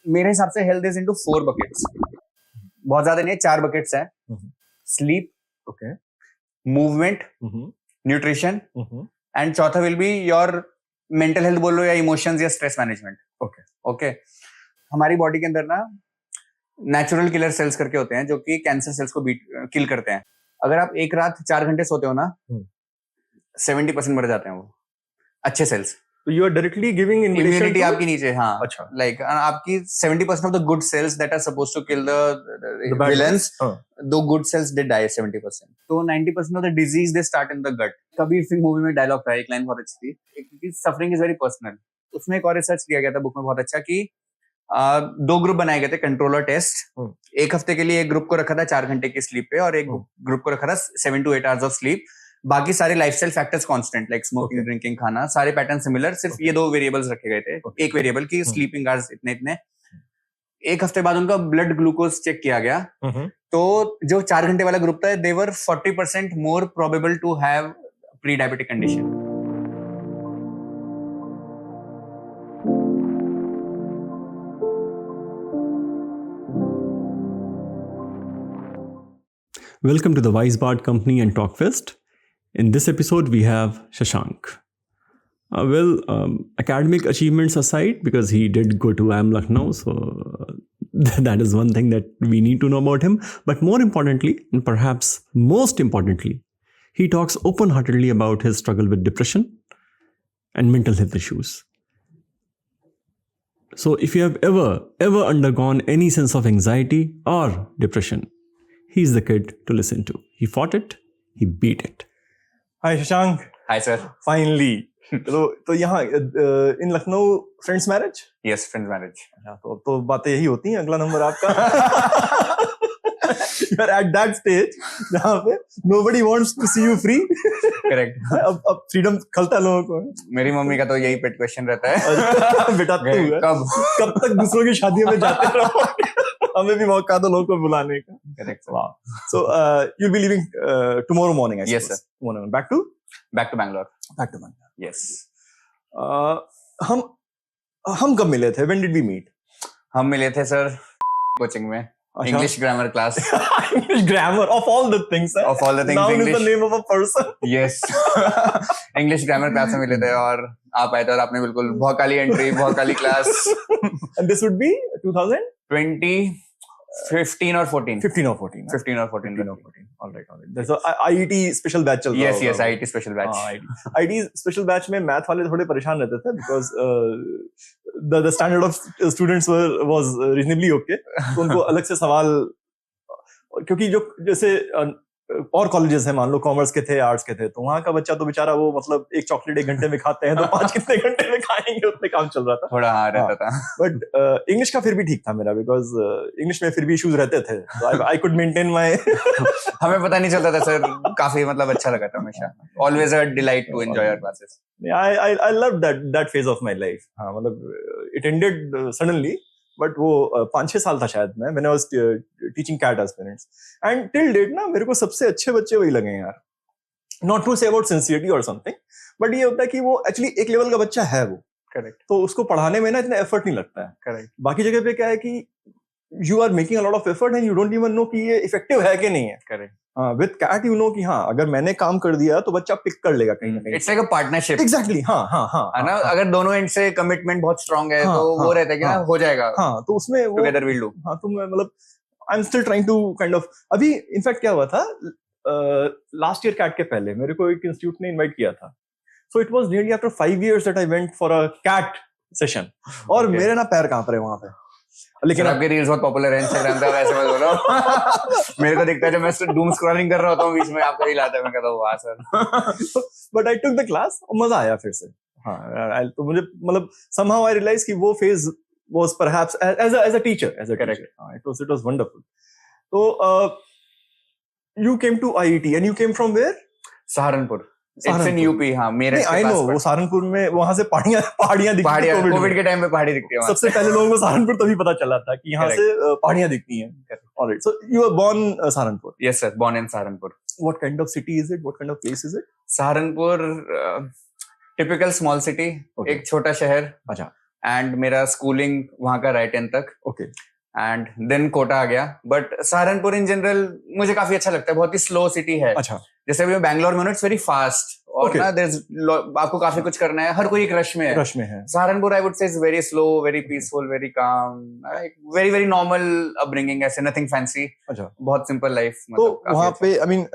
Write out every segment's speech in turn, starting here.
मेरे हिसाब से हेल्थ इज इनटू 4 बकेट्स, बहुत ज्यादा नहीं, 4 बकेट्स हैं. Sleep, okay, movement, nutrition, and चौथा will be your mental health बोल लो या इमोशंस या स्ट्रेस मैनेजमेंट. ओके. हमारी बॉडी के अंदर ना नेचुरल किलर सेल्स करके होते हैं जो कि कैंसर सेल्स को किल करते हैं. अगर आप एक रात 4 घंटे सोते हो ना, 70% मर जाते हैं वो अच्छे सेल्स. तो you are directly giving immunity आपकी नीचे. हाँ, अच्छा. लाइक आपकी 70% of the good cells that are supposed to kill the villains, though good cells they die 70%. तो 90% of the disease they start in the gut. Kabir Singh movie में dialogue था, एक line बहुत अच्छी थी, सफरिंग इज वेरी पर्सनल. उसमें एक और रिसर्च किया गया था बुक में बहुत अच्छा कि 2 ग्रुप बनाए गए थे, कंट्रोलर टेस्ट. एक हफ्ते के लिए एक ग्रुप को रखा था 4 घंटे की स्लीप पे और एक ग्रुप को रखा था 7 to 8 आवर्स ऑफ स्लीप. बाकी सारे lifestyle factors constant, like smoking, drinking, खाना, सारे पैटर्न सिमिलर. सिर्फ ये 2 वेरिएबल्स रखे गए थे. एक वेरिएबल की स्लीपिंग आवर्स इतने इतने. एक हफ्ते बाद उनका ब्लड ग्लूकोज चेक किया गया. तो जो 4 घंटे वाला ग्रुप था, they were 40% more probable to have pre diabetic condition. Welcome to the WiseBard Company and TalkFest. In this episode, we have Shashank. Academic achievements aside, because he did go to IIM Lucknow, so that is one thing that we need to know about him. But more importantly, and perhaps most importantly, he talks open-heartedly about his struggle with depression and mental health issues. So if you have ever undergone any sense of anxiety or depression, he's the kid to listen to. He fought it, he beat it. Hi Shashank. Hi sir. Finally. तो यहाँ in Lucknow friends marriage? Yes, friends marriage. तो बातें यही होती हैं. अगला number आपका. You are at that stage जहाँ पे nobody wants to see you free. Correct. अब फ्रीडम खलता लोगों को. मेरी मम्मी का तो यही पेट क्वेश्चन रहता है. बेटा तू कब तक दूसरों की शादियों में जाते रहो? हमें भी मौका दो लोगों को बुलाने का. Correct. Wow. So you'll be leaving tomorrow morning, I suppose. Yes, sir. Tomorrow morning. Back to Bangalore. Back to Bangalore. Yes. हम कब मिले थे? When did we meet? हम मिले थे सर कोचिंग में. English grammar class. English grammar of all the things. Of all the things. Noun English. is the name of a person. Yes. English grammar class में मिले थे और आप आए थे और आपने बिल्कुल भौकाली एंट्री, भौकाली class. And this would be 2020. 15 or 14. 15 or 14. 15 or 14. All right. There's a IET special batch चल रहा Yes, IET special batch. IET special batch में मैथ वाले थोड़े परेशान रहते थे because the standard of students was reasonably okay. तो उनको अलग से सवाल, क्योंकि जो जैसे और कॉलेजेस हैं, मान लो कॉमर्स के थे, आर्ट्स के थे, तो वहाँ का बच्चा तो बेचारा वो मतलब एक चॉकलेट 1 घंटे में खाते हैं तो 5 कितने घंटे में खाएंगे, उतने काम चल रहा था. थोड़ा रहता था. बट इंग्लिश का फिर भी ठीक था मेरा, बिकॉज इंग्लिश में फिर भी इश्यूज रहते थे. I could maintain my. हमें पता नहीं चलता था सर, काफी मतलब अच्छा लगा था हमेशा. Always a delight to enjoy our classes. I love that phase of my life. हाँ, मतलब it ended suddenly. बट वो 5-6 साल था शायद मैं, when I was teaching CAT aspirants, and till date ना मेरे को सबसे अच्छे बच्चे वही लगे यार. Not to say about sincerity or something, but ये होता है कि वो एक्चुअली एक लेवल का बच्चा है वो. करेक्ट. तो उसको पढ़ाने में ना इतना एफर्ट नहीं लगता है. करेक्ट. बाकी जगह पे क्या है कि you are making a lot of effort and you don't even know कि ये इफेक्टिव है कि नहीं है. Correct. With CAT you know कि हाँ अगर मैंने काम कर दिया तो बच्चा पिक कर लेगा कहीं ना कहीं. It's like a partnership. Exactly. हाँ है ना. अगर दोनों एंड से कमिटमेंट बहुत स्ट्रांग है तो वो रहता है कि ना हो जाएगा. हाँ, तो उसमें वो टुगेदर विल डू. हाँ, तो मैं मतलब I am still trying to kind of. अभी इनफैक्ट क्या हुआ था, लास्ट ईयर कैट के पहले मेरे को एक इंस्टीट्यूट ने इनवाइट किया था. So it was nearly after 5 years that I went for a CAT session. और मेरे ना पैर कांप रहे वहां पे. लेकिन आपके रील्स बहुत पॉपुलर है इंस्टाग्राम पे, वैसे मैं बोल रहा हूँ. मेरे को दिखता है जब मैं डूम स्क्रॉलिंग कर रहा होता हूँ बीच में आपका रील आता है, मैं कहता हूँ वाह sir. But I took the class और मजा आया फिर से. हाँ, तो मुझे मतलब somehow I realized कि वो phase was perhaps as a teacher, Correct. It was wonderful. So you came to IET and you came from where? Saharanpur. It's in UP. हाँ, मेरे I know वो सहारनपुर में वहां से पहाड़ियां दिखती हैं. कोविड के टाइम पे पहाड़ी दिखती है. सबसे पहले लोगों को सहारनपुर तभी पता चला था कि यहाँ से पहाड़ियां दिखती हैं. Alright, so you were born Saharanpur. Yes sir, born in Saharanpur. What kind of city is it? What kind of place is it? Saharanpur, typical small city. Okay. एक छोटा शहर. अच्छा. एंड मेरा स्कूलिंग वहां का रहा 10th तक. Okay and then Kota आ गया. बट सहारनपुर इन जनरल मुझे काफी अच्छा लगता है. बहुत ही स्लो सिटी है. अच्छा जैसे अभी मैं बैंगलोर में हूँ, इट्स वेरी फास्ट. और Okay. ना आपको काफी कुछ करना है, हर कोई एक रश में है. रश में है. Saharanpur I would say is very slow, very peaceful, very calm, very very normal upbringing. ऐसे नथिंग फैंसी, अच्छा बहुत सिंपल लाइफ. तो वहाँ पे I mean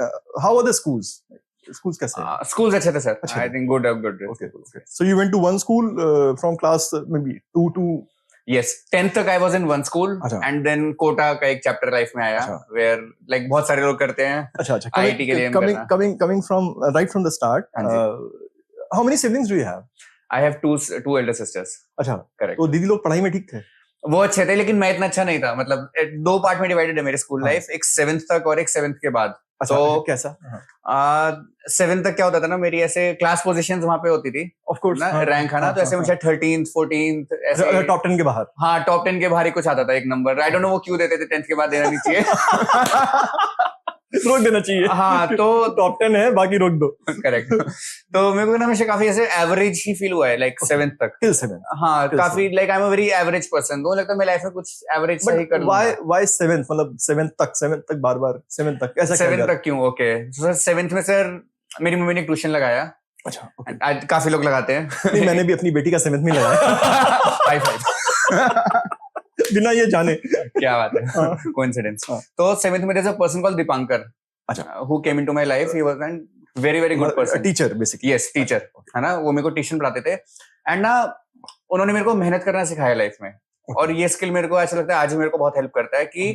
how are the schools कैसे हैं? स्कूल्स अच्छे थे सर. अच्छा. I think good. Okay. So you went to one school from class maybe 2 to Yes, 10th तक I was in one school. अच्छा. And then कोटा का एक chapter life में आया. अच्छा. Where like बहुत सारे लोग करते हैं. अच्छा IIT के लिए coming from right from the start. How many siblings do you have? I have two elder sisters. अच्छा Correct. तो दीदी लोग पढ़ाई में ठीक थे? वो अच्छे थे, लेकिन मैं इतना अच्छा नहीं था. मतलब 2 पार्ट में डिवाइडेड है मेरी स्कूल लाइफ. एक 7th तक और एक 7th के बाद. अच्छा तो कैसा? 7th तक क्या होता था ना, मेरी ऐसे क्लास पोजीशंस वहां पे होती थी ऑफ कोर्स ना, रैंक है ना. तो ऐसे मुझे 13th 14th ऐसे टॉप 10 के बाहर. हाँ, टॉप 10 के बाहर ही कुछ आता था एक नंबर. आई डोंट नो वो क्यों देते थे. 10th के बाद देना नहीं चाहिए. रोक देना चाहिए. हाँ, तो टॉप 10 है, बाकी रोक दो. करेक्ट. तो मेरे को ना हमेशा काफी ऐसे एवरेज ही फील हुआ है लाइक 7th तक. Till 7. हाँ, Till काफी like I am a very average person. तो लगता है मेरी लाइफ में कुछ एवरेज सही कर लूंगा. Why 7th? मतलब 7th तक बार 7th तक ऐसा 7th तक क्यों? ओके, सर 7th में सर मेरी मम्मी ने ट्यूशन लगाया. अच्छा okay. आज काफी लोग लगाते हैं. नहीं, मैंने भी अपनी बेटी का 7th में लगाया. 5 बिना ये जाने. क्या बात है, कोइंसिडेंस. तो 7th में there's a person called Dipankar. अच्छा. Who came into my life. He was a very very good person. Teacher basically. Yes, teacher है ना. वो मेरे को ट्यूशन पढ़ाते थे. एंड ना उन्होंने मेरे को मेहनत करना सिखाया लाइफ में. और ये स्किल मेरे को ऐसा लगता है आज भी मेरे को बहुत हेल्प करता है कि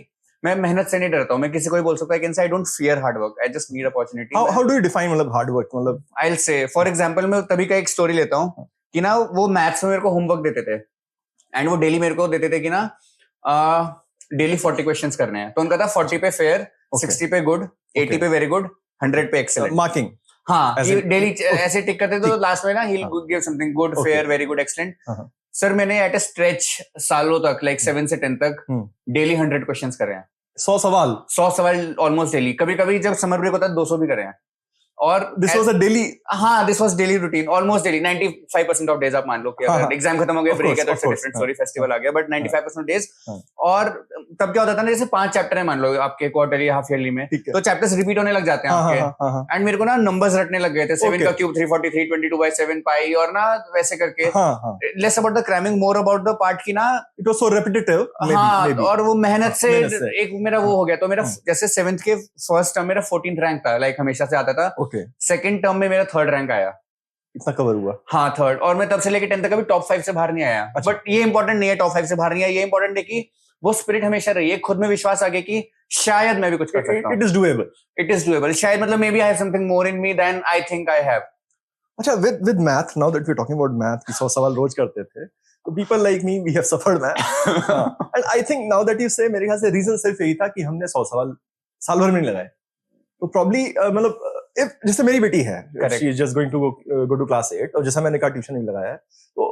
मैं मेहनत से नहीं डरता हूँ. मैं किसी को भी बोल सकता है कि I don't fear hard work. I just need opportunity. How do you define मतलब हार्ड वर्क? मतलब I will say for example मैं तभी का एक स्टोरी लेता हूँ कि ना वो मैथ्स में मेरे को होमवर्क देते थे. एंड वो डेली मेरे को देते थे कि ना डेली 40 क्वेश्चन्स करने हैं. तो उनका था 40 पे फेयर, 60 पे गुड, 80 पे वेरी गुड, 100 पे एक्सेलेंट. मार्किंग. हाँ, As ये in- डेली ऐसे टिक करते तो लास्ट में ना ही give something good, fair, very good, excellent. Sir मैंने एट अ स्ट्रेच सालों तक लाइक 7 से 10 तक डेली 100 क्वेश्चंस करे हैं. 100 सवाल. 100 सवाल ऑलमोस्ट डेली. कभी कभी जब समर ब्रेक होता है 200 भी करे हैं. और दिस वाज अ डेली. हाँ, this was daily routine, almost daily. 95% of days आप मान लो कि अगर एग्जाम खत्म हो गया, Of ब्रेक है course, तो of different course, sorry festival आ गया, बट 95% डेज. हाँ. और तब क्या होता था ना, जैसे 5 चैप्टर है मान लो आपके क्वार्टरली हाफ ईयरली में, ठीक है. तो चैप्टर्स रिपीट होने लग जाते हैं आपके. एंड मेरे को ना नंबर्स रटने लग गए थे. 7 का क्यूब 343, 22/7 पाई, और ना वैसे करके. Less about the cramming, more about the part की ना. It was so repetitive. हाँ, और वो मेहनत से मेहनत से. एक मेरा वो हो गया. तो मेरा जैसे 7th के फर्स्ट टर्म मेरा 14th रैंक था, लाइक हमेशा से आता था. ओके. सेकंड टर्म में मेरा 3rd रैंक आया. इतना कवर हुआ. हाँ, 3rd. और मैं तब से लेके 10th तक कभी टॉप 5 से बाहर नहीं आया. अच्छा. बट ये इंपॉर्टेंट नहीं है टॉप 5 से बाहर नहीं आया. ये इंपॉर्टेंट है कि वो स्पिरिट हमेशा रही है, खुद में विश्वास आ गया कि शायद मैं भी कुछ कर सकता हूँ. It is doable. It is doable. शायद मतलब maybe I have something more in me then I think I have. अच्छा, with math, now that we are talking about math, 100 सवाल रोज करते थे, तो people like me we have suffered math. And I think now that you say, मेरे ख्याल से reason सिर्फ यही था कि हमने 100 सवाल साल भर में नहीं लगाए. तो प्रॉब्ली मतलब इफ जैसे मेरी बेटी है, she is just going to go to class 8, और जैसा मैंने कहा ट्यूशन नहीं लगाया है, तो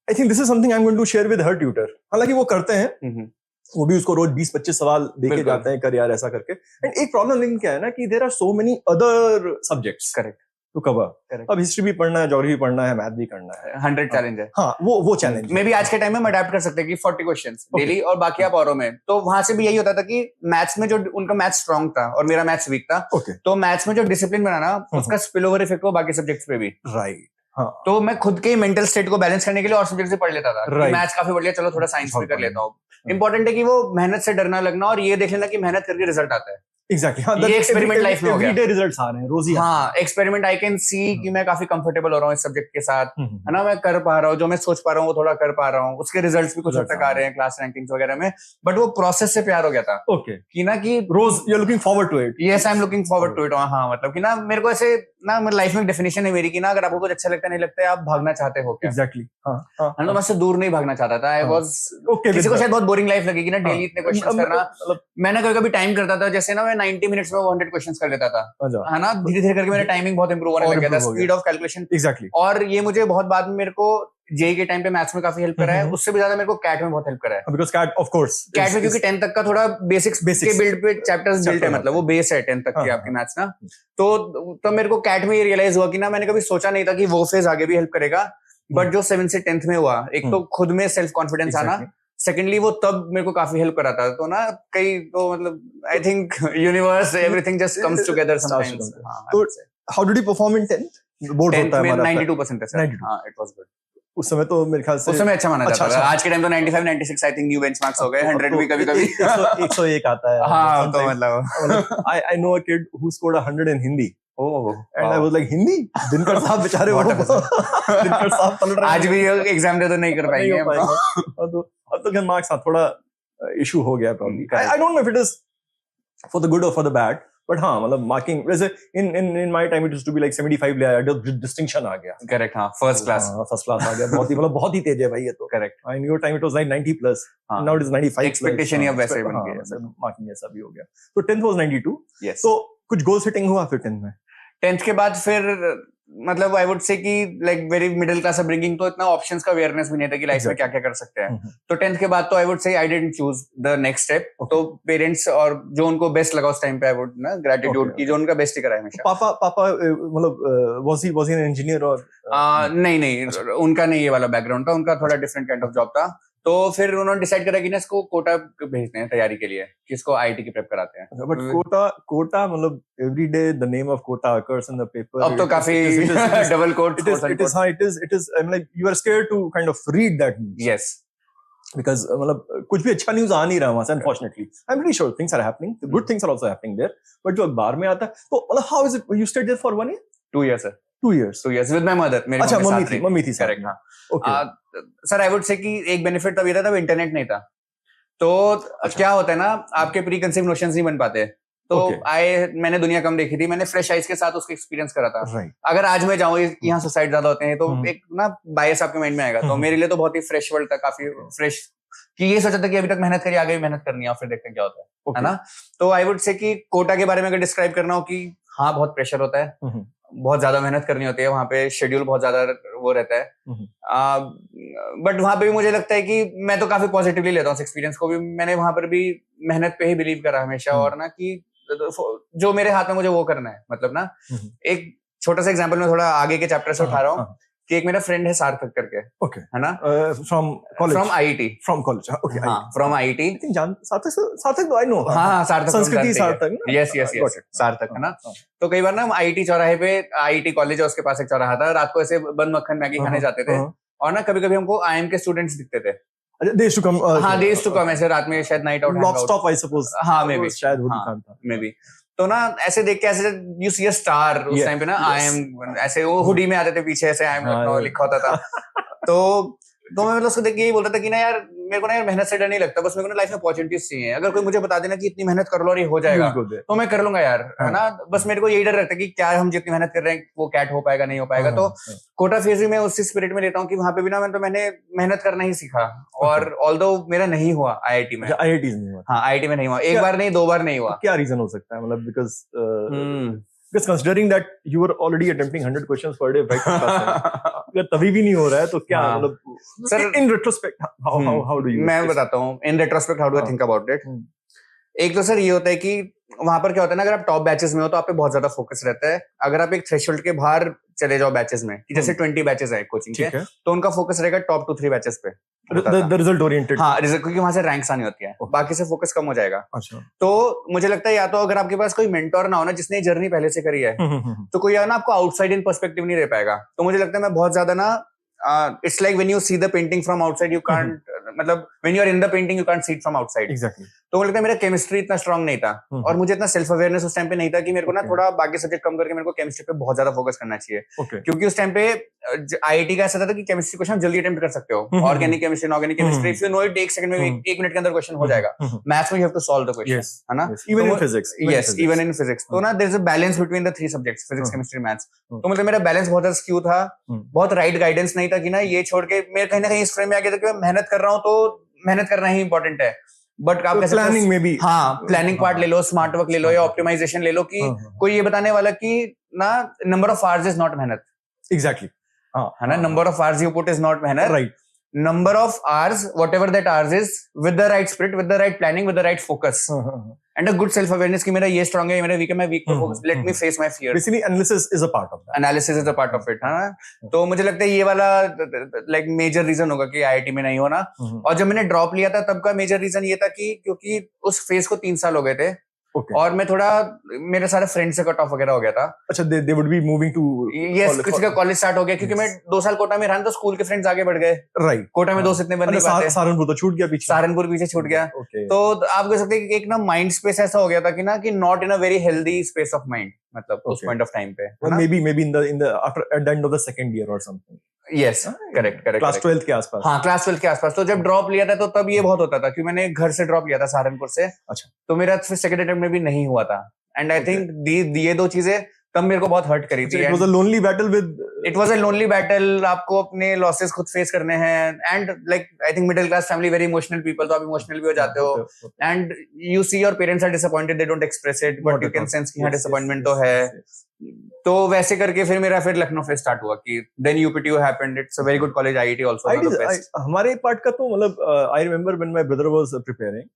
I think this is something I am going to share with her tutor. हालांकि वो करते हैं, वो भी उसको रोज 20-25 सवाल देके जाते हैं, कर यार ऐसा करके. एंड एक प्रॉब्लम लेकिन क्या है ना कि there are so many other subjects correct to cover. अब हिस्ट्री भी पढ़ना है, ज्योग्राफी भी पढ़ना है, मैथ भी करना है. 100 चैलेंज है. हाँ, वो चैलेंज मे बी आज के टाइम में हम अडेप्ट कर सकते हैं कि 40 क्वेश्चंस डेली, और बाकी आप औरों में. तो वहां से भी यही होता था कि मैथ्स में जो उनका मैथ्स स्ट्रांग था और मेरा मैथ्स वीक था, तो मैथ्स में जो डिसिप्लिन बनाना, उसका स्पिल ओवर इफेक्ट हो बाकी सब्जेक्ट्स पे भी. राइट. हाँ. तो मैं खुद के मेंटल स्टेट को बैलेंस करने के लिए और सब्जेक्ट से पढ़ लेता था. मैथ्स काफी बढ़ लिया, चलो थोड़ा साइंस भी कर लेता हूँ. इंपॉर्टेंट है कि वो मेहनत से डरना लगना, और ये देख लेना कि मेहनत करके रिजल्ट आता है. एग्जैक्टली. हाँ, ये एक्सपेरिमेंट लाइफ में हो गया. एवरीडे रिजल्ट्स आ रहे हैं, रोज ही. हाँ, एक्सपेरिमेंट. आई कैन सी कि मैं काफी कंफर्टेबल हो रहा हूँ इस सब्जेक्ट के साथ, है ना. मैं कर पा रहा हूँ जो मैं सोच पा रहा हूँ, वो थोड़ा कर पा रहा हूँ. उसके रिजल्ट्स भी कुछ हद तक आ रहे हैं क्लास रैंकिंग्स वगैरह में. बट वो प्रोसेस से प्यार हो गया था. ओके. कि ना कि रोज you are looking forward to it. Yes, I am looking forward to it. हाँ, मतलब कि ना मेरे को ऐसे ना, मेरी लाइफ में एक डेफिनेशन है मेरी कि ना, अगर आपको कुछ अच्छा लगता नहीं लगता है, आप भागना चाहते हो क्या. एग्जैक्टली. हाँ. तो मैं उससे दूर नहीं भागना चाहता था. I was okay. किसी को शायद बहुत बोरिंग लाइफ लगेगी ना, डेली इतने क्वेश्चंस करना. मैंने कभी कभी टाइम करता था, जैसे ना मैं 90 मिनट्स में 100 क्वेश्चंस कर लेता था, है ना. धीरे धीरे करके मेरा टाइमिंग बहुत इंप्रूव होने लग गया था, स्पीड ऑफ कैलकुलेशन. एग्जैक्टली. और ये मुझे बहुत बाद में मेरे को जेई के टाइम पे मैथ्स में काफी हेल्प करा है. उससे भी ज्यादा मेरे को कैट में बहुत हेल्प करा है. Because CAT of course, CAT में क्योंकि 10th तक का थोड़ा बेसिक्स के बिल्ड पे चैप्टर्स बिल्ट है, मतलब वो बेस है 10th तक की आपकी मैथ्स ना. तो मेरे को कैट में ये रियलाइज हुआ कि ना, मैंने कभी सोचा नहीं था कि वो फेज आगे भी हेल्प करेगा. बट जो 7 से 10th में हुआ, एक तो खुद में सेल्फ कॉन्फिडेंस आना, सेकेंडली वो तब मेरे को काफी हेल्प करा था। तो ना कई तो मतलब I think universe everything just comes together sometimes. तो how did you perform in 10th? Board होता है हमारा 92% है सर। हां, इट वाज गुड। उस समय तो मेरे ख्याल से उस समय अच्छा माना जाता था। आज के टाइम तो 95 96 आई थिंक न्यू बेंचमार्क्स हो गए, 100 भी कभी-कभी 101 आता है। हाँ, तो मतलब I know a kid who scored 100 in Hindi. Oh, And I was like, Hindi? Dinkar साहब बेचारे वो दिनकर साहब पलट रहे हैं। आज भी एग्जाम दे तो नहीं कर पाएंगे हम। अब तो मार्क्स हाँ थोड़ा इशू हो गया problem. I don't know if it is for the good or for the bad, but हाँ मतलब मार्किंग वैसे in my time it used to be like 75 ले आया, डिस्टिंक्शन आ गया। करेक्ट, हाँ, फर्स्ट क्लास आ गया। बहुत ही तेज है भाई ये तो। Correct. In your time it was like 90 plus, now it is 95 expectation ही अब वैसे ही बन गया। मार्किंग ऐसा भी हो गया। तो 10th was 92। यस। तो कुछ गोल सेटिंग हुआ फिर 10th में? 10th के बाद फिर मतलब आई वुड से कि like very middle class upbringing, तो इतना ऑप्शंस का अवेयरनेस भी नहीं था कि लाइफ में क्या क्या कर सकते हैं। तो 10th के बाद तो आई वुड से I didn't choose the next step. तो पेरेंट्स और जो उनको बेस्ट लगा उस टाइम पे, आई वुड ना ग्रेटिट्यूड की जो उनका बेस्ट ही करा हमेशा। पापा मतलब was he an engineer और नहीं, उनका नहीं ये वाला बैकग्राउंड था, उनका थोड़ा डिफरेंट काइंड ऑफ जॉब था। तो फिर उन्होंने डिसाइड करा कि ना इसको कोटा भेजते हैं तैयारी के लिए, कि इसको आईआईटी की प्रेप कराते हैं। बट कोटा मतलब every day the name of Kota occurs in the paper. अब तो काफी double quote it is I mean like you are scared to kind of read that news. Yes. Because मतलब कुछ भी अच्छा न्यूज़ आ नहीं रहा वहां से, unfortunately. I'm pretty sure things are happening. The good things are also happening there. But जो अखबार में आता है, तो मतलब how is it? You stayed there for 1 year? 2 years sir. 2 years. 2 years with my mother. मेरी अच्छा, मम्मी थी। करेक्ट, हाँ। Okay. सर आई वुड से कि एक बेनिफिट तब ये था, तब इंटरनेट नहीं था। तो क्या होता है ना, आपके प्री कंसीव नोशंस नहीं बन पाते। तो मैंने दुनिया कम देखी थी, मैंने फ्रेश आइज के साथ उसको एक्सपीरियंस करा था। अगर आज मैं जाऊँ कि यहाँ सुसाइड ज्यादा होते हैं, तो एक ना बायस आपके माइंड में आएगा। तो मेरे लिए तो बहुत ही फ्रेश वर्ल्ड था, काफी फ्रेश, कि ये सोचा था कि अभी तक मेहनत करी, आगे भी मेहनत करनी है और फिर देखते हैं क्या होता है ना। तो आई वुड से कि कोटा के बारे में अगर डिस्क्राइब करना हो कि हाँ बहुत प्रेशर होता है, बहुत ज्यादा मेहनत करनी होती है, वहां पे शेड्यूल बहुत ज्यादा वो रहता है। बट वहां पे भी मुझे लगता है कि मैं तो काफी पॉजिटिवली लेता हूँ एक्सपीरियंस को भी। मैंने वहां पर भी मेहनत पे ही बिलीव करा हमेशा, और ना कि जो मेरे हाथ में मुझे वो करना है। मतलब ना एक छोटा सा एग्जांपल मैं थोड़ा आगे के चैप्टर से उठा रहा हूँ कि एक मेरा फ्रेंड है सार्थक करके, ओके है ना, from college, from IIT, from college, okay, हां, फ्रॉम आईआईटी। आई थिंक सार्थक आई नो, हां, सार्थक सार्थक, यस सार्थक, है ना। तो कई बार ना आईआईटी चौराहे पे, आईआईटी कॉलेज है उसके पास एक चौराहा था, रात को ऐसे बंद मक्खन मैगी खाने जाते थे, और ना कभी कभी हमको आईएम के स्टूडेंट्स दिखते थे। दे यूज्ड टू कम, हां, दे यूज्ड टू कम ऐसे रात में, शायद night out, lock stop I suppose, हां, मे बी शायद वो दुकान था, मे बी। तो ना ऐसे देख के ऐसे यू सी अ स्टार उस टाइम पे ना, आई एम, ऐसे वो हुडी में आते थे पीछे, ऐसे आई एम लखनऊ लिखा होता था। तो मैं मतलब उसको देख के यही बोलता था कि ना यार मेरे को ना यार मेहनत से डर नहीं लगता, बस मेरे को ना लाइफ में अपॉर्चुनिटीज चाहिए। अगर कोई मुझे बता देना कि इतनी मेहनत कर लो और ये हो जाएगा, तो मैं कर लूंगा यार, है ना। बस मेरे को यही डर लगता है कि क्या हम जितनी मेहनत कर रहे हैं वो कैट हो पाएगा, नहीं हो पाएगा। तो कोटा फेज में उसी स्पिरिट में लेता हूँ कि वहां पे भी ना मैंने मेहनत करना ही सीखा, और ऑल्दो मेरा नहीं हुआ आईआईटी में। आईआईटी नहीं हुआ? हाँ, आईआईटी में नहीं हुआ, एक बार नहीं 2 बार नहीं हुआ। क्या रीजन हो सकता है? मतलब because considering that you were already attempting 100 questions per day, अगर तभी भी नहीं हो रहा है तो क्या मतलब? Sir in retrospect how do you? मैं बताता हूँ in retrospect how do I think about it. एक तो सर ये होता है कि वहां पर क्या होता है ना, अगर आप टॉप बैचेस में हो तो आप पे बहुत ज्यादा फोकस रहता है। अगर आप एक थ्रेशोल्ड के बाहर चले जाओ बैचेस में, कि जैसे 20 बैचेस है कोचिंग के, तो उनका फोकस रहेगा टॉप 2-3 बैचेस पे, the result oriented। हाँ, रिजल्ट, क्योंकि वहां से रैंक्स आनी होती है, बाकी से फोकस कम हो जाएगा। अच्छा। तो मुझे लगता है या तो अगर आपके पास कोई मेंटोर ना हो ना, जिसने जर्नी पहले से करी है, तो कोई ना आपको आउटसाइड इन पर्सपेक्टिव नहीं दे पाएगा। तो मुझे लगता है मैं बहुत ज्यादा ना, it's like when you see the painting from outside you can't, मतलब when you are in the painting you can't see it from outside। Exactly। तो मुझे लगता है मेरा केमिस्ट्री इतना स्ट्रांग नहीं था, और मुझे इतना सेल्फ अवेयरनेस उस टाइम पे नहीं था कि मेरे को ना थोड़ा बाकी सब्जेक्ट कम करके मेरे को केमिस्ट्री पे बहुत ज्यादा फोकस करना चाहिए। क्योंकि उस टाइम पे आईआईटी का ऐसा था कि केमिस्ट्री क्वेश्चन जल्दी अटेम्प्ट कर सकते हो, organic chemistry, inorganic chemistry, if you know it 1 second में, 1 मिनट के अंदर क्वेश्चन हो जाएगा। मैथ्स में you have to solve the question, है ना, even in physics. Yes, even in physics. तो ना there is a balance between the 3 subjects, physics, chemistry, maths. तो मतलब मेरा बैलेंस बहुत ज्यादा स्क्यू था, बहुत राइट गाइडेंस नहीं था कि ना ये छोड़ के मैं कहीं ना कहीं इस फ्रेम में आ गया था कि मैं मेहनत कर रहा हूँ तो मेहनत करना ही इंपॉर्टेंट है। बट आप कैसे प्लानिंग में भी, हाँ, प्लानिंग पार्ट ले लो, स्मार्ट वर्क ले लो, या ऑप्टिमाइजेशन ले लो, कि कोई ये बताने वाला कि ना number of hours is not मेहनत। एग्जैक्टली, है ना, number of hours you put is not मेहनत, right. number of hours, whatever that hours is, with the right spirit, with the right planning, with the right focus, and a good self awareness कि मेरा ये strong है, ये मेरा weak है, मैं weak पे focus, let me face my fears. Basically, analysis is a part of that. Analysis is a part of it, हाँ. तो मुझे लगता है ये वाला like major reason होगा कि IIT में नहीं होना. और जब मैंने drop लिया था तब का major reason ये था कि क्योंकि उस phase को 3 साल हो गए थे. Okay. और मैं थोड़ा मेरे सारे फ्रेंड से कट ऑफ वगैरह हो गया था. अच्छा, they would be moving to yes, किसी का कॉलेज स्टार्ट हो गया क्योंकि मैं 2 साल कोटा में रहा तो स्कूल के फ्रेंड्स आगे बढ़ गए. राइट. कोटा में दोस्त इतने बन नहीं पाते. सहारनपुर तो छूट गया पीछे. सहारनपुर पीछे छूट गया. तो आप कह सकते हैं कि एक ना माइंड स्पेस ऐसा हो गया था कि not in a very healthy space of mind, मतलब उस पॉइंट ऑफ टाइम पे. maybe in the after at the end of the second year or something. Yes, correct. Class 12 के आसपास. हाँ, क्लास 12 के आसपास. तो जब ड्रॉप लिया था तो तब ये बहुत होता था कि मैंने घर से ड्रॉप लिया था सहारनपुर से. अच्छा. तो मेरा फिर सेकंड अटेम्प्ट में भी नहीं हुआ था. एंड आई थिंक ये 2 चीजें तब मेरे को बहुत हर्ट करी थी. It was a lonely battle with. It was a lonely battle. आपको अपने लॉसेस खुद फेस करने हैं. And like I think middle class family very emotional people, तो आप इमोशनल भी हो जाते हो. And you see your parents are disappointed, they don't express it, but you can sense कि हाँ डिसअपॉइंटमेंट तो है. तो वैसे करके फिर मेरा लखनऊ फेस स्टार्ट हुआ कि then UPTU happened. It's a very good college. IIT also हमारे पार्ट का तो मतलब I remember when my brother was preparing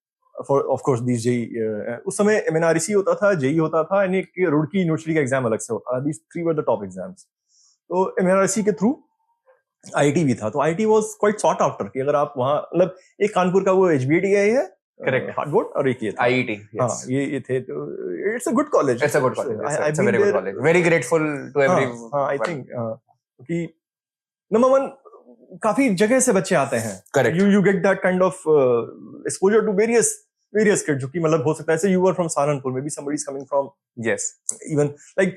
for of course this JEE. उस समय एमएनआरसी होता था, जेई होता था, एंड एक रुड़की यूनिवर्सिटी का एग्जाम अलग से होता था. दीस 3 वर द टॉप एग्जाम्स. तो एमएनआरसी के थ्रू आईआईटी भी था. तो IIT was quite sought after कि अगर आप वहां मतलब एक कानपुर का वो एचबीआईटी है, करेक्ट, हार्डवोर्ड, और एक ये आईआईटी. हाँ, ये थे. तो it's a good college. It's a good college. It's a very good college. Very grateful to every. हाँ, आई थिंक कि नंबर 1 काफी जगह से बच्चे आते हैं. Correct. You get that kind of exposure to various kids, जो कि मतलब हो सकता है. So you were from Saharanpur, maybe somebody is coming from. Yes. Even like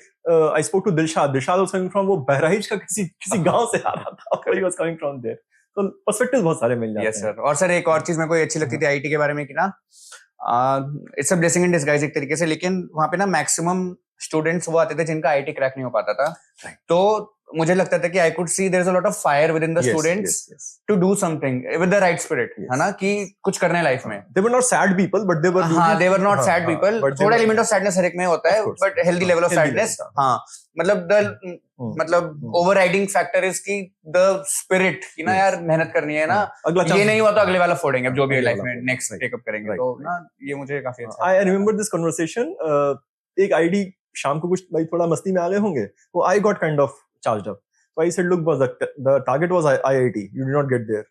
I spoke to Dilshad was coming from वो बहराइच का किसी गांव से आ रहा था. He was coming from there. तो पर्सपेक्टिव्स बहुत सारे मिल जाते हैं. Yes sir. और सर एक और चीज मेरे को अच्छी लगती थी आईआईटी के बारे में कि ना it's a blessing in disguise एक तरीके से. लेकिन वहां पे ना मैक्सिमम स्टूडेंट्स वो आते थे जिनका आईआईटी क्रैक नहीं हो पाता था. तो मुझे लगता था कि I could see there is a lot of fire within the students to do something with the right spirit, है ना, कि कुछ करने लाइफ में. They were not sad people, but they were not sad people. थोड़ा element of sadness हर एक में होता है, but healthy level of sadness. हाँ, मतलब ओवरराइडिंग फैक्टर इज की द स्पिरिट कि ना यार मेहनत करनी है ना, ये नहीं हुआ तो अगले वाला फोड़ेंगे अब जो भी लाइफ में नेक्स्ट टेकअप करेंगे. तो ना ये मुझे काफी अच्छा. I remember this conversation. एक आईडी शाम को कुछ भाई थोड़ा मस्ती में आ गए होंगे, वो I got kind of charged up. So I said, look, boss, the target was IIT. You did not get there.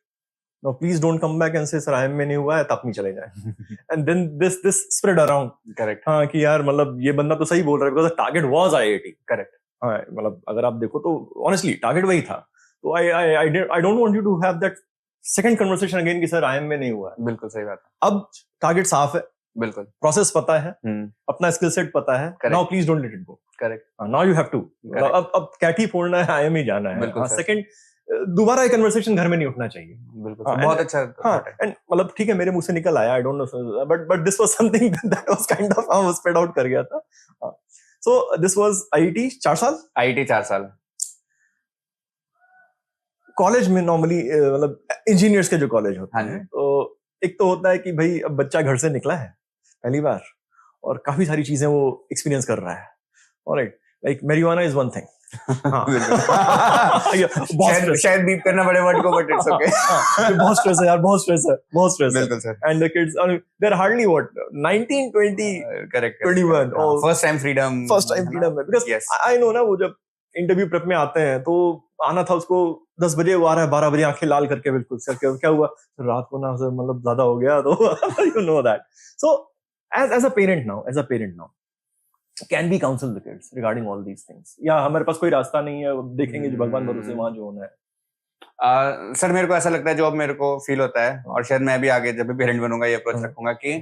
Now, please don't come back and say, sir, IIM में नहीं हुआ है, तब नहीं चले जाए. And then this spread around. Correct. हाँ, कि यार मतलब ये बंदा तो सही बोल रहा है, because the target was IIT. Correct. हाँ, मतलब अगर आप देखो तो honestly target वही था. तो I don't want you to have that second conversation again कि sir IIM में नहीं हुआ है. बिल्कुल सही बात. अब target साफ है. बिल्कुल. प्रोसेस पता है, अपना स्किल सेट पता है. Now please don't let it go. Correct. Now you have to. अब कैटी फोड़ना है, आईएम ही जाना है. सेकंड, दोबारा एक कन्वर्सेशन घर में नहीं उठना चाहिए. बिल्कुल. बहुत अच्छा. एंड मतलब ठीक है, मेरे मुंह से निकल आया, I don't know, but this was something that was kind of spread out कर गया था. सो दिस वाज आईआईटी 4 साल. आईआईटी 4 साल. कॉलेज में नॉर्मली मतलब इंजीनियर्स के जो कॉलेज होते हैं, तो एक तो होता है कि भाई अब बच्चा घर से निकला है पहली बार और काफी सारी चीजें वो एक्सपीरियंस कर रहा है. Alright, like marijuana is one thing. शायद बीप करना पड़े वर्ड को, बट इट्स ओके. बहुत स्ट्रेस है यार, बहुत स्ट्रेस है. बिल्कुल sir. And the kids they are hardly what 19 20. Correct. 21. First time freedom है. बिकॉज़ आई नो ना, वो जब इंटरव्यू प्रेप में आते हैं तो आना था उसको 10 बजे, वो आ रहा है 12 बजे आंखें लाल करके. बिल्कुल सर, क्या हुआ रात को ना सर, मतलब ज्यादा हो गया. तो you know that. So as a parent now can we counsel the kids regarding all these things? या हमारे पास कोई रास्ता नहीं है, देखेंगे जो भगवान भरोसे वहां जो होना है. सर मेरे को ऐसा लगता है, जो अब मेरे को फील होता है, और शायद मैं भी आगे जब भी पेरेंट बनूंगा ये अप्रोच रखूंगा कि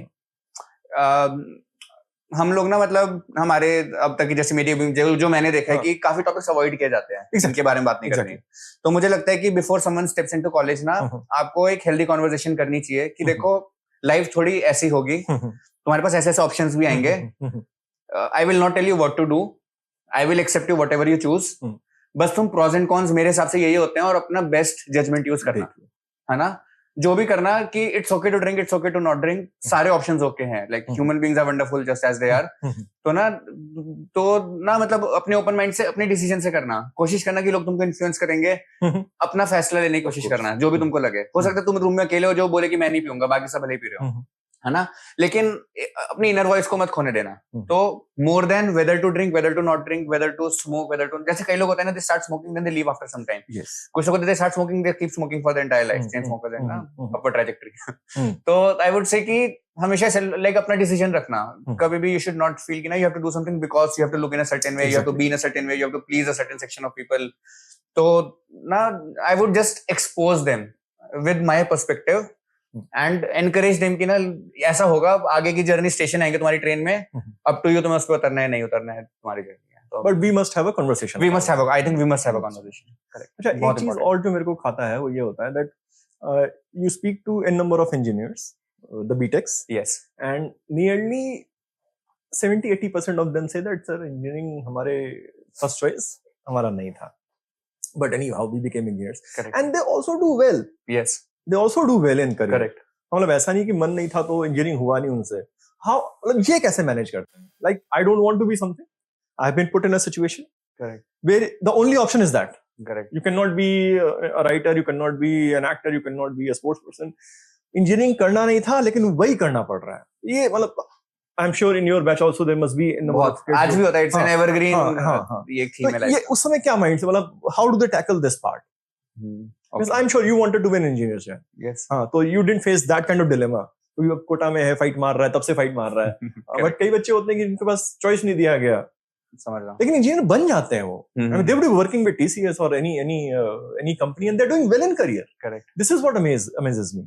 हम लोग ना, मतलब हमारे अब तक की जैसे मेरी जो मैंने देखा है कि काफी टॉपिक्स अवॉइड किए जाते हैं, इनके बारे में बात नहीं करनी. तो मुझे लगता है कि before someone steps into college ना, आपको एक हेल्दी कॉन्वर्सेशन करनी चाहिए कि देखो लाइफ थोड़ी ऐसी होगी, तुम्हारे पास ऐसे ऐसे ऑप्शंस भी आएंगे. I will not tell you what to do, I will accept you whatever you choose. बस तुम प्रोज एंड कॉन्स मेरे हिसाब से यही होते हैं, और अपना बेस्ट जजमेंट यूज करना, है ना. जो भी करना कि it's okay to drink, it's okay to not drink, सारे ऑप्शंस ओके हैं, like human beings are wonderful just as they are. तो ना मतलब अपने ओपन माइंड से अपने डिसीजन से करना, कोशिश करना कि लोग तुमको इन्फ्लुएंस करेंगे, अपना फैसला लेने की कोशिश करना, जो भी तुमको लगे। हो सकता है तुम रूम में अकेले हो, जो बोले कि मैं नहीं पीऊंगा, बाकी सब भले ही पी रहे हो, है ना, लेकिन अपनी इनर वॉइस को मत खोने देना। तो more than whether to drink, whether to not drink, whether to smoke, whether to, जैसे कई लोग होते हैं ना, they start smoking then they leave after some time. कुछ लोग they start smoking they keep smoking for the entire life, chain smokers है ना, अपवर्ड ट्रैजेक्टरी। तो आई वुड से कि हमेशा लाइक अपना डिसीजन रखना, कभी भी यू शुड नॉट फील कि ना you have to do something because you have to look in a certain way, you have to be in a certain way, you have to please a certain section of people. तो ना I would just expose them with my perspective and encourage them कि ना ऐसा होगा, आगे की journey, station आएंगे तुम्हारी ट्रेन में, अप टू यू, तुम्हें उस पर उतरना है नहीं उतरना है, तुम्हारी जर्नी है। तो but we must have a conversation, we must have, I think we must have a conversation. Correct. अच्छा, एक चीज और जो मेरे को खाता है वो ये होता है that you speak to an number of engineers, the BTechs, yes, and nearly 70-80% of them say that sir engineering हमारे फर्स्ट चॉइस हमारा नहीं था, but anyhow we became engineers and they also do well. Yes, they also do well in career. Correct. मतलब ऐसा नहीं कि मन नहीं था तो इंजीनियरिंग हुआ नहीं उनसे। हाउ, मतलब ये कैसे मैनेज करते हैं? Like I don't want to be something, I have been put in a situation correct where the only option is that correct. you cannot be a writer, you cannot be an actor, you cannot be a sports person. Engineering करना नहीं था लेकिन वही करना पड़ रहा है। ये मतलब I am sure in your batch also there must be बहुत, आज भी होता है, इट्स एन एवरग्रीन, ये एक थीम है लाइफ। ये उस समय क्या माइंड से, मतलब how do they tackle this part? Because I'm sure you wanted to win engineers, yeah. Yes. हाँ, तो you didn't face that kind of dilemma. तो ये कोटा में है, फाइट मार रहा है, तब से फाइट मार रहा है। बट कई बच्चे होते हैं कि जिनके पास चॉइस नहीं दिया गया, समझ रहा हूँ, लेकिन इंजीनियर बन जाते हैं वो। I mean, they would be working with TCS or any company and they're doing well in career. Correct. This is what amazes me.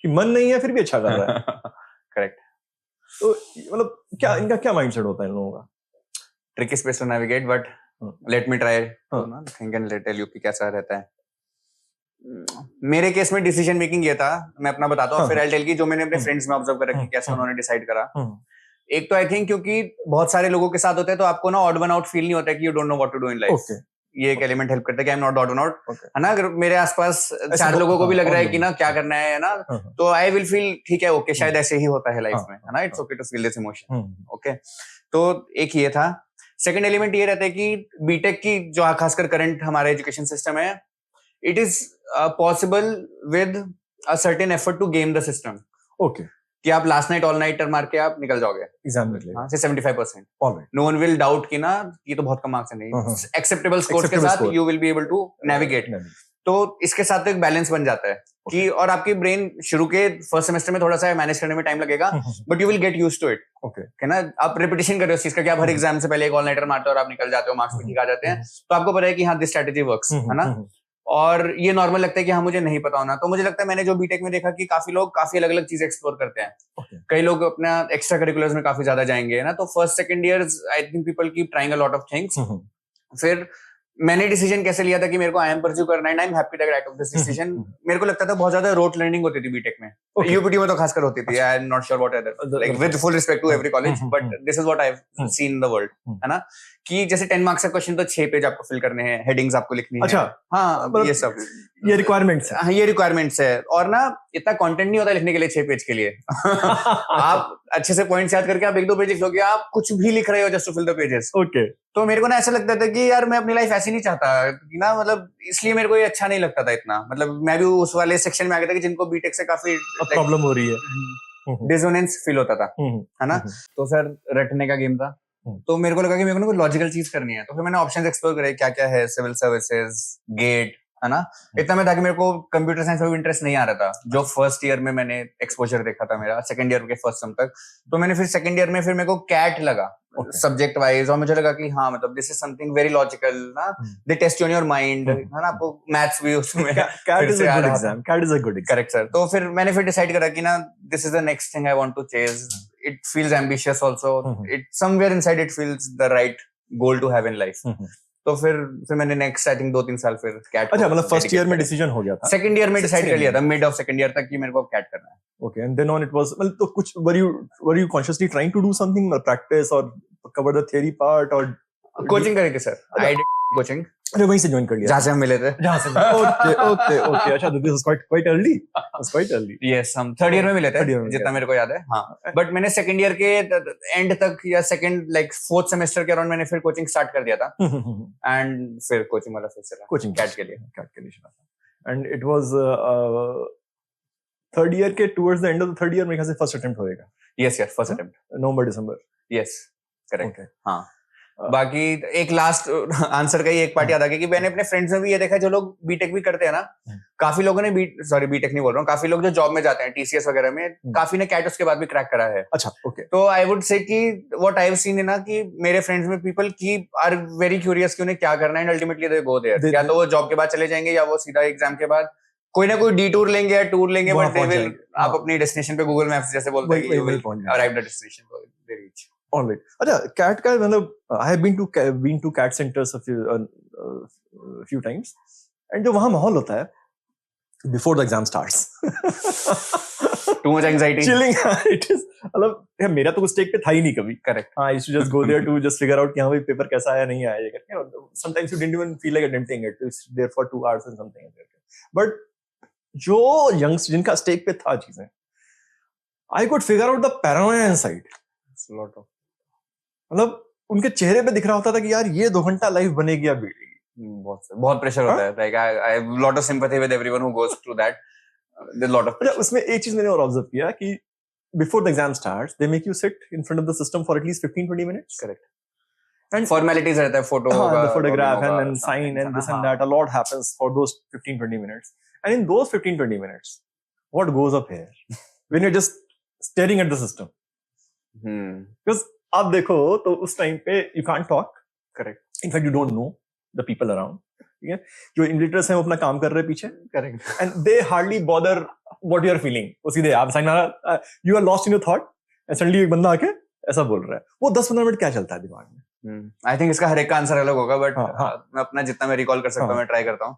कि मन नहीं है फिर भी अच्छा कर रहा है। करेक्ट। तो मतलब क्या इनका क्या माइंडसेट होता है इन लोगों का? Tricky space to navigate, but let me try think and tell you कि कैसा रहता है। मेरे केस में डिसीजन मेकिंग ये था, मैं अपना बताता हूँ, फिर आई टेल की जो मैंने अपने फ्रेंड्स में ऑब्जर्व करा कि कैसे उन्होंने डिसाइड करा। एक तो आई थिंक क्योंकि बहुत सारे लोगों के साथ होते हैं तो आपको ना ऑड वन आउट फील नहीं होता है कि you don't know what to do in life. ये एक एलिमेंट हेल्प करता है कि I am not odd one out, है ना। अगर मेरे आसपास चार लोगों को भी लग रहा है कि ना क्या करना है ना, तो आई विल फील ठीक है, ओके, शायद ऐसे ही होता है लाइफ में, है ना, it's okay to feel this emotion, okay. तो एक ये था। सेकंड एलिमेंट ये रहता है कि बीटेक की जो खासकर करंट हमारा एजुकेशन सिस्टम है, it is possible with a certain effort to game the system. Okay. कि आप लास्ट नाइट ऑल नाइटर मार के आप निकल जाओगे एग्जाम में ले, हाँ, से 75%. Alright. No one will doubt कि ना ये तो बहुत कम मार्क्स है, नहीं, एक्सेप्टेबल स्कोर्स के साथ you will be able to navigate. तो इसके साथ तो एक बैलेंस बन जाता है कि, और आपकी ब्रेन शुरू के फर्स्ट सेमेस्टर में थोड़ा सा मैनेज करने में टाइम लगेगा, but you will get used to it, okay ना। आप रिपीटिशन कर रहे हो उस चीज का कि आप हर एग्जाम से पहले एक ऑल नाइटर मारते हो और आप निकल जाते हो, मार्क्स भी ठीक आ जाते हैं, तो आपको पता है कि हाँ दिस स्ट्रेटजी वर्क्स, है ना। और ये नॉर्मल लगता है कि हाँ मुझे नहीं पता होना। तो मुझे लगता है मैंने जो बीटेक में देखा कि काफी लोग काफी अलग अलग चीजें एक्सप्लोर करते हैं। कई लोग अपना एक्स्ट्रा करिकुलर्स में काफी ज्यादा जाएंगे ना, तो first second years I think people keep trying a lot of things. फिर मैंने डिसीजन कैसे लिया था कि मेरे को आई एम परस्यू करना है, I am happy that I took this decision. मेरे को लगता था बहुत ज्यादा रोट लर्निंग होती थी बीटेक में, यूपीटी में तो खासकर होती थी, I am not sure what other, like with full respect to every college, but this is what I have seen in the world, है ना। कि जैसे 10 मार्क्स का क्वेश्चन तो 6 पेज आपको फिल करने हैं, हेडिंग्स आपको लिखनी है, अच्छा, हाँ ये सब ये रिक्वायरमेंट्स है, हाँ ये रिक्वायरमेंट्स है। और ना इतना कंटेंट नहीं होता लिखने के लिए 6 पेज के लिए। आप अच्छे से पॉइंट्स याद करके आप 1-2 पेज लिख लोगे, आप कुछ भी लिख रहे हो just to fill the pages, okay. तो मेरे को ना ऐसा लगता था कि यार मैं अपनी लाइफ ऐसी नहीं चाहता कि ना, मतलब इसलिए मेरे को ये अच्छा नहीं लगता था इतना। मतलब मैं भी उस वाले सेक्शन में आ गया था कि जिनको बीटेक से काफी प्रॉब्लम हो रही है, डिसोनेंस फील होता था, है ना। तो सर रटने का गेम था, तो मेरे को लगा कि मेरे को ना कोई लॉजिकल चीज करनी है। तो फिर मैंने ऑप्शंस एक्सप्लोर करे क्या क्या है, सिविल सर्विसेज, गेट, है ना। इतना में था कि मेरे को कंप्यूटर साइंस में भी इंटरेस्ट नहीं आ रहा था, जो फर्स्ट ईयर में मैंने एक्सपोजर देखा था मेरा, सेकंड ईयर के फर्स्ट सेम तक। तो मैंने फिर सेकंड ईयर में फिर मेरे को कैट लगा सब्जेक्ट वाइज, और मुझे लगा कि हाँ मतलब this is something very logical ना, they test on your mind, है ना। आपको मैथ्स भी उसमें CAT is a good exam, CAT is a good exam, correct sir. तो फिर मैंने फिर डिसाइड करा कि ना this is the next thing I want to chase, it feels ambitious also, it somewhere inside it feels the right goal to have in life. तो फिर मैंने नेक्स्ट आई थिंक 2-3 साल फिर कैट, अच्छा मतलब फर्स्ट ईयर में decision हो गया था, सेकंड ईयर में डिसाइड कर लिया था, मिड ऑफ सेकंड ईयर तक कि मेरे को कैट करना है, okay. And then on it was, मतलब तो कुछ were you consciously trying to do something, practice और कवर द थ्योरी पार्ट, और कोचिंग करेंगे सर। आई डिड कोचिंग अरे वहीं से ज्वाइन कर लिया जहाँ से हम मिले थे। जहाँ से ओके अच्छा this was quite early yes हम थर्ड ईयर में मिले थे Third year में जितना मिले मेरे को याद है। हाँ बट मैंने सेकंड ईयर के एंड तक या सेकंड लाइक फोर्थ सेमेस्टर के अराउंड मैंने फिर कोचिंग स्टार्ट कर दिया था एंड फिर कोचिंग वाला फिर से रहा कोचिंग कैट के लिए। And it was third year के towards the end of the third year मेरे ख्याल से फर्स्ट अटेम्प्ट होएगा। Yes yes first attempt November December. Yes correct. Okay. हाँ बाकी एक लास्ट आंसर का ही एक पार्ट याद आ गया कि मैंने अपने फ्रेंड्स में भी ये देखा जो लोग बीटेक भी करते हैं ना, काफी लोगों ने बीटेक नहीं बोल रहा हूँ, काफी लोग जो जॉब में जाते हैं टीसीएस वगैरह में, काफी ने कैट उसके बाद भी क्रैक करा है। अच्छा ओके। तो आई वुड से कि व्हाट आई हैव सीन है ना कि मेरे फ्रेंड्स में पीपल की आर वेरी क्यूरियस कि उन्हें क्या करना है and ultimately they go there. या तो वो जॉब के बाद चले जाएंगे या वो सीधा एग्जाम के बाद कोई ना कोई डिटूर लेंगे या टूर लेंगे, बट दे विल आप अपनी डेस्टिनेशन पे गूगल मैप्स जैसे बोलते हैं you will arrive the destination they reach. Alright अच्छा कैट का मतलब I have been to CAT centres a few times and जो वहां माहौल होता है before the exam starts too much anxiety chilling it is मतलब यार मेरा तो स्टेक पे था ही नहीं कभी। करेक्ट। हाँ I used to just go there to just figure out कि हां भाई पेपर कैसा आया नहीं आया ये करके। Sometimes you didn't even feel like attempting it, it's there for 2 hours and something. But जो यंग्स जिनका स्टेक पे था चीजें I could figure out the paranoia inside. मतलब उनके चेहरे पे दिख रहा होता था कि यार ये 2 घंटा लाइफ बनेगी या बीतेगी। बहुत प्रेशर होता है। Like I have lot of sympathy with everyone who goes through that. There lot of उसमें एक चीज मैंने और ऑब्जर्व किया कि before the exam starts they make you sit in front of the system for at least 15-20 minutes. Correct. And formalities रहता है, photo होगा, the photograph and then sign and this and that, a lot happens for those 15-20 minutes. And in those 15-20 minutes what goes up here when you're just staring at the system? Because आप देखो तो उस time पे you can't talk. Correct. In fact, you don't know the people around. ठीक है, जो इनविजिलेटर्स हैं वो अपना काम कर रहे हैं पीछे। Correct. And they hardly bother what you are feeling. वो सीधे आप साइन मारा, you are lost in your thought and suddenly एक बंदा आके ऐसा बोल रहा है। वो 10-15 मिनट क्या चलता है दिमाग में? आई थिंक इसका हर एक का आंसर अलग होगा, बट मैं अपना जितना मैं रिकॉल कर सकता हूँ मैं ट्राई करता हूँ।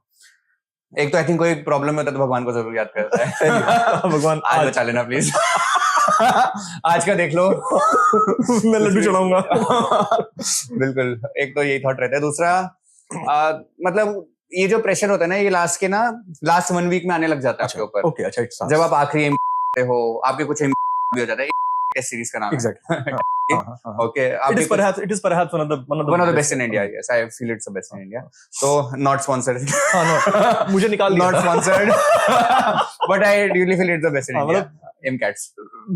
एक तो आई थिंक कोई प्रॉब्लम होता है तो भगवान को जरूर याद करता है। भगवान आज बचा लेना प्लीज। आज का देख लो। मैं लड्डू चढ़ाऊंगा। बिल्कुल, एक तो यही थॉट रहता है। दूसरा मतलब ये जो प्रेशर होता है ना, ये लास्ट 1 वीक में आने लग जाता है आपके ऊपर। ओके अच्छा जब आप आखिरी हो, आपके कुछ भी हो जाता है। टेस्ट सीरीज का नाम है। Exactly. Okay. It is perhaps one of the best in India. Yes, I feel it's the best in India. So not sponsored. no. मुझे निकाल not sponsored. But I really feel it's the best in India. MCATs.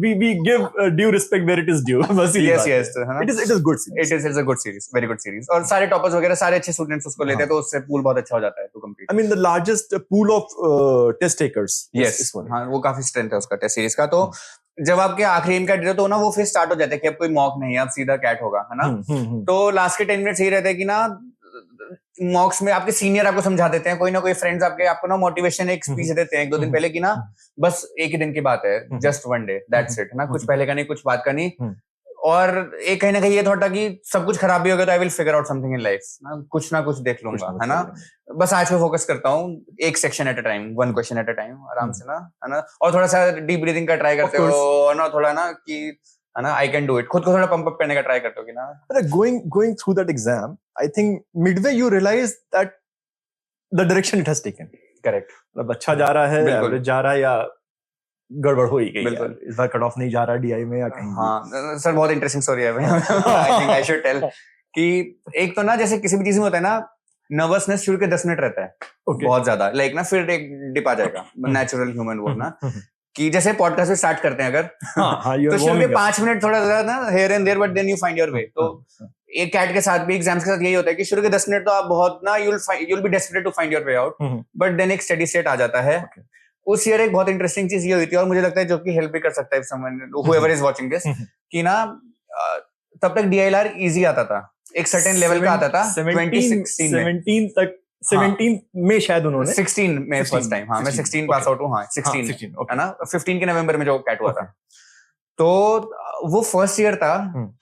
We give due respect where it is due. yes. It is good series. It's a good series. Very good series. और सारे toppers वगैरह सारे अच्छे students उसको लेते हैं तो उससे pool बहुत अच्छा हो जाता है to complete. I mean the largest pool of test takers. Yes. हाँ वो काफी strength है उसका test series का। तो जब आपके आखिरी MCAT देते हो ना वो फिर स्टार्ट हो जाता है कि अब कोई मॉक नहीं है, अब सीधा कैट होगा, है ना। तो लास्ट के 10 मिनट्स यही रहता है कि ना मॉक्स में आपके सीनियर आपको समझा देते हैं, कोई ना कोई फ्रेंड्स आपको ना मोटिवेशन एक स्पीच देते हैं 1-2 दिन पहले कि ना बस एक ही दिन की बात है, जस्ट 1 डे, दैट्स इट, है ना। कुछ पहले का नहीं, कुछ बात का नहीं। और एक कहीं ना कहीं ये थॉट था कि सब कुछ खराब भी हो गया तो I will figure out something in life, ना कुछ देख लूंगा, है ना। बस आज पे फोकस करता हूँ, एक section at a time, 1 question at a time, आराम से ना, है ना। और थोड़ा सा डीप ब्रीदिंग का ट्राई करते हो ना, थोड़ा ना कि है ना आई कैन डू इट, खुद को थोड़ा पंप अप करने का ट्राई करते हो कि ना। Going through that exam, I think midway you realize that the direction it has taken. Correct. मतलब अच्छा जा रहा है, एवरेज जा रहा है या गड़बड़ हो ही गई है, इस बार कट ऑफ नहीं जा रहा डीआई में या कहीं। हाँ सर बहुत इंटरेस्टिंग स्टोरी है। I think I should tell कि एक तो ना जैसे किसी भी चीज में होता है ना, नर्वसनेस शुरू के 10 मिनट रहता है, बहुत ज्यादा, लाइक ना फिर एक डिप आ जाएगा, नेचुरल ह्यूमन वो ना, कि जैसे पॉडकास्ट स्टार्ट करते हैं अगर तो शुरू के 5 मिनट थोड़ा ज्यादा ना here and there, but then you find your way. तो एक कैट के साथ भी, एग्जाम्स के साथ यही होता है कि शुरू के 10 मिनट तो आप बहुत ना you'll be desperate to find your way out, but then एक स्टेडी स्टेट आ जाता है। उस ईयर एक बहुत इंटरेस्टिंग चीज ये हुई थी और मुझे लगता है जो कि हेल्प भी कर सकता है someone whoever is watching this, कि ना तब तक DILR इजी आता था, एक सर्टेन लेवल का आता था। 2016 तक 17 में शायद उन्होंने 16 में फर्स्ट टाइम, हाँ मैं 16 पास आउट हूँ, हाँ 16 है ना, 15 के नवंबर में जो कैट हुआ था। तो वो फर्स्ट ईयर था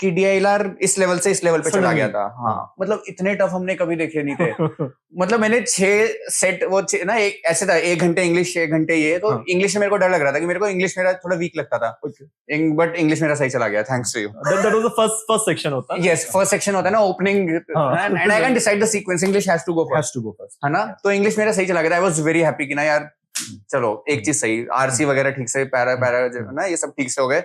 कि DILR इस लेवल से इस लेवल पे चला Suddenly. गया था। हाँ, मतलब इतने टफ हमने कभी देखे नहीं थे। मतलब मैंने 6 सेट वो ना एक ऐसे था, 1 घंटे इंग्लिश 1 घंटे ये, तो इंग्लिश में मेरे को डर लग रहा था कि मेरे को इंग्लिश मेरा थोड़ा वीक लगता था, बट इंग्लिश मेरा सही चला गया, thanks to you. That was the first section होता है। यस, फर्स्ट सेक्शन होता है ना opening, and I can decide the sequence, English has to go first, है ना। तो इंग्लिश मेरा सही चला गया था। आई वाज वेरी हैप्पी कि ना यार चलो एक चीज सही, RC वगैरह ठीक से, पैरा ना ये सब ठीक से हो गए।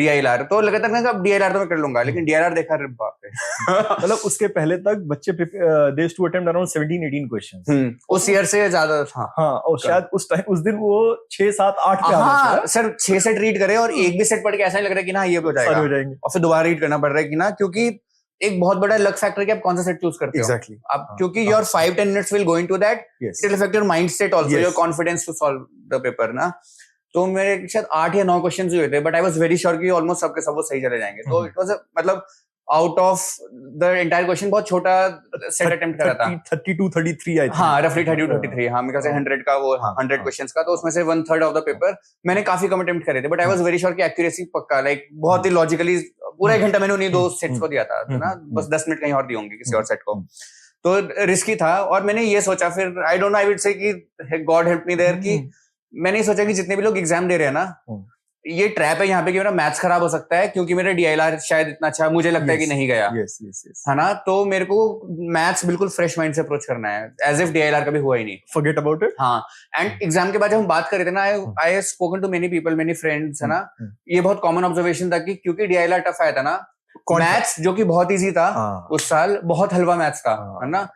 DILR तो लगा था ना अब DILR तो मैं कर लूंगा, लेकिन DILR देखा, अरे बाप रे। मतलब उसके पहले तक बच्चे they used to attempt around 17-18 questions उस ईयर से ज्यादा था। हाँ, और शायद उस दिन वो 6, 7, 8 पे आ हाँ गया सर, 6 सेट रीड करे और एक भी सेट पढ़ के ऐसा नहीं लग रहा है कि ना ये हो था। सारे हो जाएगा, जाएंगे। और फिर दोबारा रीड करना पड़ रहा है कि ना, क्योंकि एक बहुत बड़ा लक फैक्टर कि आप कौन सा सेट चूज करते हो। Exactly. आप क्योंकि your 5-10 minutes will go into that, Yes. It will affect your mind state also, Yes. Your confidence to solve the paper ना। तो मेरे शायद 8 या 9 क्वेश्चंस हुए थे, but I was very sure कि ऑलमोस्ट सबके सब वो सही चले जाएंगे। तो इट वाज मतलब out of the entire question बहुत छोटा सेट अटेम्प्ट करा था। 32-33 आई थिंक। हाँ, रफली 32-33, हाँ मेरे ख्याल से 100 का वो 100 क्वेश्चंस का, तो उसमें से 1/3 ऑफ द पेपर मैंने काफी कम अटेम्प्ट करे थे, but I was very sure कि एक्यूरेसी पक्का, लाइक बहुत ही लॉजिकली पूरा 1 घंटा मैंने उन्हीं 2 सेट्स को दिया था ना, बस 10 मिनट कहीं और दिए होंगे किसी और सेट को। तो रिस्की था, और मैंने ये सोचा फिर, I don't know, I would से कि गॉड हेल्प मी देयर, कि मैंने ये सोचा कि जितने भी लोग एग्जाम दे रहे हैं ना, ये ट्रैप है यहाँ पे कि मेरा मैथ्स खराब हो सकता है, क्योंकि मेरा DILR शायद इतना अच्छा मुझे लगता है कि नहीं गया, है ना। तो मेरे को मैथ्स बिल्कुल फ्रेश माइंड से अप्रोच करना है, एज इफ DILR कभी हुआ ही नहीं। Forget about it. हाँ, एंड एग्जाम के बाद जब हम बात कर रहे थे ना, I have spoken to many people, many friends, है ना, ये बहुत कॉमन ऑब्जर्वेशन था कि क्योंकि DILR टफ आया था ना, मैथ्स जो कि बहुत इजी था उस साल, बहुत हलवा मैथ्स था, है ना,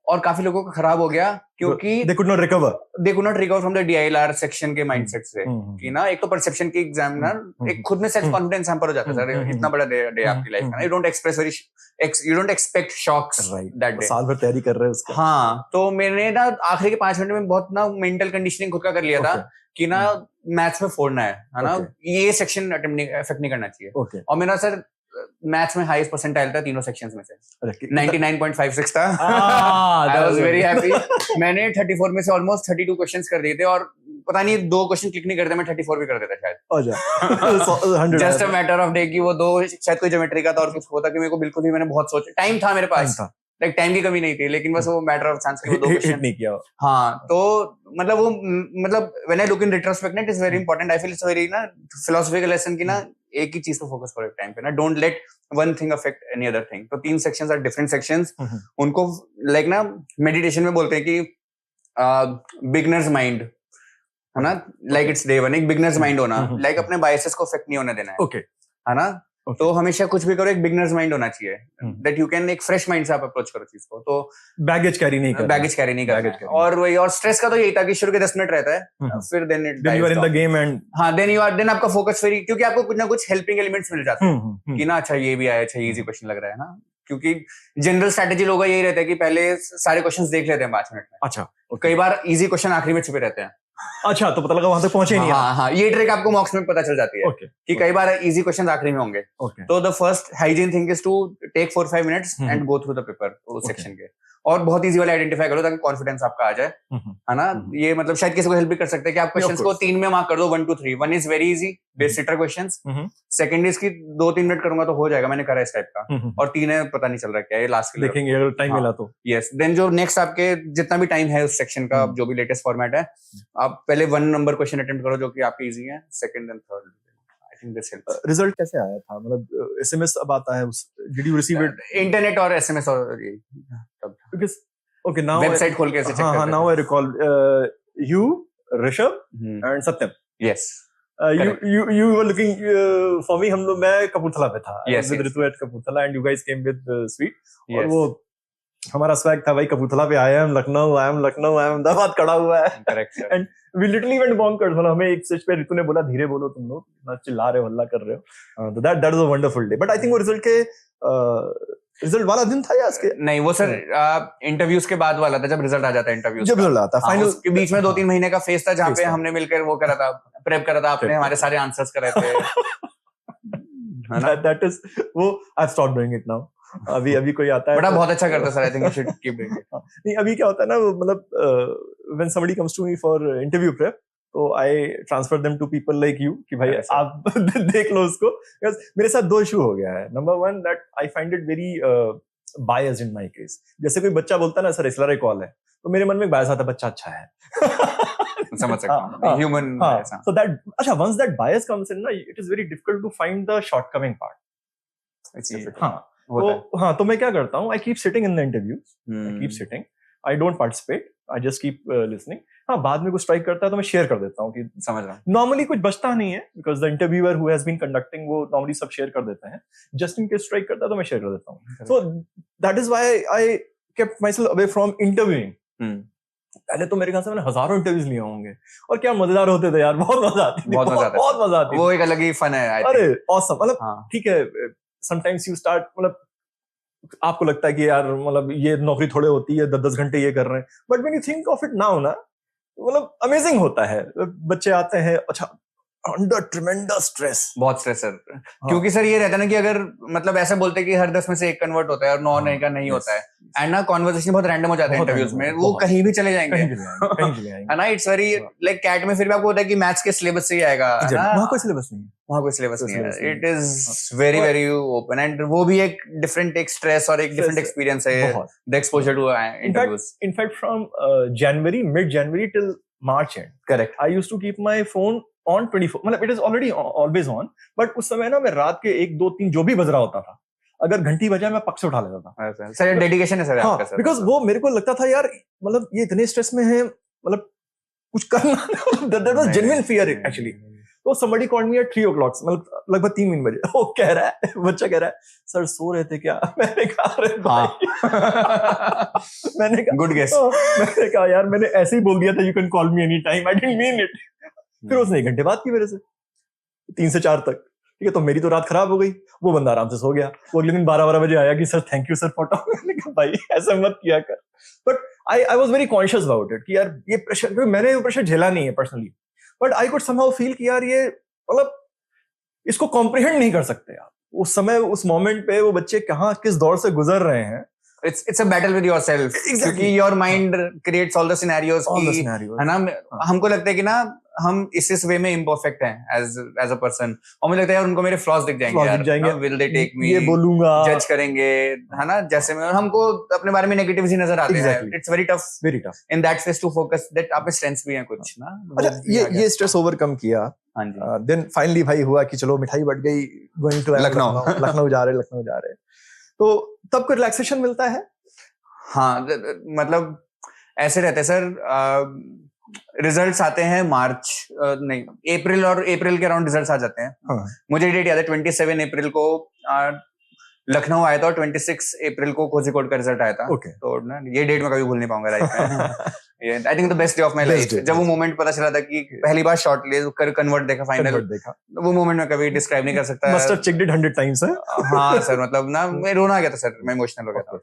और काफी लोगों का खराब हो गया क्योंकि they could not recover from the DILR section के माइंडसेट से, कि ना एक तो परसेप्शन की एग्जाम ना, एक खुद में सेल्फ कॉन्फिडेंस हैम्पर हो जाता है सर, इतना बड़ा डे आपकी लाइफ का, you don't expect shocks that day, साल भर तैयारी कर रहे हैं उसका। हाँ, तो मैंने ना आखिरी के 5 मिनट में बहुत ना मेंटल कंडीशनिंग खुद का कर लिया था कि ना मैथ्स में फोड़ना है ना, ये सेक्शन अफेक्ट नहीं करना चाहिए। और मेरा सर मैथ्स में हाईएस्ट परसेंटाइल था तीनों सेक्शंस में से, 99.56 था। I was very happy. मैंने 34 में से ऑलमोस्ट 32 क्वेश्चंस कर दिए थे, और पता नहीं 2 क्वेश्चन क्लिक नहीं करते, मैं 34 भी कर देता शायद। Just a matter of day कि वो 2 शायद कोई ज्योमेट्री का था और कुछ होता, कि मेरे को बिल्कुल ही, मैंने बहुत सोचा, टाइम था मेरे पास, लाइक टाइम की कमी नहीं थी, लेकिन बस वो मैटर ऑफ चांस के 2 क्वेश्चन नहीं किया। हाँ, तो मतलब वो when I look in retrospect, it is very important, I feel it's very ना फिलोसॉफिकल लेसन की ना, एक ही चीज पे फोकस करो एक टाइम पे ना, don't let one thing affect any other thing. तो 3 सेक्शंस आर डिफरेंट सेक्शंस, उनको लाइक ना मेडिटेशन में बोलते हैं कि बिगनर्स माइंड, है ना, लाइक इट्स डे 1, एक बिगनर्स माइंड होना, लाइक अपने बायसेस को अफेक्ट नहीं होने देना है, है ना। तो हमेशा कुछ भी करो एक बिगनर्स माइंड होना चाहिए, दैट यू कैन एक फ्रेश माइंड से आप अप्रोच करो चीज को, तो बैगेज कैरी नहीं करना। और वही, और स्ट्रेस का तो यही था कि शुरू के 10 मिनट रहता है, फिर then you are in the game and then आपका फोकस फिर, क्योंकि आपको कुछ ना कुछ हेल्पिंग एलिमेंट्स मिल जाते हैं कि ना, अच्छा ये भी आया, अच्छा इजी क्वेश्चन लग रहा है ना, क्योंकि जनरल स्ट्रेटेजी लोगों का यही रहता है कि पहले सारे क्वेश्चंस देख लेते हैं 5 मिनट में। अच्छा, कई बार इजी क्वेश्चन आखिरी में छुपे रहते हैं। अच्छा, तो पता लगा वहां तक पहुंचे नहीं। हाँ, ये ट्रिक आपको मॉक्स में पता चल जाती है कि कई बार इजी क्वेश्चन आखिरी में होंगे। तो the first hygiene thing is to take 4-5 minutes and go through the paper उस सेक्शन के, और बहुत इजी वाले आइडेंटिफाई करो ताकि कॉन्फिडेंस आपका आ जाए, है ना। ये मतलब शायद किसी को हेल्प भी कर सकते हैं कि आप क्वेश्चंस को 3 में मार्क कर दो, 1 2 3। 1 is very easy, basic questions. Second is की 2-3 मिनट करूंगा तो हो जाएगा, मैंने करा इस टाइप का। और 3 है पता नहीं चल रहा क्या है, लास्ट के लिए देखेंगे अगर टाइम मिला तो। यस, देन जो नेक्स्ट आपके जितना भी टाइम है उस सेक्शन का, जो भी लेटेस्ट फॉर्मेट है, आप पहले 1 नंबर क्वेश्चन अटेम्प्ट करो जो कि आपके इजी है, सेकंड एंड थर्ड। रिजल्ट कैसे आया था, मतलब एसएमएस अब आता है, did you receive it? Internet और एसएमएस, और बिकॉज़ ओके, नाउ वेबसाइट खोल के ऐसे चेक करते हैं। Now I recall you, Rishabh and Satyam. Yes, you were looking for me, हम लोग, मैं कपूरथला पे था with Ritu at Kapurthala, and you guys came with Sweet, और वो हमारा स्वैग था भाई, कपूरथला पे आए हम, लखनऊ आई एम अहमदाबाद खड़ा हुआ है, correct. And we literally went bonkers, मतलब हमें एक स्टेज पे रितु ने बोला धीरे बोलो तुम लोग, ना चिल्ला रहे हो, हल्ला कर रहे हो। तो that was a wonderful day. But I think वो रिजल्ट वाला दिन था या इसके? नहीं, वो सर इंटरव्यूज के बाद वाला था, जब रिजल्ट आ जाता है इंटरव्यूज, जब रिजल्ट आता है फाइनल के बीच में 2-3 महीने का फेस था, जहाँ पे हमने मिलकर वो करा था, प्रेप करा था, आपने हमारे सारे आंसर्स करे थे। दैट इज वो, I have stopped doing it now. अभी कोई आता है बड़ा बहुत अच्छा करता है sir, I think you should keep doing it. नहीं, अभी क्या होता है ना, मतलब when somebody comes to me for interview prep, तो I transfer them to people like you कि भाई Correct, sir. आप देख लो उसको, बिकॉज मेरे साथ दो इशू हो गया है. Number one, that I find it very biased in my case. जैसे कोई बच्चा बोलता है ना सर एक्सलरेट कॉल है, तो मेरे मन में बायस आता है बच्चा अच्छा है. समझ सकता हूँ ह्यूमन. So that, अच्छा, once that bias comes in ना, it is very difficult to find the shortcoming part. हाँ, तो मैं क्या करता हूँ, I keep sitting in the interviews, I keep sitting, I don't participate, I just keep listening. हाँ, बाद में कुछ स्ट्राइक करता है तो मैं शेयर कर देता हूँ कि समझ रहा हूँ. नॉर्मली कुछ बचता नहीं है, because the interviewer who has been conducting वो नॉर्मली सब शेयर कर देते हैं. जस्ट इन केस स्ट्राइक करता है तो मैं शेयर कर देता हूँ. So that is why I kept my self away from interviewing. पहले तो मेरे ख्याल से मैंने हजारों इंटरव्यूज लिए होंगे, और क्या मजेदार होते थे यार, बहुत मजा आती थी, बहुत मजा आती. वो एक अलग ही फन है. अरे ऑसम. मतलब ठीक है, समटाइम्स यू स्टार्ट, मतलब आपको लगता है कि यार मतलब ये नौकरी थोड़े होती है, 10-10 घंटे ये कर रहे हैं, but when you think of it now ना, मतलब अमेजिंग होता है. बच्चे आते हैं, अच्छा, अंडर ट्रिमेंडस स्ट्रेस, बहुत स्ट्रेस सर. क्योंकि सर ये रहता है ना कि अगर मतलब ऐसे बोलते हैं कि हर 10 में से 1 कन्वर्ट होता है और 9 नहीं का नहीं होता है, एंड ना कॉन्वर्सेशन बहुत रैंडम हो जाता है इंटरव्यूज में, वो कहीं भी चले जाएंगे, है ना. इट्स वेरी लाइक कैट में फिर भी आपको होता है कि मैथ्स के सिलेबस से ही आएगा, वहां कोई सिलेबस नहीं है, वहां कोई सिलेबस नहीं है. It is very very open, and वो भी एक डिफरेंट एक स्ट्रेस और एक डिफरेंट एक्सपीरियंस है, the exposure to interviews. In fact from January, mid January till March end, correct, I used to keep my phone on 24, मतलब it is already always on, but उस समय ना मैं रात के 1, 2, 3 जो भी बज रहा होता था, अगर घंटी बजाए मैं पक से उठा लेता था. सर डेडिकेशन है सर आपका सर. बिकॉज वो मेरे को लगता था यार, मतलब ये इतने स्ट्रेस में है, मतलब कुछ करना, that was genuine fear actually. तो somebody called me at 3 o'clock, मतलब लगभग 3 बजे. वो कह रहा है, बच्चा कह रहा है, सर सो रहे थे क्या? मैंने कहा अरे भाई, मैंने कहा गुड गेस. मैंने कहा यार मैंने ऐसे ही बोल दिया था, you can call me any time, I didn't mean it. फिर उसने 1 घंटे बात की मेरे से, 3 से 4 तक. ठीक है, तो मेरी तो रात खराब हो गई. वो बंदा आराम से सो गया. वो अगले दिन 12 बजे आया कि sir thank you sir for talking. मैंने कहा भाई ऐसा मत किया कर. But I was very conscious about it कि यार ये प्रेशर, क्योंकि मैंने वो प्रेशर झेला नहीं है personally, but I could somehow feel कि यार ये, मतलब इसको कॉम्प्रिहेंड नहीं कर सकते आप. उस समय, उस मोमेंट पे वो बच्चे कहाँ किस दौर से गुजर रहे हैं. It's a battle with yourself. क्योंकि your mind creates all the scenarios. है ना. हमको लगता है कि ना हम इस वे में imperfect हैं as a person, और मुझे लगता है यार उनको मेरे flaws दिख जाएंगे यार. Will they take me? ये बोलूंगा, जज करेंगे, है ना. जैसे में हमको अपने बारे में नेगेटिव ही नजर आते हैं. It's very tough in that phase to focus that आप में strengths भी हैं कुछ ना. अच्छा, ये स्ट्रेस ओवरकम किया. हाँ जी. देन फाइनली भाई हुआ कि चलो मिठाई बट गई, गोइंग टू लखनऊ जा रहे. तो तब कोई रिलैक्सेशन मिलता है. हाँ, मतलब ऐसे रहते हैं सर. रिजल्ट्स आते हैं मार्च, नहीं अप्रैल के अराउंड रिजल्ट्स आ जाते हैं. हाँ. मुझे डेट याद है 27 अप्रैल को लखनऊ आया था और 26 अप्रैल को कोझिकोड का रिजल्ट आया था. तो ना ये डेट मैं कभी भूल नहीं पाऊंगा लाइफ में. I think the best day of my life, जब वो मोमेंट पता चला था कि पहली बार शॉर्ट ले कर कन्वर्ट देखा, फाइनल देखा. वो मोमेंट में कभी डिस्क्राइब नहीं कर सकता. Must have checked it 100 times. हाँ सर, मतलब ना मैं रोना आ गया था सर, मैं इमोशनल हो गया था,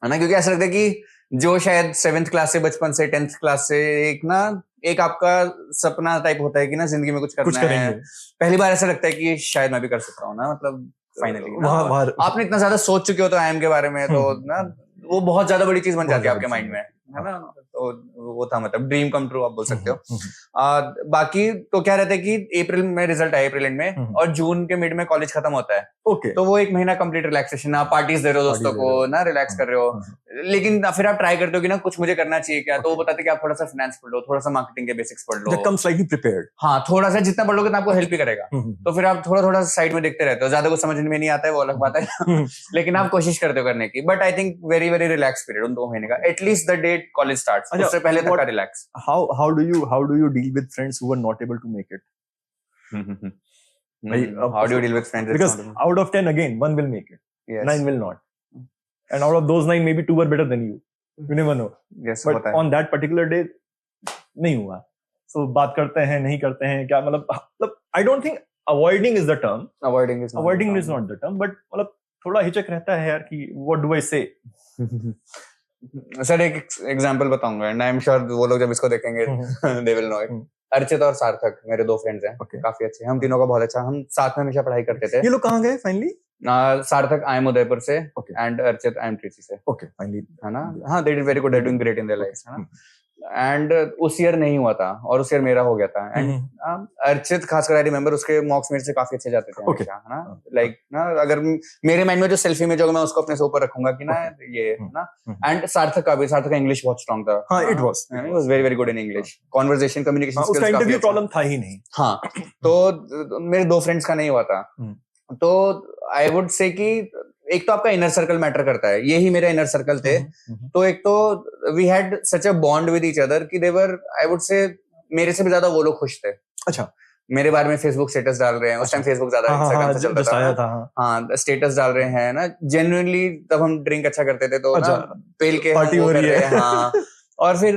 है ना. क्योंकि ऐसा लगता है कि जो शायद 7th क्लास से, बचपन से 10th क्लास से एक आपका सपना टाइप होता है कि ना जिंदगी में कुछ करना है. पहली बार ऐसा लगता है कि शायद मैं भी कर सकता हूँ ना. मतलब फाइनली आपने इतना ज्यादा सोच चुके हो तो IIM के बारे में, तो ना वो बहुत ज्यादा बड़ी चीज बन जाती है आपके माइंड में, है ना. तो वो था मतलब ड्रीम कम ट्रू आप बोल सकते हो. बाकी तो क्या रहता है कि अप्रैल में रिजल्ट आया, अप्रैल एंड में, और जून के मिड में कॉलेज खत्म होता है. तो वो 1 महीना कंप्लीट रिलैक्सेशन, आप पार्टीज दे रहे हो दोस्तों को ना, रिलैक्स कर रहे हो. लेकिन फिर आप ट्राई करते हो कि ना कुछ मुझे करना चाहिए क्या, तो वो बताते कि आप थोड़ा सा फाइनेंस पढ़ लो, थोड़ा सा मार्केटिंग के बेसिक्स पढ़ लो. कम स्लाइटली प्रिपेयर्ड. हाँ, थोड़ा सा जितना पढ़ लोगे तो आपको हेल्प ही करेगा. तो फिर आप थोड़ा साइड में देखते रहते हो. ज्यादा कुछ समझ में नहीं आता है, वो अलग बात है. लेकिन आप कोशिश करते हो करने की. But I think very very relax period उन 2 महीने का, at least the date college starts, उससे पहले तक का relax. How do you deal with friends who are not able to make it? How do you deal with friends? Because out of 10 again, 1 will make it. Yes. 9 will not. And out of those 9, maybe 2 are better than you. You never know. Yes, but on that particular day, नहीं हुआ. So बात करते हैं, नहीं करते हैं, क्या मतलब I don't think avoiding is the term. Avoiding is not the term. But मतलब थोड़ा हिचक रहता है यार कि what do I say? Sir एक एग्जांपल बताऊंगा, एंड आई एम श्योर वो लोग जब इसको देखेंगे they will know it. Archit और सार्थक मेरे 2 फ्रेंड्स हैं. काफी अच्छे. हम तीनों का बहुत अच्छा, हम साथ में हमेशा पढ़ाई करते थे. ये लोग कहाँ गए फाइनली? सार्थक IIM उदयपुर से, एंड अर्चित IIM ट्रिची से. फाइनली, है ना. हाँ, they did very good, they doing great in their life, है ना. एंड उस ईयर नहीं हुआ था और उस ईयर मेरा हो गया था। एंड अर्चित खासकर आई रिमेम्बर उसके मॉक्स मेरे से काफी अच्छे जाते थे Okay. हमेशा, है ना, लाइक ना अगर मेरे माइंड में जो सेल्फी में जो मैं उसको अपने से ऊपर रखूंगा कि ना ये ना। एंड सार्थक का इंग्लिश बहुत स्ट्रांग था। हाँ, it was very very good in English, conversation communication उसका स्किल्स इंटरव्यू काफी अच्छा। प्रॉब्लम था ही नहीं। हाँ, तो मेरे 2 फ्रेंड्स का नहीं हुआ था। तो आई वुड से कि एक तो आपका इनर सर्कल मैटर करता है, यही मेरे इनर सर्कल थे। तो एक तो we had such a bond with each other कि दे वर, आई वुड से मेरे से भी ज्यादा वो लोग खुश थे। अच्छा, मेरे बारे में फेसबुक स्टेटस डाल रहे हैं, उस टाइम फेसबुक ज्यादा इंस्टाग्राम से चलता था। हाँ, स्टेटस डाल रहे हैं ना, जेन्युइनली तब हम ड्रिंक अच्छा करते थे, तो ना पेल के पार्टी हो रही है। हाँ। और फिर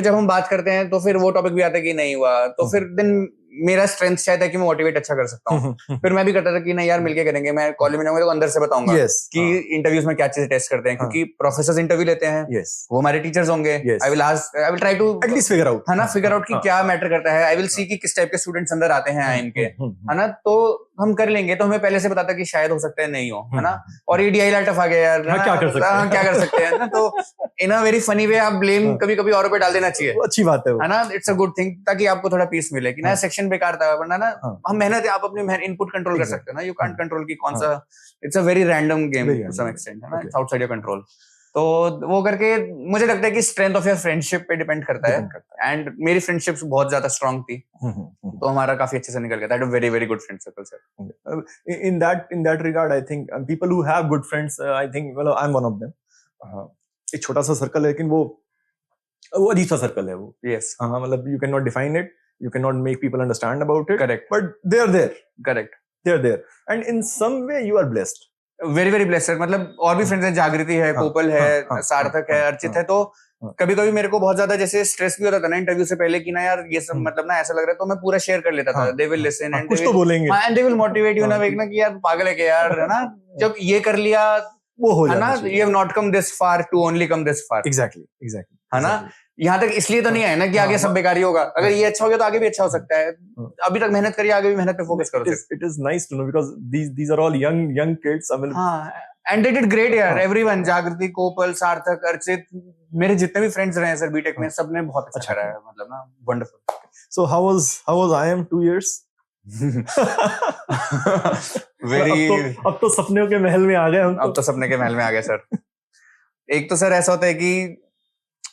जब हम बात करते हैं तो फिर वो टॉपिक भी आता है कि नहीं हुआ, तो फिर दिन मेरा स्ट्रेंथ शायद है कि मैं मोटिवेट अच्छा कर सकता हूँ। फिर मैं भी करता था कि नहीं यार मिलके करेंगे, मैं कॉलेज में जाऊंगा तो अंदर से बताऊंगा कि इंटरव्यूज में क्या चीजें टेस्ट करते हैं, क्योंकि प्रोफेसर्स इंटरव्यू लेते हैं, वो हमारे टीचर्स होंगे। I will try to at least figure out कि क्या मैटर करता है। आई विल सी कि किस टाइप के स्टूडेंट्स अंदर आते हैं आईएम के, है ना, तो हम कर लेंगे। तो हमें पहले से पता था कि शायद हो सकता है नहीं हो, है ना। और ये DI टफ आ गया यार, क्या कर सकते हैं ना। तो इन अ वेरी फनी वे आप ब्लेम कभी कभी औरों पे डाल देना चाहिए, अच्छी बात है ना। इट्स अ गुड थिंग, ताकि आपको थोड़ा पीस मिले कि ना सेक्शन बेकार था, वरना ना हम मेहनत आप अपनी इनपुट कंट्रोल कर सकते हो ना। यू कांट कंट्रोल की कौन सा, it's a very random game to some extent, है ना, इट्स आउटसाइड योर कंट्रोल। तो वो करके मुझे लगता है कि स्ट्रेंथ ऑफ योर फ्रेंडशिप पे डिपेंड करता है। एंड मेरी फ्रेंडशिप्स बहुत ज्यादा स्ट्रांग थी, तो हमारा काफी अच्छे से निकल गया। That a very very good friend circle sir. In that regard, I think people who have good friends, I think, well, I'm one of them. एक छोटा सा सर्कल है, लेकिन वो अजीब सा सर्कल है वो। Yes. हाँ, मतलब you cannot define it, you cannot make people understand about it. Correct. But they are there. Correct. They are there, and in some way you are blessed. Very very blessed sir. मतलब और भी friends हैं, जागृति है, कोपल है, सार्थक है, अर्चित है। तो कभी कभी मेरे को बहुत ज्यादा जैसे स्ट्रेस भी होता था ना इंटरव्यू से पहले कि ना यार ये सब मतलब ना ऐसा लग रहा है, तो मैं पूरा शेयर कर लेता था। दे विल लिसन एंड कुछ तो बोलेंगे, and they will motivate you ना, कि यार पागल है क्या यार, है ना। जब ये कर लिया वो हो जाना, you have not come this far to only come this far. Exactly, है ना। यहाँ तक इसलिए तो नहीं है ना कि आगे सब बेकार ही होगा। अगर ये अच्छा हो गया तो आगे भी अच्छा हो सकता है। अभी तक मेहनत करिए, आगे भी मेहनत पे फोकस करो। It is nice to know because these are all young kids. I mean, हाँ, and they did great यार, everyone, जागृति, कोपल, सार्थक, अर्चित, मेरे जितने भी फ्रेंड्स रहे हैं सर बीटेक में, सबने बहुत अच्छा करा है, मतलब ना wonderful. So how was IIM 2 years? अब तो सपनों के महल में आ गए हम। अब तो सपने के महल में आ गए सर। एक तो सर ऐसा होता है कि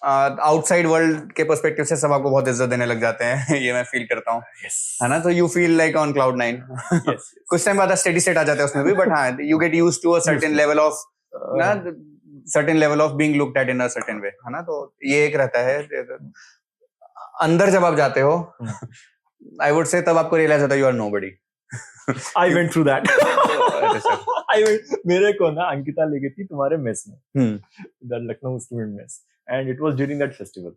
आउटसाइड वर्ल्ड के पर्सपेक्टिव से सब आपको बहुत इज्जत देने लग जाते हैं। ये मैं फील करता हूँ, है ना। तो you feel like on cloud 9। कुछ टाइम बाद स्टेडी स्टेट आ जाता है उसमें भी, बट हाँ, you get used to a certain level of ना, certain level of being looked at in a certain way, है ना। तो ये एक रहता है। अंदर जब आप जाते हो, आई वुड से, तब आपको रियलाइज होता है you are nobody. I went through that. मेरे को ना अंकिता ले गई थी तुम्हारे मेस में, Lucknow student mess, and it was during that festival.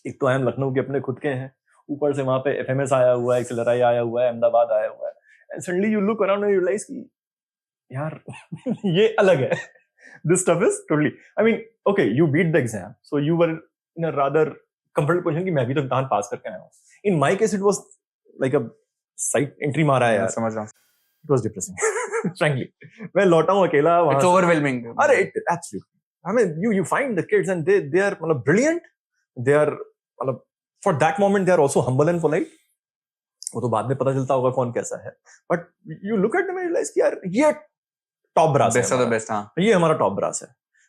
एक तो हम लखनऊ के अपने खुद के हैं, ऊपर से वहां पे FMS आया हुआ है, एक्सेलराई आया हुआ है, अहमदाबाद आया हुआ है, and suddenly you look around and realize कि यार ये अलग है। This stuff is totally, I mean, okay, you beat the exam, so you were in a rather comfortable position कि मैं भी तो इम्तिहान पास करके आया हूँ। In my case it was like a side entry मारा है यार, समझ रहा हूँ। It was depressing frankly. मैं लौटा हूँ अकेला वहां, इट्स ओवरवेलमिंग। अरे absolutely, I mean, you find the kids and they are मतलब brilliant. They are मतलब for that moment they are also humble and polite. वो तो बाद में पता चलता होगा कौन कैसा है. But you look at them and realize कि यार ये top brass है. Best of the best, हाँ. ये हमारा top brass है.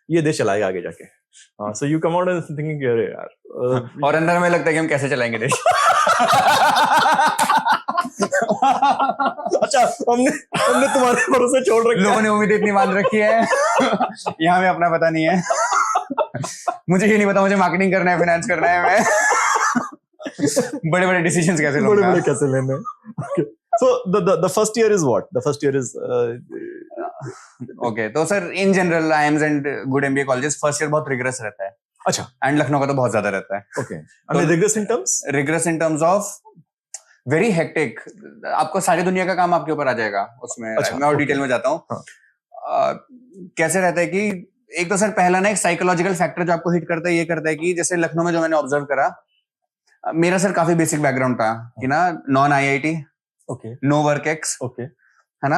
ये देश चलाएगा आगे जाके. So you come out and thinking कि अरे यार. और अंदर में लगता है कि हम कैसे चलाएंगे देश. अच्छा, हमने तुम्हारे भरोसे छोड़ रखा है. लोगों ने उम्मीद इतनी बांध रखी है. यहाँ में अपना पता नहीं है. मुझे ये नहीं पता, मुझे मार्केटिंग करना है, फाइनेंस करना है, मैं बड़े-बड़े डिसीजंस कैसे लूंगा. बड़े-बड़े कैसे लेने. Okay. So the first year is what? The first year is okay. तो sir in general IIMs and good MBA colleges first year बहुत रिग्रेस रहता है. अच्छा. एंड लखनऊ का तो बहुत ज्यादा रहता है. Okay. And rigorous in terms? Rigorous in terms of very hectic. आपको सारी दुनिया का काम आपके ऊपर आ जाएगा उसमें. अच्छा, मैं और डिटेल में जाता हूँ. कैसे रहता है कि एक तो सर पहला ना एक साइकोलॉजिकल फैक्टर जो आपको हिट करता है, ये करता है कि जैसे लखनऊ में जो मैंने ऑब्जर्व करा, मेरा सर काफी बेसिक बैकग्राउंड था कि ना, non IIT, okay, no work ex, okay, है ना,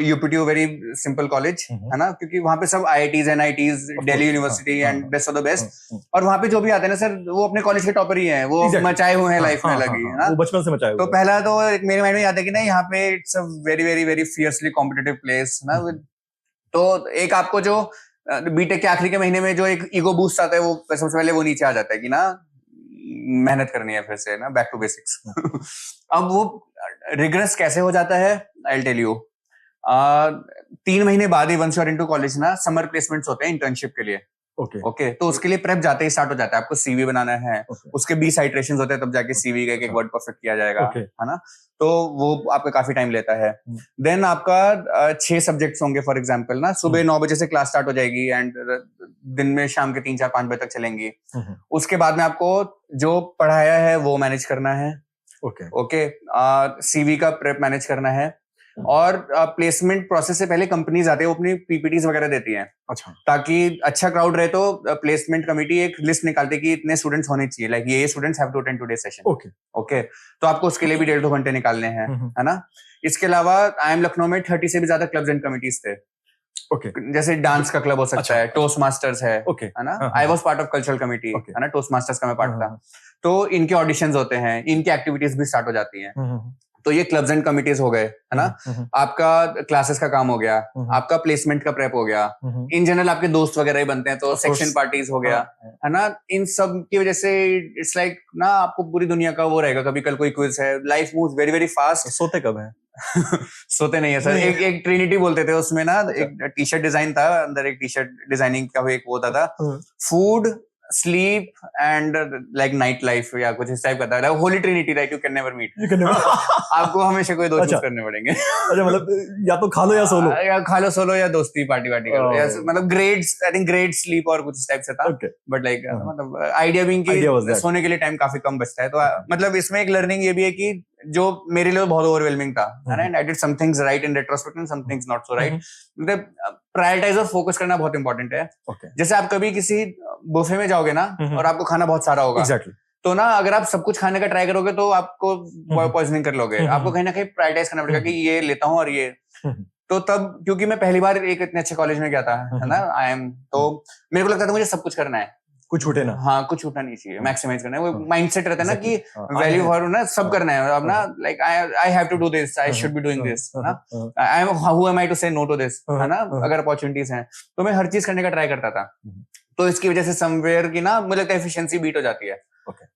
यूपीटीयू वेरी सिंपल कॉलेज, है ना, क्योंकि वहाँ पे सब IITs NITs Delhi university and best of the best, और वहाँ पे जो भी आते हैं ना सर वो अपने कॉलेज के टॉपर ही हैं, वो मचाए हुए हैं लाइफ में लगी, है ना, वो बचपन से मचाए हुए। तो पहला तो मेरे माइंड में याद है कि ना यहाँ पे it's a very very very fiercely competitive place ना, तो एक आपको जो बीटेक के आखिरी के महीने में जो एक ईगो बूस्ट आता है वो सबसे पहले वो नीचे आ जाता है कि ना मेहनत करनी है फिर से ना, बैक टू बेसिक्स। अब वो रिग्रेस कैसे हो जाता है, आई विल टेल यू। 3 महीने बाद ही once you are into college ना समर प्लेसमेंट्स होते हैं इंटर्नशिप के लिए। ओके तो उसके लिए प्रेप जाते ही स्टार्ट हो जाता है, आपको सीवी बनाना है, उसके 20 आइटरेशंस होते हैं तब जाके सीवी का एक वर्ड परफेक्ट किया जाएगा, है ना, तो वो आपका काफी टाइम लेता है। देन आपका 6 सब्जेक्ट्स होंगे फॉर एग्जांपल ना, सुबह 9 बजे से क्लास स्टार्ट हो जाएगी एंड दिन में शाम के 3 4 5 बजे तक चलेंगी। उसके बाद में आपको जो पढ़ाया है वो मैनेज करना है, ओके सीवी का प्रेप मैनेज करना है, और प्लेसमेंट प्रोसेस से पहले कंपनीज आती है, वो अपनी पीपीटीज वगैरह देती हैं, अच्छा, ताकि अच्छा क्राउड रहे, तो प्लेसमेंट कमेटी एक लिस्ट निकालती है कि इतने स्टूडेंट्स होने चाहिए, लाइक ये students have to attend today session, okay तो आपको उसके लिए भी 1.5-2 घंटे निकालने हैं, है ना। इसके अलावा IIM लखनऊ में 30 से भी ज्यादा क्लब्स एंड कमिटीज थे, जैसे डांस का क्लब हो सकता है, टोस्ट मास्टर्स है ना, I was part of cultural committee, है ना, टोस्ट मास्टर्स का मैं पार्ट था, तो इनके ऑडिशंस होते हैं, इनकी एक्टिविटीज भी स्टार्ट हो जाती हैं, तो ये क्लब्स एंड कमिटीज हो गए, है ना, आपका क्लासेस का काम हो गया, आपका प्लेसमेंट का प्रेप हो गया, इन जनरल आपके दोस्त वगैरह ही बनते हैं, तो सेक्शन पार्टीज हो गया, है ना, इन सब की वजह से इट्स लाइक ना आपको पूरी दुनिया का वो रहेगा, कभी कल कोई क्विज है, life moves very very fast. सोते कब है? सोते नहीं है सर, एक ट्रिनिटी बोलते थे, उसमें ना एक टी शर्ट डिजाइन था, अंदर एक टी शर्ट डिजाइनिंग का एक वो होता था, food sleep and like night life या कुछ इस टाइप का था, holy trinity, right, you can never meet, आपको हमेशा कोई 2 चूज करने पड़ेंगे। अच्छा, मतलब या तो खा लो या सोलो, या खा लो सोलो या दोस्ती पार्टी करो, या मतलब grades, I think grade sleep और कुछ इस टाइप से था, बट लाइक मतलब आइडिया बीइंग कि सोने के लिए टाइम काफी कम बचता है, तो मतलब इसमें एक लर्निंग ये भी है कि जो मेरे लिए बहुत ओवरवेलमिंग था, and I did some things right in retrospect and some things not so right, मतलब प्रायोरिटाइज और फोकस करना बहुत इंपॉर्टेंट है। जैसे आप कभी किसी बुफे में जाओगे ना और आपको खाना बहुत सारा होगा, तो ना अगर आप सब कुछ खाने का ट्राई करोगे तो आपको पॉइजनिंग कर लोगे, आपको कहीं ना कहीं प्रायोरिटाइज करना पड़ेगा कि ये लेता हूँ और ये, तो तब क्योंकि मैं पहली बार एक इतने अच्छे कॉलेज में गया था, है ना, IIM, तो मेरे को लगता था मुझे सब कुछ करना है, कुछ छूटे ना, हाँ कुछ छूटना नहीं चाहिए, मैक्सिमाइज करना है, वो माइंडसेट रहता है ना कि वैल्यू फॉर ना सब करना है, अब ना like I have to do this, I should be doing this, है ना, I am who am I to say no to this, है ना, अगर अपॉर्चुनिटीज हैं तो मैं हर चीज करने का ट्राई करता था, तो इसकी वजह से समवेयर की ना मुझे लगता है एफिशिएंसी बीट हो जाती है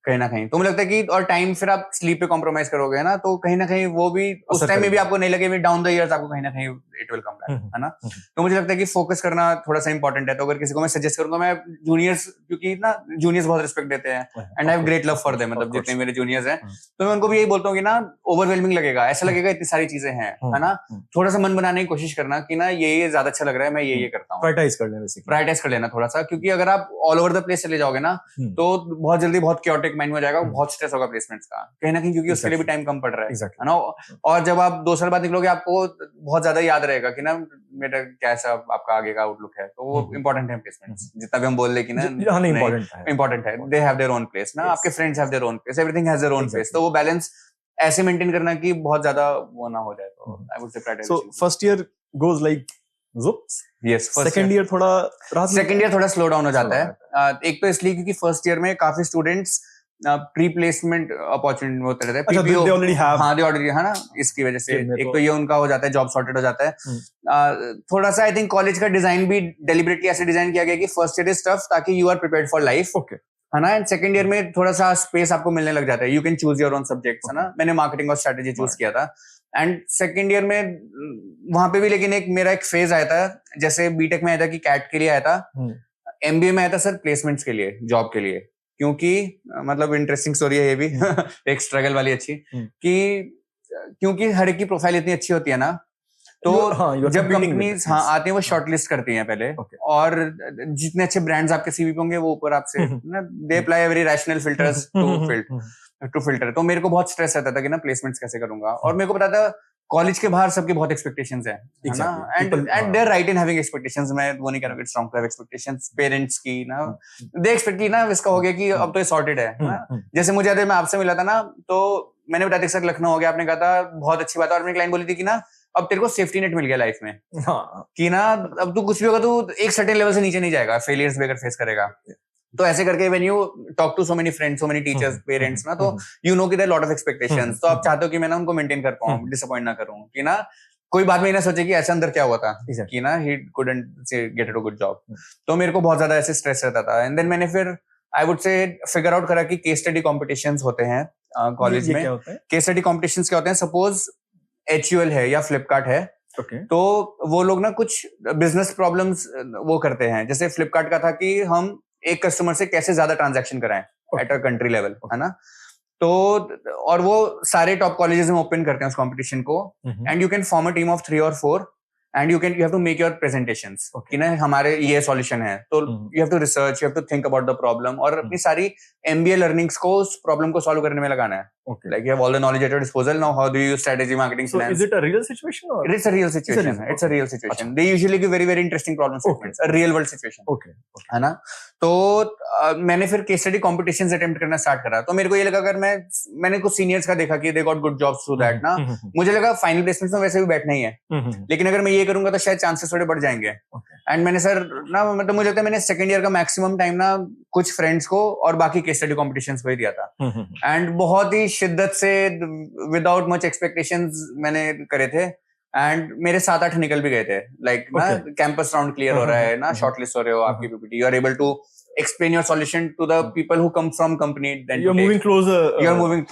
कहीं ना कहीं, तो मुझे लगता है कि और टाइम फिर आप स्लीप पे कॉम्प्रोमाइज करोगे ना, तो कहीं ना कहीं वो भी उस टाइम में भी आपको नहीं लगे, डाउन द इयर्स आपको कहीं ना कहीं इट विल कम बैक, है ना, तो मुझे लगता है कि फोकस करना थोड़ा सा इंपॉर्टेंट है, तो अगर किसी को मैं सजेस्ट करूंगा, मैं जूनियर्स, क्योंकि ना जूनियर्स बहुत रिस्पेक्ट देते हैं and I have great love for them, मतलब जितने मेरे जूनियर्स हैं, तो मैं उनको भी यही बोलता हूँ कि ना ओवरवेलमिंग लगेगा, ऐसा लगेगा इतनी सारी चीजें हैं, है ना, थोड़ा सा मन बनाने की कोशिश करना कि ना ये ज्यादा अच्छा लग रहा है, मैं ये करता हूँ, प्रायोरिटाइज कर लेना थोड़ा सा, क्योंकि अगर आप ऑल ओवर द प्लेस चले जाओगे ना तो बहुत जल्दी बहुत क्योटिक माइंड में हो जाएगा, बहुत स्ट्रेस होगा प्लेसमेंट्स का कहीं ना कहीं, क्योंकि उसके लिए भी टाइम कम पड़ रहा है ना, और जब आप 2 साल बाद निकलोगे आपको बहुत ज्यादा याद रहेगा कि ना मेरा कैसा आपका आगे का आउटलुक है, तो वो इंपॉर्टेंट है प्लेसमेंट्स, जितना भी हम बोल ले कि ना इंपॉर्टेंट है, they have their own place ना, आपके friends have their own place, everything has their own place, तो वो बैलेंस ऐसे मेंटेन करना कि बहुत ज्यादा वो ना हो जाए, तो I would say prioritize. So first year goes like yes, second year थोड़ा स्लो डाउन हो जाता है, एक तो इसलिए क्योंकि फर्स्ट ईयर में काफी स्टूडेंट्स प्री प्लेसमेंट अपॉर्चुनिटी होते रहते हैं, PPO, हाँ दे ऑलरेडी, है ना, इसकी वजह से एक तो ये उनका हो जाता है, जॉब सॉर्टेड हो जाता है, थोड़ा सा आई थिंक कॉलेज का डिजाइन भी डेलिबरेटली ऐसे डिजाइन किया गया कि फर्स्ट ईयर इज टफ ताकि you are prepared for life, है ना, एंड सेकंड ईयर में थोड़ा सा स्पेस आपको मिलने लग जाता है, you can choose your own subjects, है ना, मैंने मार्केटिंग और स्ट्रेटेजी चूज किया था, एंड सेकंड ईयर में वहां पे भी लेकिन मेरा एक फेज आया था, जैसे बीटेक में आया था कि कैट के लिए आया था, MBA में आया था सर प्लेसमेंट्स के लिए, जॉब के लिए, क्योंकि मतलब इंटरेस्टिंग स्टोरी है ये भी एक स्ट्रगल वाली अच्छी, कि क्योंकि हर एक की प्रोफाइल इतनी अच्छी होती है ना, तो जब कंपनीज आती हैं वो शॉर्टलिस्ट करती हैं पहले, और जितने अच्छे ब्रांड्स आपके सीवी पे होंगे वो ऊपर आपसे they apply very rational filters to filter, तो मेरे को बहुत स्ट्रेस रहता था कि ना प्लेसमेंट्स कैसे करूंगा, और मेरे को पता था कॉलेज के बाहर सबके बहुत एक्सपेक्टेशंस हैं, है ना, and they are right in having expectations, मैं वो नहीं कह रहा कि it's wrong to have expectations, parents की ना, दे एक्सपेक्ट की ना, इसका हो गया कि अब तो ये सॉर्टेड है ना, जैसे मुझे याद है मैं आपसे मिला था ना, तो मैंने बताया था सर लखनऊ हो गया, आपने कहा था बहुत अच्छी बात है, और मैंने एक लाइन बोली थी कि ना अब तेरे को सेफ्टी नेट मिल गया लाइफ में हाँ कि ना अब तू कुछ भी होगा तू एक सर्टेन लेवल से नीचे नहीं जाएगा, फेलियर्स भी अगर फेस करेगा तो ऐसे करके when you talk to so many friends, so many teachers, parents ना, तो यू नो कि देयर लॉट ऑफ एक्सपेक्टेशंस, तो आप चाहते हो कि मैं ना उनको मेंटेन कर पाऊं, डिसअपॉइंट ना करूं, कि ना कोई बात में ये ना सोचे कि ऐसे अंदर क्या हुआ था कि ना he couldn't get a good job. तो मेरे को बहुत ज्यादा ऐसे स्ट्रेस रहता था। एंड देन मैंने फिर आई वुड से फिगर आउट करा कि केस स्टडी कॉम्पिटिशंस होते हैं कॉलेज में। केस स्टडी कॉम्पिटिशंस क्या होते हैं, सपोज HUL है या फ्लिपकार्ट है, तो वो लोग ना कुछ बिजनेस प्रॉब्लम्स वो करते हैं। जैसे फ्लिपकार्ट का था कि हम एक कस्टमर से कैसे ज्यादा ट्रांजैक्शन कराएं एट अ कंट्री लेवल, है ना। तो और वो सारे टॉप कॉलेजेस में ओपन करते हैं उस कंपटीशन को, and you can form a team of 3 or 4 and you have to make your presentations कि ना हमारे ये सॉल्यूशन है, तो you have to research, you have to think about the problem, और अपनी सारी MBA लर्निंग्स को उस प्रॉब्लम को सॉल्व करने में लगाना है। Like you have all the knowledge at your disposal. Now, how do you use strategy, marketing, so finance? Is it a real situation or? It's a real situation. It's a real situation. They usually give very, very interesting problem statements. A real world situation. Okay. है ना। तो मैंने फिर case study competitions attempt करना start करा। तो मेरे को ये लगा अगर मैंने कुछ सीनियर्स का देखा कि they got good jobs through that ना, मुझे लगा फाइनल प्लेसमेंट्स में वैसे भी बैठना ही है, लेकिन अगर मैं ये करूंगा तो शायद चांसेस थोड़े बढ़ जाएंगे। एंड मैंने सर ना, मतलब मुझे लगता है मैंने सेकंड ईयर का मैक्सिमम टाइम ना कुछ फ्रेंड्स को और बाकी केस स्टडी कॉम्पिटिशंस को ही दिया था। एंड बहुत ही शिद्दत से विदाउट मच एक्सपेक्टेशंस मैंने करे थे, एंड मेरे 7-8 निकल भी गए थे। लाइक ना कैंपस राउंड क्लियर हो रहा है ना, शॉर्टलिस्ट हो रहे हो आपकी PPT, you are able to explain your solution to the people who come from company, then you're moving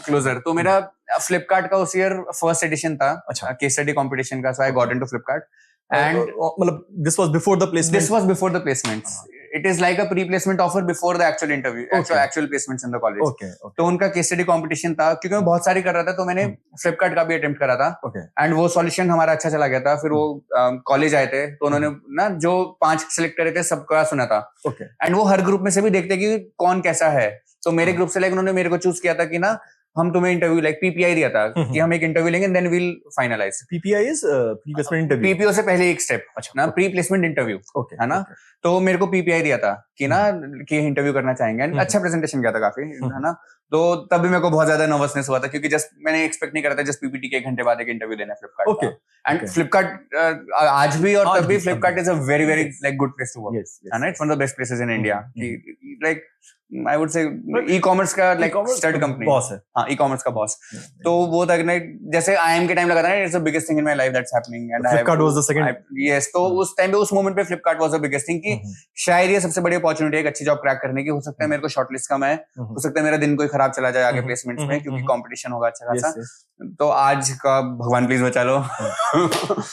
closer. तो मेरा फ्लिपकार्ट का उस ईयर फर्स्ट एडिशन था केस स्टडी कंपटीशन का, so I got into Flipkart. And मतलब this was before the placement? This was before the placements. It is like a pre-placement offer before the actual interview, actual placements in the college. तो उनका case study competition था, क्योंकि मैं बहुत सारी कर रहा था, तो मैंने फ्लिपकार्ट का भी अटेम्प्ट करा था। एंड वो सॉल्यूशन हमारा अच्छा चला गया था। फिर वो कॉलेज आए थे, तो उन्होंने ना जो 5 सिलेक्ट करे थे सबका सुना था। एंड वो हर ग्रुप में से भी देखते कि कौन कैसा है। तो मेरे ग्रुप से लाइक उन्होंने मेरे को चूज किया था कि ना हम तुम्हें इंटरव्यू लाइक PPI दिया था कि हम एक इंटरव्यू लेंगे, then we'll finalize. PPI is pre placement interview. PPO से पहले एक स्टेप ना, प्री प्लेसमेंट इंटरव्यू, है ना। तो मेरे को PPI दिया था कि ना कि इंटरव्यू करना चाहेंगे, एंड अच्छा प्रेजेंटेशन किया था काफी, है ना। तो तब भी मेरे को बहुत ज्यादा नर्वसनेस हुआ था, क्योंकि जस्ट मैंने एक्सपेक्ट नहीं करा था जस्ट PPT के 1 घंटे बाद एक इंटरव्यू देना है फ्लिपकार्ट का। एंड फ्लिपकार्ट आज भी और तब भी Flipkart is a very very like good place to work, है ना। It's one of the best places in India. Like I would say e-commerce का लाइक स्टार्ट कंपनी बॉस है। हाँ, ई-कॉमर्स का बॉस। तो वो तक ना जैसे IIM के टाइम लगा था ना, it's the biggest thing in my life that's happening, and Flipkart was the second. Yes, तो उस टाइम पे उस मोमेंट पे Flipkart was the biggest thing कि शायद ये सबसे बड़ी अपॉर्चुनिटी है एक अच्छी जॉब क्रैक करने की। हो सकता है मेरे को शॉर्टलिस्ट कम है, हो सकता है मेरा दिन कोई खराब चला जाए आगे प्लेसमेंट्स में, क्योंकि कंपटीशन होगा अच्छा खासा। तो आज का भगवान प्लीज बचा लो।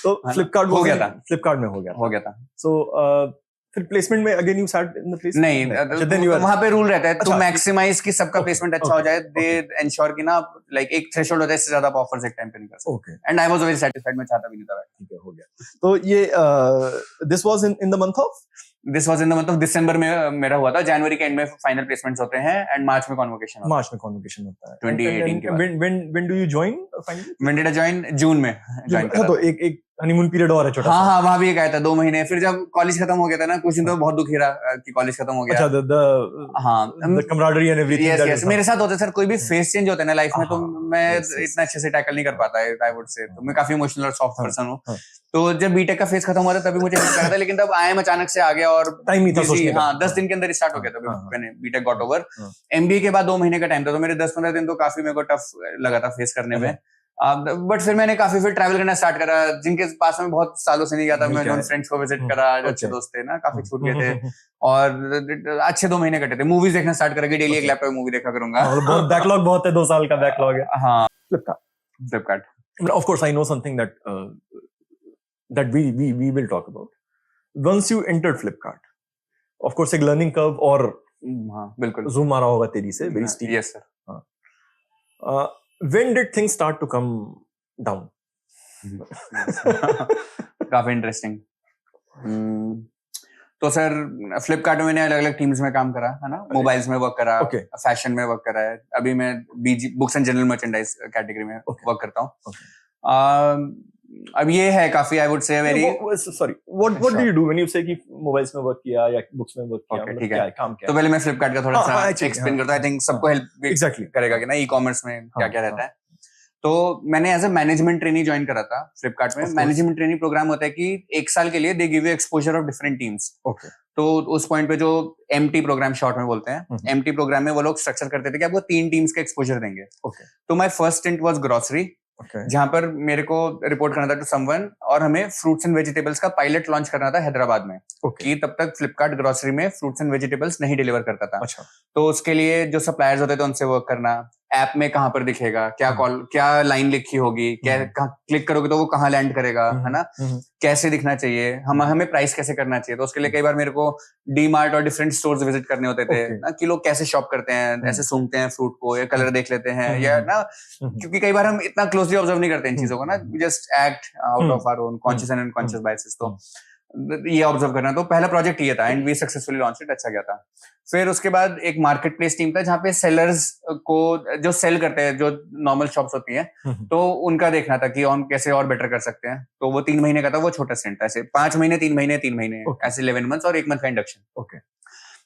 तो फ्लिपकार्ट हो गया था, फ्लिपकार्ट में हो गया था। सो फिर प्लेसमेंट में again you sat in the place? नहीं, वहां पे रूल रहता है तो मैक्सिमाइज की सबका प्लेसमेंट अच्छा हो जाए। दे एंश्योर कि ना लाइक एक थ्रेशोल्ड होता है, इससे ज्यादा ऑफर्स एक टाइम पे नहीं कर सकते। And I was very satisfied, मैं चाहता भी नहीं था। ठीक है, हो गया। तो ये this was in the month of December में मेरा हुआ था। जनवरी के एंड में फाइनल प्लेसमेंट्स होते हैं, एंड मार्च में कॉन्वोकेशन होता है 2018 के बाद। When do you join finally? When did I join? June में जॉइन करा। तो एक हनीमून पीरियड और है छोटा। हाँ, वहां भी एक आया था 2 महीने। फिर जब कॉलेज खत्म हो गया था ना, कुछ दिन तो बहुत दुख ही रहा कि कॉलेज खत्म हो गया। अच्छा, the camaraderie and everything। Yes, मेरे साथ होता है सर, कोई भी फेस चेंज होता है ना लाइफ में, तो मैं इतना अच्छे से टैकल नहीं कर पाता है, आई वुड से। तो मैं काफी इमोशनल और सॉफ्ट पर्सन हूँ। तो जब बीटेक का फेज खत्म हुआ था तभी मुझे मिल रहा था, लेकिन तब IIM अचानक से आ गया और टाइम नहीं था सोचने का। 10 दिन के अंदर स्टार्ट हो गया था मैंने बीटेक गॉट ओवर। MBA के बाद 2 महीने का टाइम था, तो मेरे 10-15 दिन तो काफी मेरे को टफ लगा था फेस करने में। बट फिर मैंने काफी फिर ट्रैवल करना स्टार्ट करा, जिनके पास में बहुत सालों से नहीं गया था। मैंने उन फ्रेंड्स को विजिट करा, अच्छे दोस्त थे ना, काफी छूट गए थे, और अच्छे 2 महीने कटे थे। मूवीज देखना स्टार्ट करा कि डेली एक लैपटॉप मूवी देखा करूंगा। बहुत बैकलॉग बहुत है, 2 साल का बैकलॉग है। हाँ, Flipkart. Of course I know something that we will talk about. Once you entered Flipkart, of course एक learning curve और हाँ बिल्कुल zoom मारा होगा तेरी से, very steep. Yes sir. When did things start to come down? काफी इंटरेस्टिंग। तो सर फ्लिपकार्ट में मैंने अलग अलग टीम्स में काम करा, है ना। मोबाइल्स में वर्क करा, फैशन में वर्क करा है। अभी मैं books and general merchandise category में वर्क करता हूँ। अब ये है काफी, आई वुड से very sorry, what do you do when you से कि मोबाइल्स में वर्क किया या बुक्स में वर्क किया? ठीक है, काम किया। तो पहले मैं फ्लिपकार्ट का थोड़ा सा एक्सप्लेन करता हूं, आई थिंक सबको हेल्प एग्जैक्टली करेगा कि ना ई-कॉमर्स में क्या क्या रहता है। तो मैंने as a management trainee join करा था फ्लिपकार्ट में. मैनेजमेंट ट्रेनी प्रोग्राम होता है कि 1 साल के लिए they give you exposure of different teams. Okay. तो उस पॉइंट पे जो एमटी प्रोग्राम शॉर्ट में बोलते हैं, एमटी प्रोग्राम में वो लोग स्ट्रक्चर करते थे कि आपको 3 टीम्स का एक्सपोजर देंगे. ओके. तो my first stint was grocery, जहां पर मेरे को रिपोर्ट करना था टू समवन, और हमें फ्रूट्स एंड वेजिटेबल्स का पायलट लॉन्च करना था हैदराबाद में. कि तब तक फ्लिपकार्ट ग्रोसरी में फ्रूट्स एंड वेजिटेबल्स नहीं डिलीवर करता था. अच्छा. तो उसके लिए जो सप्लायर्स होते थे उनसे वर्क करना, ऐप में कहां पर दिखेगा, क्या लाइन लिखी होगी, क्या क्लिक करोगे तो वो कहां लैंड करेगा, है ना, कैसे दिखना चाहिए, हमें प्राइस कैसे करना चाहिए. तो उसके लिए कई बार मेरे को डी मार्ट और डिफरेंट स्टोर्स विजिट करने होते थे ना, कि लोग कैसे शॉप करते हैं, ऐसे सूंघते हैं फ्रूट को, या कलर देख लेते हैं, या ना, क्योंकि कई बार हम इतना क्लोजली ऑब्जर्व नहीं करते इन चीजों को ना, just act out of our own conscious and unconscious biases. तो ये ऑब्जर्व करना. तो पहला प्रोजेक्ट ये था and we successfully launch it. अच्छा गया था. फिर उसके बाद एक मार्केट प्लेस टीम था जहाँ पे सेलर्स को जो सेल करते हैं, जो नॉर्मल शॉप्स होती हैं, तो उनका देखना था कि हम कैसे और बेटर कर सकते हैं. तो वो 3 महीने का था, वो छोटा स्टेंट था. ऐसे 5 महीने 3 महीने 3 महीने, ऐसे 11 मंथ्स और 1 मंथ का induction. Okay.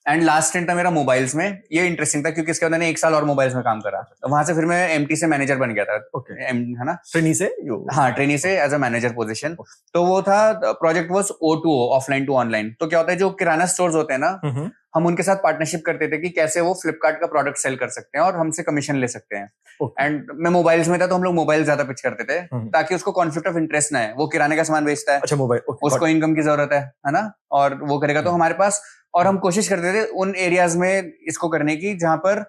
And last stint था मेरा मोबाइल्स में. ये इंटरेस्टिंग था क्योंकि इसके बाद मैंने 1 साल और मोबाइल्स में काम करा. तो वहां से फिर मैं एमटी से मैनेजर बन गया था. है ना, ट्रेनी से. हाँ, ट्रेनी से एज अ मैनेजर पोजीशन. तो वो था project was O2O, offline to online. तो क्या होता है, जो किराना स्टोर्स होते हैं ना, हम उनके साथ पार्टनरशिप करते थे कि कैसे वो फ्लिपकार्ट का प्रोडक्ट सेल कर सकते हैं और हमसे कमीशन ले सकते हैं. एंड मैं मोबाइल्स में था, तो हम लोग मोबाइल ज्यादा पिच करते थे ताकि उसको कॉन्फ्लिक्ट ऑफ इंटरेस्ट ना है. वो किराने का सामान बेचता है, अच्छा, मोबाइल, उसको इनकम की जरूरत है ना, और वो करेगा तो हमारे पास. और हम कोशिश करते थे उन एरियाज में इसको करने की जहां पर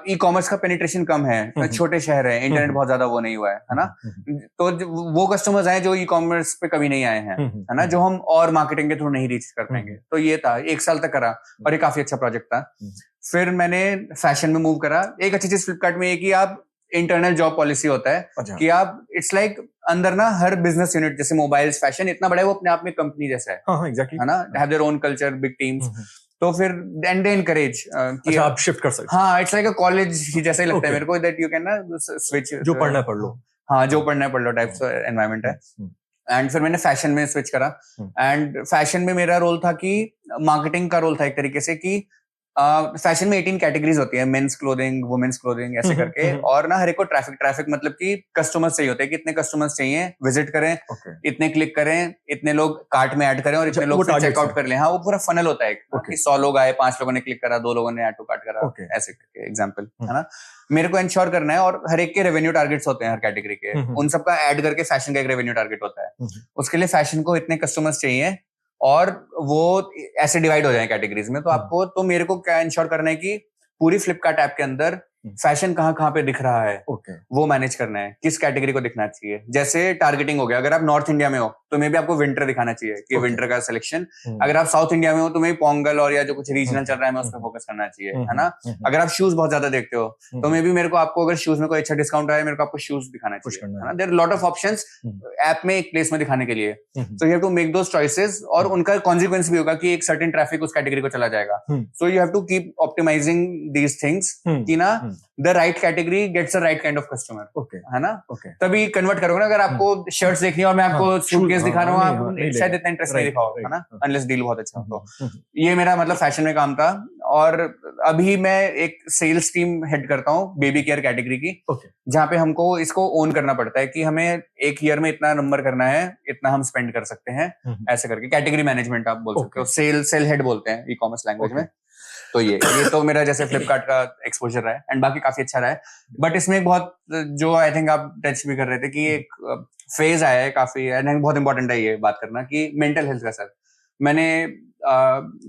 ई कॉमर्स का पेनिट्रेशन कम है, छोटे शहर है, इंटरनेट बहुत ज्यादा वो नहीं हुआ है ना. तो वो कस्टमर्स आए जो ई कॉमर्स पे कभी नहीं आए हैं, है ना, जो हम और मार्केटिंग के थ्रू नहीं रीच कर पाएंगे. तो ये था, 1 साल तक करा और ये काफी अच्छा प्रोजेक्ट था. फिर मैंने फैशन में मूव करा. एक अच्छी चीज फ्लिपकार्ट में ये कि आप इंटरनल जॉब पॉलिसी होता है कि आप, इट्स लाइक अंदर ना हर बिजनेस यूनिट, जैसे मोबाइल्स, फैशन इतना बड़ा है, वो अपने आप में कंपनी जैसा है. हाँ, एग्जैक्टली, है ना, have their own culture, big teams. तो फिर एंड दे एनकरेज कि आप शिफ्ट कर सकते. हाँ, इट्स लाइक अ कॉलेज ही जैसा ही लगता है मेरे को, दैट यू कैन ना स्विच, जो पढ़ना है पढ़ लो. हाँ, जो पढ़ना है पढ़ लो टाइप्स एनवायरनमेंट है. एंड फिर मैंने फैशन में स्विच करा. एंड फैशन में मेरा रोल था कि मार्केटिंग का रोल था एक तरीके से, कि फैशन में 18 कैटेगरीज होती है, मेंस क्लोथिंग, वुमेन्स क्लोथिंग, ऐसे करके. और ना हर एक को ट्रैफिक मतलब कि कस्टमर्स चाहिए होते हैं, कि इतने कस्टमर्स चाहिए, विजिट करें, इतने क्लिक करें, इतने लोग कार्ट में ऐड करें और इतने लोग चेकआउट कर लें. हाँ, वो पूरा फनल होता है कि 100 लोग आए, 5 लोगों ने क्लिक करा, 2 लोगों ने ऐड टू कार्ट करा, ऐसे करके एग्जाम्पल, है ना. मेरे को इंश्योर करना है, और हर एक के रेवेन्यू टारगेट्स होते हैं हर कैटेगरी के, उन सबका ऐड करके फैशन का एक रेवेन्यू टारगेट होता है. उसके लिए फैशन को इतने कस्टमर्स चाहिए और वो ऐसे डिवाइड हो जाए कैटेगरीज में. तो आपको, तो मेरे को क्या इंश्योर करना है कि पूरी फ्लिपकार्ट ऐप के अंदर फैशन कहाँ पे दिख रहा है, वो मैनेज करना है, किस कैटेगरी को दिखना चाहिए. जैसे टारगेटिंग हो गया, अगर आप नॉर्थ इंडिया में हो तो मे भी आपको विंटर दिखाना चाहिए कि विंटर का सिलेक्शन. अगर आप साउथ इंडिया में हो तो मे पोंगल और या जो कुछ रीजनल चल रहा है, उस पर फोकस करना चाहिए, है ना. अगर आप शूज बहुत ज्यादा देखते हो तो मे भी मेरे को, आपको अगर शूज में कोई अच्छा डिस्काउंट आया, मेरे को आपको शूज दिखाना चाहिए, है ना. There lot of options app में एक प्लेस में दिखाने के लिए. So you have to make those choices, और उनका कॉन्सिक्वेंस भी होगा कि एक सर्टेन ट्रैफिक उस कैटेगरी को चला जाएगा. So you have to keep optimizing these things कि ना the right category gets the right kind of customer, है ना. तभी कन्वर्ट करोगे ना. अगर आपको शर्ट्स देखनी है और मैं आपको सूटकेस दिखा रहा हूँ, आप शायद इतना इंटरेस्ट नहीं दिखाओगे, है ना, अनलेस डील बहुत अच्छा हो. तो ये मेरा मतलब फैशन में काम था. और अभी मैं एक सेल्स टीम हेड करता हूँ बेबी केयर कैटेगरी की, जहाँ पे हमको इसको ओन करना पड़ता है कि हमें एक ईयर में इतना नंबर करना है, इतना हम स्पेंड कर सकते हैं, ऐसे करके. कैटेगरी मैनेजमेंट आप बोल सकते हो, सेल हेड बोलते हैं ई कॉमर्स लैंग्वेज में. तो ये तो मेरा जैसे फ्लिपकार्ट का एक्सपोजर रहा है, एंड बाकी काफी अच्छा रहा है. बट इसमें एक बहुत, जो आई थिंक आप टच भी कर रहे थे, कि एक फेज आया है काफी, आई थिंक बहुत इंपॉर्टेंट है ये बात करना, कि मेंटल हेल्थ का. सर मैंने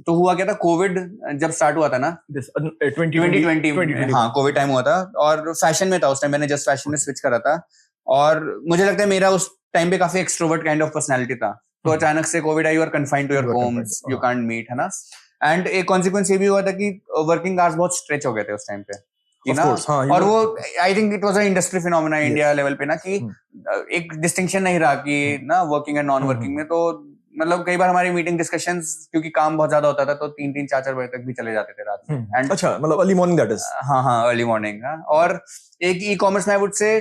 तो हुआ क्या था, कोविड जब स्टार्ट हुआ था ना, 2020, हाँ, कोविड टाइम हुआ था, और फैशन में था उस टाइम. मैंने जस्ट फैशन में स्विच करा था, और मुझे लगता है मेरा उस टाइम पे काफी एक्सट्रोवर्ट काइंड ऑफ पर्सनैलिटी था. तो अचानक से कोविड आई, you are confined to your homes, you can't meet, है ना. एंड एक कॉन्सिक्वेंस ये भी हुआ था कि वर्किंग आवर्स बहुत स्ट्रेच हो गए थे उस टाइम पे, ना. और वो आई think it was a industry phenomena India level पे ना, कि एक डिस्टिंक्शन नहीं रहा कि ना वर्किंग एंड नॉन वर्किंग में. तो मतलब कई बार हमारी मीटिंग डिस्कशंस, क्योंकि काम बहुत ज्यादा होता था, तो 3-3, 4-4 बजे तक भी चले जाते थे रात में. एंड अच्छा, मतलब अर्ली मॉर्निंग, दैट इज. हाँ, अर्ली मॉर्निंग. और एक ई कॉमर्स में आई वुड से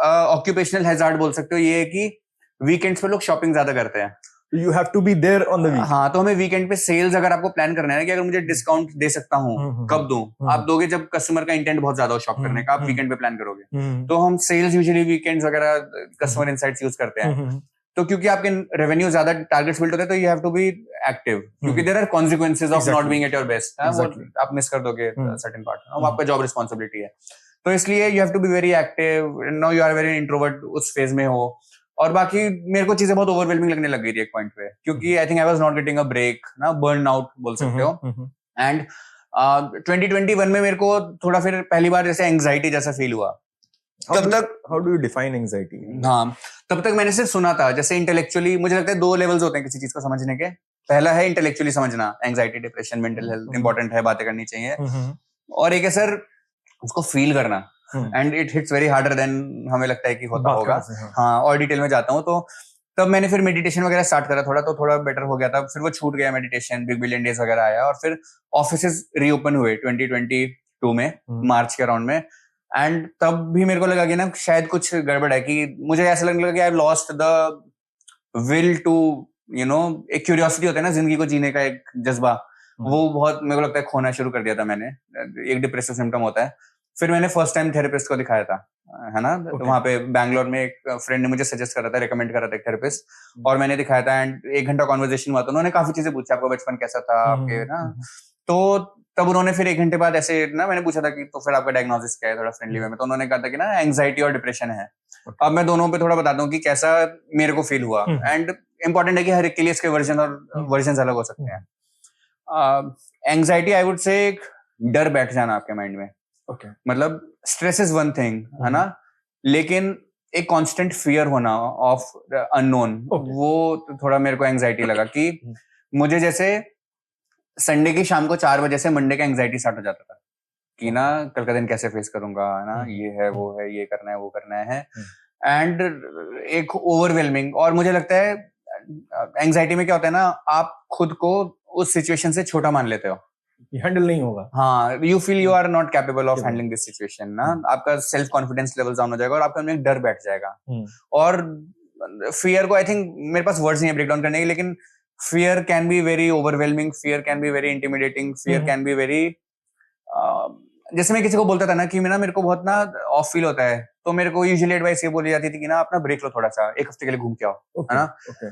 ऑक्यूपेशनल हैजार्ड बोल सकते हो, ये है कि वीकेंड्स पे लोग शॉपिंग ज्यादा करते हैं. You have to be there on the week. हाँ, तो हमें वीकेंड पे सेल्स अगर आपको प्लान करना है ना कि अगर मुझे डिस्काउंट दे सकता हूँ कब दूं, आप दोगे जब कस्टमर का इंटेंट बहुत ज्यादा हो शॉप करने का, आप वीकेंड पे प्लान करोगे। तो हम सेल्स यूजुअली वीकेंड्स वगैरह कस्टमर इनसाइट्स यूज करते हैं। तो क्योंकि आपके रेवेन्यू ज्यादा टारगेट्स बिल्ड होते हैं तो you have to be active, क्योंकि there are consequences of not being at your best. आप मिस कर दोगे सर्टेन पार्ट, वो आपका जॉब रिस्पॉन्सिबिलिटी है। तो इसलिए you have to be very active. Now you are very introvert, उस फेज में हो। और बाकी मेरे को चीजें बहुत ओवरवेलमिंग लगने लग गई थी एक पॉइंट पे, क्योंकि I think I was not getting a break ना, बर्न आउट बोल सकते हो। एंड 2021 में मेरे को थोड़ा फिर पहली बार जैसे एंग्जाइटी जैसा फील हुआ। तब तक how do you define anxiety? हाँ, तब तक मैंने सिर्फ सुना था। जैसे इंटेलेक्चुअली मुझे लगता है 2 लेवल्स होते हैं किसी चीज को समझने के। पहला है इंटेलेक्चुअली समझना, anxiety, depression, mental health important है, बातें करनी चाहिए। और एक है सर उसको फील करना, and it hits very harder than हमें लगता है कि होता होगा। हाँ, और डिटेल में जाता हूँ तो तब मैंने फिर मेडिटेशन वगैरह स्टार्ट करा थोड़ा, तो थोड़ा बेटर हो गया था। फिर वो छूट गया मेडिटेशन, बिग बिलियन डेज वगैरह आया, और फिर ऑफिसेज रीओपन हुए 2022 में, मार्च के अराउंड में। एंड तब भी मेरे को लगा कि ना शायद कुछ गड़बड़ है, कि मुझे ऐसा लगने लगा कि I have lost the will to एक क्यूरियोसिटी होता है ना जिंदगी को जीने का, एक जज्बा, वो बहुत मेरे को लगता है खोना शुरू कर दिया था मैंने। एक डिप्रेसिव सिम्टम होता है। फिर मैंने फर्स्ट टाइम थेरेपिस्ट को दिखाया था, है ना। वहां पे बैंगलोर में एक फ्रेंड ने मुझे सजेस्ट करा था, रिकमेंड करा था एक थेरेपिस्ट, और मैंने दिखाया था। एंड 1 घंटा कॉन्वर्सेशन हुआ था। उन्होंने काफी चीजें पूछा, आपका बचपन कैसा था, आपके ना। तो तब उन्होंने फिर 1 घंटे बाद ऐसे ना, मैंने पूछा था कि तो फिर आपका डायग्नोसिस क्या है, थोड़ा फ्रेंडली वे में। तो उन्होंने कहा था कि ना एंग्जाइटी और डिप्रेशन है। अब मैं दोनों पे थोड़ा बताता हूँ कि कैसा मेरे को फील हुआ। एंड इंपॉर्टेंट है कि हर एक के लिए इसके वर्जन और वर्जन अलग हो सकते हैं। एंग्जाइटी आई वुड से एक डर बैठ जाना आपके माइंड में। मतलब स्ट्रेस इज वन थिंग, है ना, लेकिन एक कांस्टेंट फियर होना ऑफ अननोन, वो थोड़ा मेरे को एंग्जाइटी लगा। कि मुझे जैसे संडे की शाम को 4 बजे से मंडे का एंग्जाइटी स्टार्ट हो जाता था कि ना कल का दिन कैसे फेस करूंगा, है ना, ये है वो है, ये करना है वो करना है। एंड एक ओवरवेलमिंग। और मुझे लगता है एंग्जाइटी में क्या होता है ना, आप खुद को उस सिचुएशन से छोटा मान लेते हो, हैंडल नहीं होगा। हाँ, you feel you are not capable of handling this situation ना। आपका सेल्फ कॉन्फिडेंस लेवल डाउन हो जाएगा और आपके अंदर एक डर बैठ जाएगा। और फियर को आई थिंक मेरे पास वर्ड्स नहीं है ब्रेक डाउन करने के, लेकिन fear can be very overwhelming, fear can be very intimidating, fear can be very, जैसे मैं किसी को बोलता था ना कि मेरे को बहुत ना ऑफ फील होता है, तो मेरे को यूजुअली एडवाइस ये बोली जाती थी कि ना अपना ब्रेक लो थोड़ा सा, 1 हफ्ते के लिए घूम के आओ, है ना।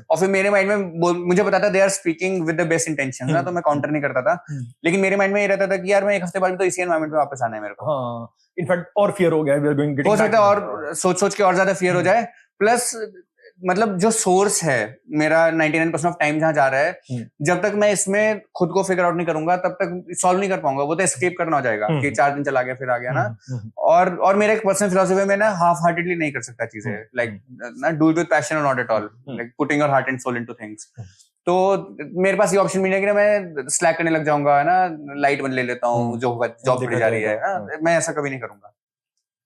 और फिर मेरे माइंड में मुझे पता था they are speaking with the best intention ना, तो मैं काउंटर नहीं करता था। लेकिन मेरे माइंड में ये रहता था कि यार मैं 1 हफ्ते बाद तो इसी एनवायरनमेंट में वापस आना है मेरे को। इनफैक्ट और फियर हो गया, वी आर गोइंग, हो सकता है और सोच के और ज्यादा फियर हो जाए। प्लस मतलब जो सोर्स है मेरा 99% ऑफ टाइम जहां जा रहा है, जब तक मैं इसमें खुद को फिगर आउट नहीं करूंगा तब तक सॉल्व नहीं कर पाऊंगा। वो तो एस्केप करना हो जाएगा कि 4 दिन चला गया फिर आ गया ना। और मेरा एक पर्सनल फिलॉसफी में ना हाफ हार्टेडली नहीं कर सकता चीजें, लाइक ना डू इट विद पैशन और not at all, like putting your heart and soul into things. तो मेरे पास ये ऑप्शन भी नहीं है कि मैं स्लैक करने लग जाऊंगा, है ना, लाइट वन ले लेता हूँ, जो होगा जॉब छुड़ी जा रही है, मैं ऐसा कभी नहीं करूंगा।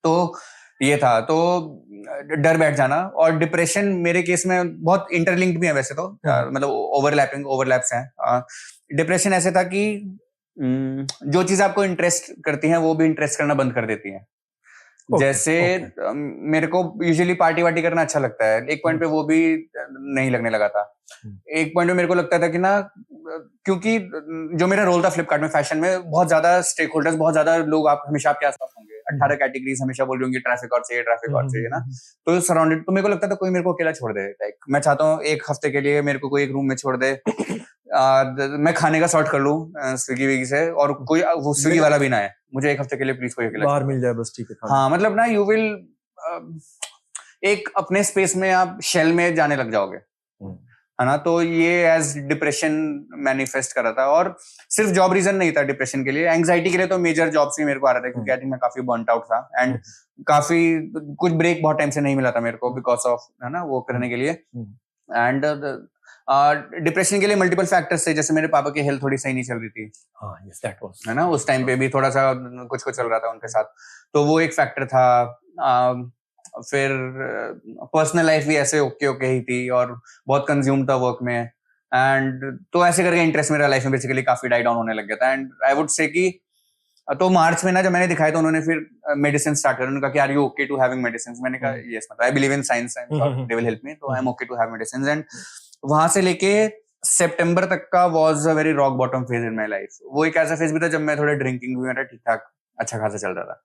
तो ये था, तो डर बैठ जाना। और डिप्रेशन मेरे केस में बहुत इंटरलिंक्ड भी है वैसे तो, मतलब ओवरलैप्स हैं। डिप्रेशन ऐसे था कि जो चीज आपको इंटरेस्ट करती हैं वो भी इंटरेस्ट करना बंद कर देती हैं। जैसे मेरे को यूजुअली पार्टी वार्टी करना अच्छा लगता है, एक पॉइंट पे वो भी नहीं लगने लगा था। एक पॉइंट पे मेरे को लगता था कि ना, क्योंकि जो मेरा रोल था फ्लिपकार्ट में फैशन में, बहुत ज्यादा स्टेक होल्डर्स, बहुत ज्यादा लोग आप हमेशा आपके आसपास होंगे, 18 कैटेगरीज हमेशा बोल रही होंगी ट्रैफिक और चाहिए ना। तो सराउंडेड, तो मेरे को लगता था कोई मेरे को अकेला छोड़ दे। लाइक मैं चाहता हूँ 1 हफ्ते के लिए मेरे को कोई एक रूम में छोड़ दे, मैं खाने का सॉर्ट कर लूं स्विगी से, और कोई वो स्विगी वाला भी ना है, मुझे 1 हफ्ते के लिए प्लीज कोई अकेला बाहर मिल जाए बस, ठीक है। हाँ, मतलब ना यू विल एक अपने स्पेस में आप शेल में जाने लग जाओगे, है ना। तो ये एज डिप्रेशन मैनिफेस्ट कर रहा था। और सिर्फ जॉब रीजन नहीं था डिप्रेशन के लिए, एंग्जाइटी के लिए तो मेजर जॉब से मेरे को आ रहा था, क्योंकि आई थिंक मैं काफी बर्नट आउट था। एंड काफी कुछ ब्रेक बहुत टाइम से नहीं मिला था मेरे को बिकॉज ऑफ, है ना, वो करने के लिए। एंड डिप्रेशन के लिए मल्टीपल फैक्टर्स थे, जैसे मेरे पापा की हेल्थ थोड़ी सही नहीं चल रही थी, है ना, उस टाइम पे भी थोड़ा सा कुछ चल रहा था उनके साथ, तो वो एक फैक्टर था। फिर पर्सनल लाइफ भी ऐसे ओके ही थी, और बहुत कंज्यूम था वर्क में। एंड तो ऐसे करके इंटरेस्ट मेरा लाइफ में बेसिकली काफी डाई डाउन होने लग गया था। एंड आई वुड से कि तो मार्च में ना जब मैंने दिखाया तो उन्होंने फिर मेडिसिन स्टार्ट कर, उन्होंने कहा कि are you okay to having medicine. मैंने कहा यस, मतलब I believe in science and they will help me, तो I am okay to have medicine. And वहां से लेके सितंबर तक का was a very rock bottom phase in my life. वो एक ऐसा फेज भी था जब मैं थोड़ा ड्रिंकिंग भी मेरा ठीक ठाक अच्छा खासा चल रहा था.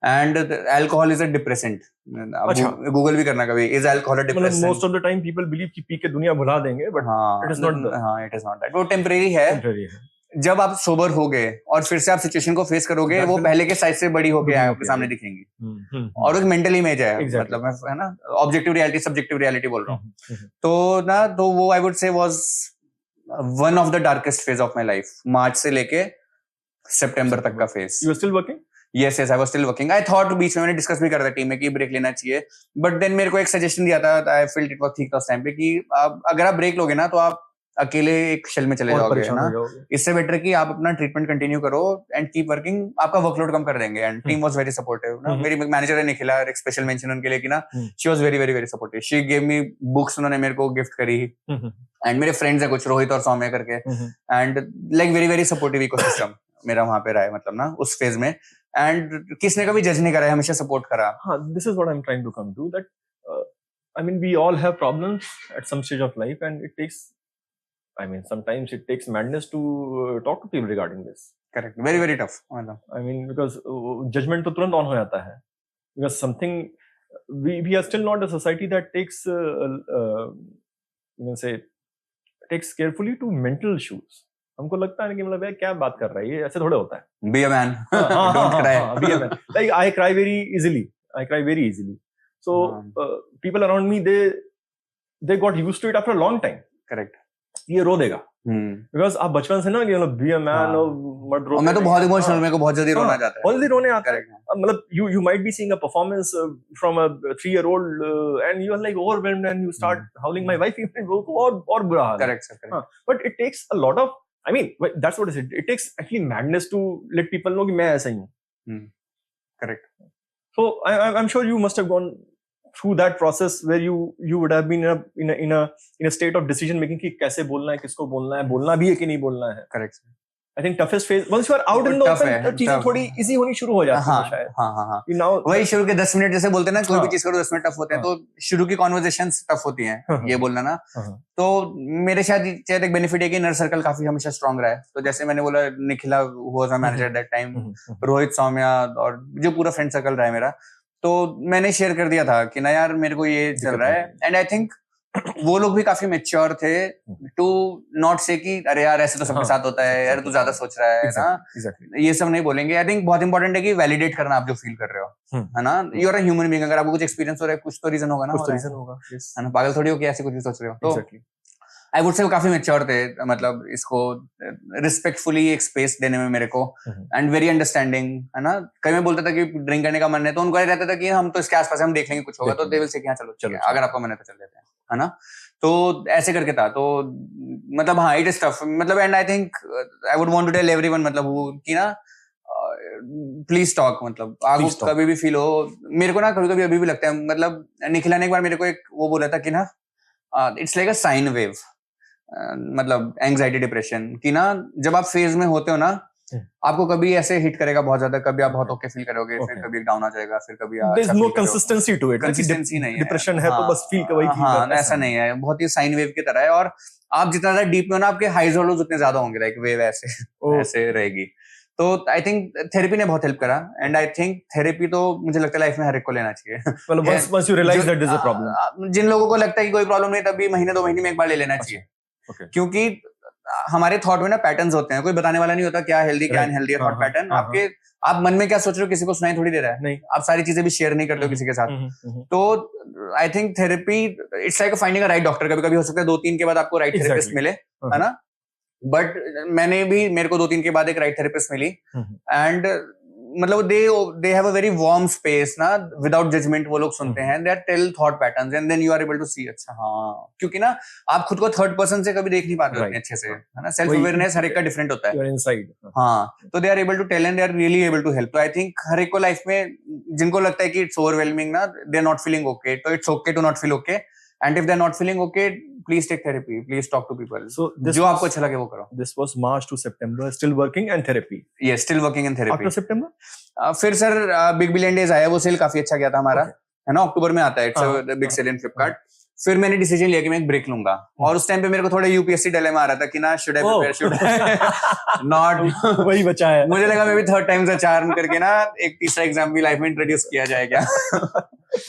And alcohol is a depressant. अच्छा. गूगल भी करना कभी, इज अल्कोहल अ मतलब depressant. Most of the time people believe कि पी के दुनिया भुला देंगे, बट हाँ, it is not the- हाँ, इट इज नॉट दैट. वो टेम्परेरी है. contrary है. जब आप सोबर हो गए और फिर से आप सिचुएशन को फेस करोगे, That वो will- पहले के साइज से बड़ी होके बड़ी आपके होके सामने आएगी. दिखेंगी. और एक मेंटल इमेज है. Exactly. मतलब मैं, है ना, ऑब्जेक्टिव रियलिटी सब्जेक्टिव रियलिटी बोल रहा हूँ. हम्म. तो ना, तो वो I would say was one of the darkest phase of my life. March से लेके सितंबर तक का phase. You are still working? Yes yes, I was still working. I thought, बीच में मैंने डिस्कस भी कर रहा था टीम में कि ब्रेक लेना चाहिए, बट देन मेरे को एक सजेशन दिया था, आई फेल्ट इट वाज ठीक था उस टाइम पे, कि अगर आप ब्रेक लोगे ना तो आप अकेले एक शेल में चले और जाओगे, है परेशान ना. हो जाओगे. इससे बेटर कि आप अपना ट्रीटमेंट कंटिन्यू करो एंड कीप वर्किंग. आपका वर्कलोड कम कर देंगे. And team was very supportive ना. मेरी मैनेजर है निखिला, एक स्पेशल मेंशन उनके लिए कि ना, she was very very very supportive. She gave me books, उन्होंने मेरे को गिफ्ट करी. एंड मेरे फ्रेंड्स है कुछ, रोहित और सौम्य करके. And like very very supportive ecosystem मेरा वहां पे रहा है, मतलब ना उस फेज में. एंड किसने कभी जज नहीं करा है, हमेशा सपोर्ट करा. हाँ, this is what I'm trying to come to, that I mean, we all have problems at some stage of life, and it takes, I mean, sometimes it takes madness to talk to people regarding this. Correct. Very very tough. मतलब I mean, because judgment तो तुरंत on हो जाता है, because something we are still not a society that takes you can say takes carefully to mental issues. हमको लगता है कि मतलब यार क्या बात कर रहा है ये, ऐसे थोड़ा होता है. be a man. Don't cry. Be a man. Like I cry very easily. So people around me, they got used to it after a long time. Correct. ये रो देगा. Because आप बचपन से ना कि मतलब be a man और मत रो. मैं तो बहुत इमोशनल, मेरे को बहुत जल्दी रोना जाता है. बहुत जल्दी रोने आता है. करेक्ट. मतलब you might be seeing a performance from a 3-year-old and you are like overwhelmed and you start howling. My wife even वो तो और बुरा हाल है. Correct sir, correct. But it takes a lot of, I mean, that's what I said. It takes actually madness to let people know कि मैं ऐसा ही हूँ. Correct. So I'm sure you must have gone through that process where you would have been in a state of decision making कि कैसे बोलना है, किसको बोलना है, बोलना भी है कि नहीं बोलना है. Correct. I think toughest phase once you are out in the Tough open, है, तो चीजें tough. थोड़ी easy होनी शुरू हो जाती हैं शायद. हाँ. You now वही शुरू के 10 मिनट जैसे बोलते हैं ना, कोई भी हाँ. चीज करो 10 मिनट टफ होते हैं, तो शुरू की कॉन्वर्सेशंस टफ होती हैं. हाँ. ये बोलना ना. हाँ. तो मेरे शायद एक बेनिफिट है कि इनर सर्कल काफी हमेशा स्ट्रांग रहा है. तो जैसे मैंने बोला, Nikhila was my manager at that time, Rohit, Saumya और जो पूरा फ्रेंड सर्कल रहा है मेरा, तो मैंने शेयर कर दिया था कि ना यार मेरे को ये चल रहा है. एंड आई थिंक वो लोग भी काफी मैच्योर थे टू नॉट से कि अरे यार ऐसे तो सबके साथ होता है, यार तू ज्यादा सोच रहा है ना. ये सब नहीं बोलेंगे. आई थिंक बहुत इंपॉर्टेंट है कि वैलिडेट करना आप जो फील कर रहे हो, है ना. You are a human being. अगर आपको कुछ एक्सपीरियंस हो रहा है, कुछ तो रीजन होगा ना. कुछ तो रीजन होगा, है ना. पागल थोड़ी हो कि ऐसे कुछ भी सोच रहे हो. तो आई वुड से वो काफी मैच्योर थे, मतलब इसको रिस्पेक्टफुली एक स्पेस देने में मेरे को. एंड वेरी अंडरस्टैंडिंग, है ना. कहीं मैं बोलता था कि ड्रिंक करने का मन है, तो उनको रहता था कि हम तो इसके आसपास हम देख लेंगे, कुछ होगा तो दे विल से कि हाँ चलो अगर आपका मन है तो चल देते हैं, है ना. तो ऐसे करके था. तो मतलब हाँ, इट इज टफ. मतलब and I think I would want to tell everyone, मतलब वो कि ना प्लीज टॉक. मतलब आपको कभी भी फील हो, मेरे को ना कभी कभी अभी भी लगता है, मतलब निखिला ने एक बार मेरे को एक वो बोला था कि ना it's like a sine wave. मतलब एंग्जाइटी, डिप्रेशन की ना, जब आप फेज में होते हो ना, आपको कभी ऐसे हिट करेगा बहुत ज्यादा, कभी आप बहुत ओके फील करोगे, फिर कभी डाउन आ जाएगा, फिर कभी there's no consistency to it. Consistency नहीं है. डिप्रेशन है तो बस फील का वही फील. हाँ, ऐसा नहीं है. बहुत ही साइन वेव की तरह है. और आप जितना ज्यादा डीप में हो ना, आपके हाइज और लोज उतने ज्यादा होंगे. लाइक वेव ऐसे ऐसे रहेगी. तो आई थिंक थेरेपी ने बहुत हेल्प करा. एंड आई थिंक थेरेपी तो मुझे लगता है लाइफ में हर एक को लेना चाहिए. मतलब once you realize that there's a problem. जिन लोगों को लगता है कि कोई प्रॉब्लम नहीं, तभी महीने 2 महीने में एक बार ले लेना चाहिए. क्योंकि हमारे थॉट में ना पैटर्न्स होते हैं, कोई बताने वाला नहीं होता क्या हेल्दी क्या अनहेल्दी है थॉट पैटर्न. आपके आप मन में क्या सोच रहे हो किसी को सुनाई थोड़ी दे रहा है. नहीं, आप सारी चीजें भी शेयर नहीं करते हो किसी के साथ. तो I think therapy it's like finding a right doctor. कभी कभी हो सकता है 2-3 के बाद आपको राइट थेरेपिस्ट मिले, है ना. बट मेरे को 2-3 के बाद एक राइट थेरेपिस्ट मिली. एंड मतलब they have a very warm space ना, विदाउट जजमेंट वो लोग सुनते हैं. They are tell thought patterns and then you are able to see. अच्छा हाँ, क्योंकि ना आप खुद को थर्ड पर्सन से कभी देख नहीं पाते उतने अच्छे से, है ना. सेल्फ अवेयरनेस हर एक का डिफरेंट होता है. हाँ, तो they are able to tell and they are really able to help. तो आई थिंक हर एक को लाइफ में जिनको लगता है कि इट्स ओवरवेलमिंग ना, they are not feeling okay, तो it's okay to not feel okay. And if they are not feeling okay, please take therapy, please talk to people. So जो आपको अच्छा लगे वो करो. दिस वाज मार्च टू सितंबर, still working and therapy. Yes, still working in therapy. After सितंबर फिर sir big billion days आया, वो सेल काफी अच्छा गया था हमारा, है ना. अक्टूबर में आता है, इट्स अ बिग सेल इन फ्लिपकार्ट. फिर मैंने डिसीजन लिया कि मैं एक ब्रेक लूंगा, और उस टाइम पे मेरे को थोड़ा यूपीएससी डिलेमा आ रहा था कि ना should I prepare, should I not. वही बचा है। मुझे लगा मे बी थर्ड टाइम से चार्म करके ना एक तीसरा एग्जाम भी लाइफ में इंट्रोड्यूस किया जाए क्या।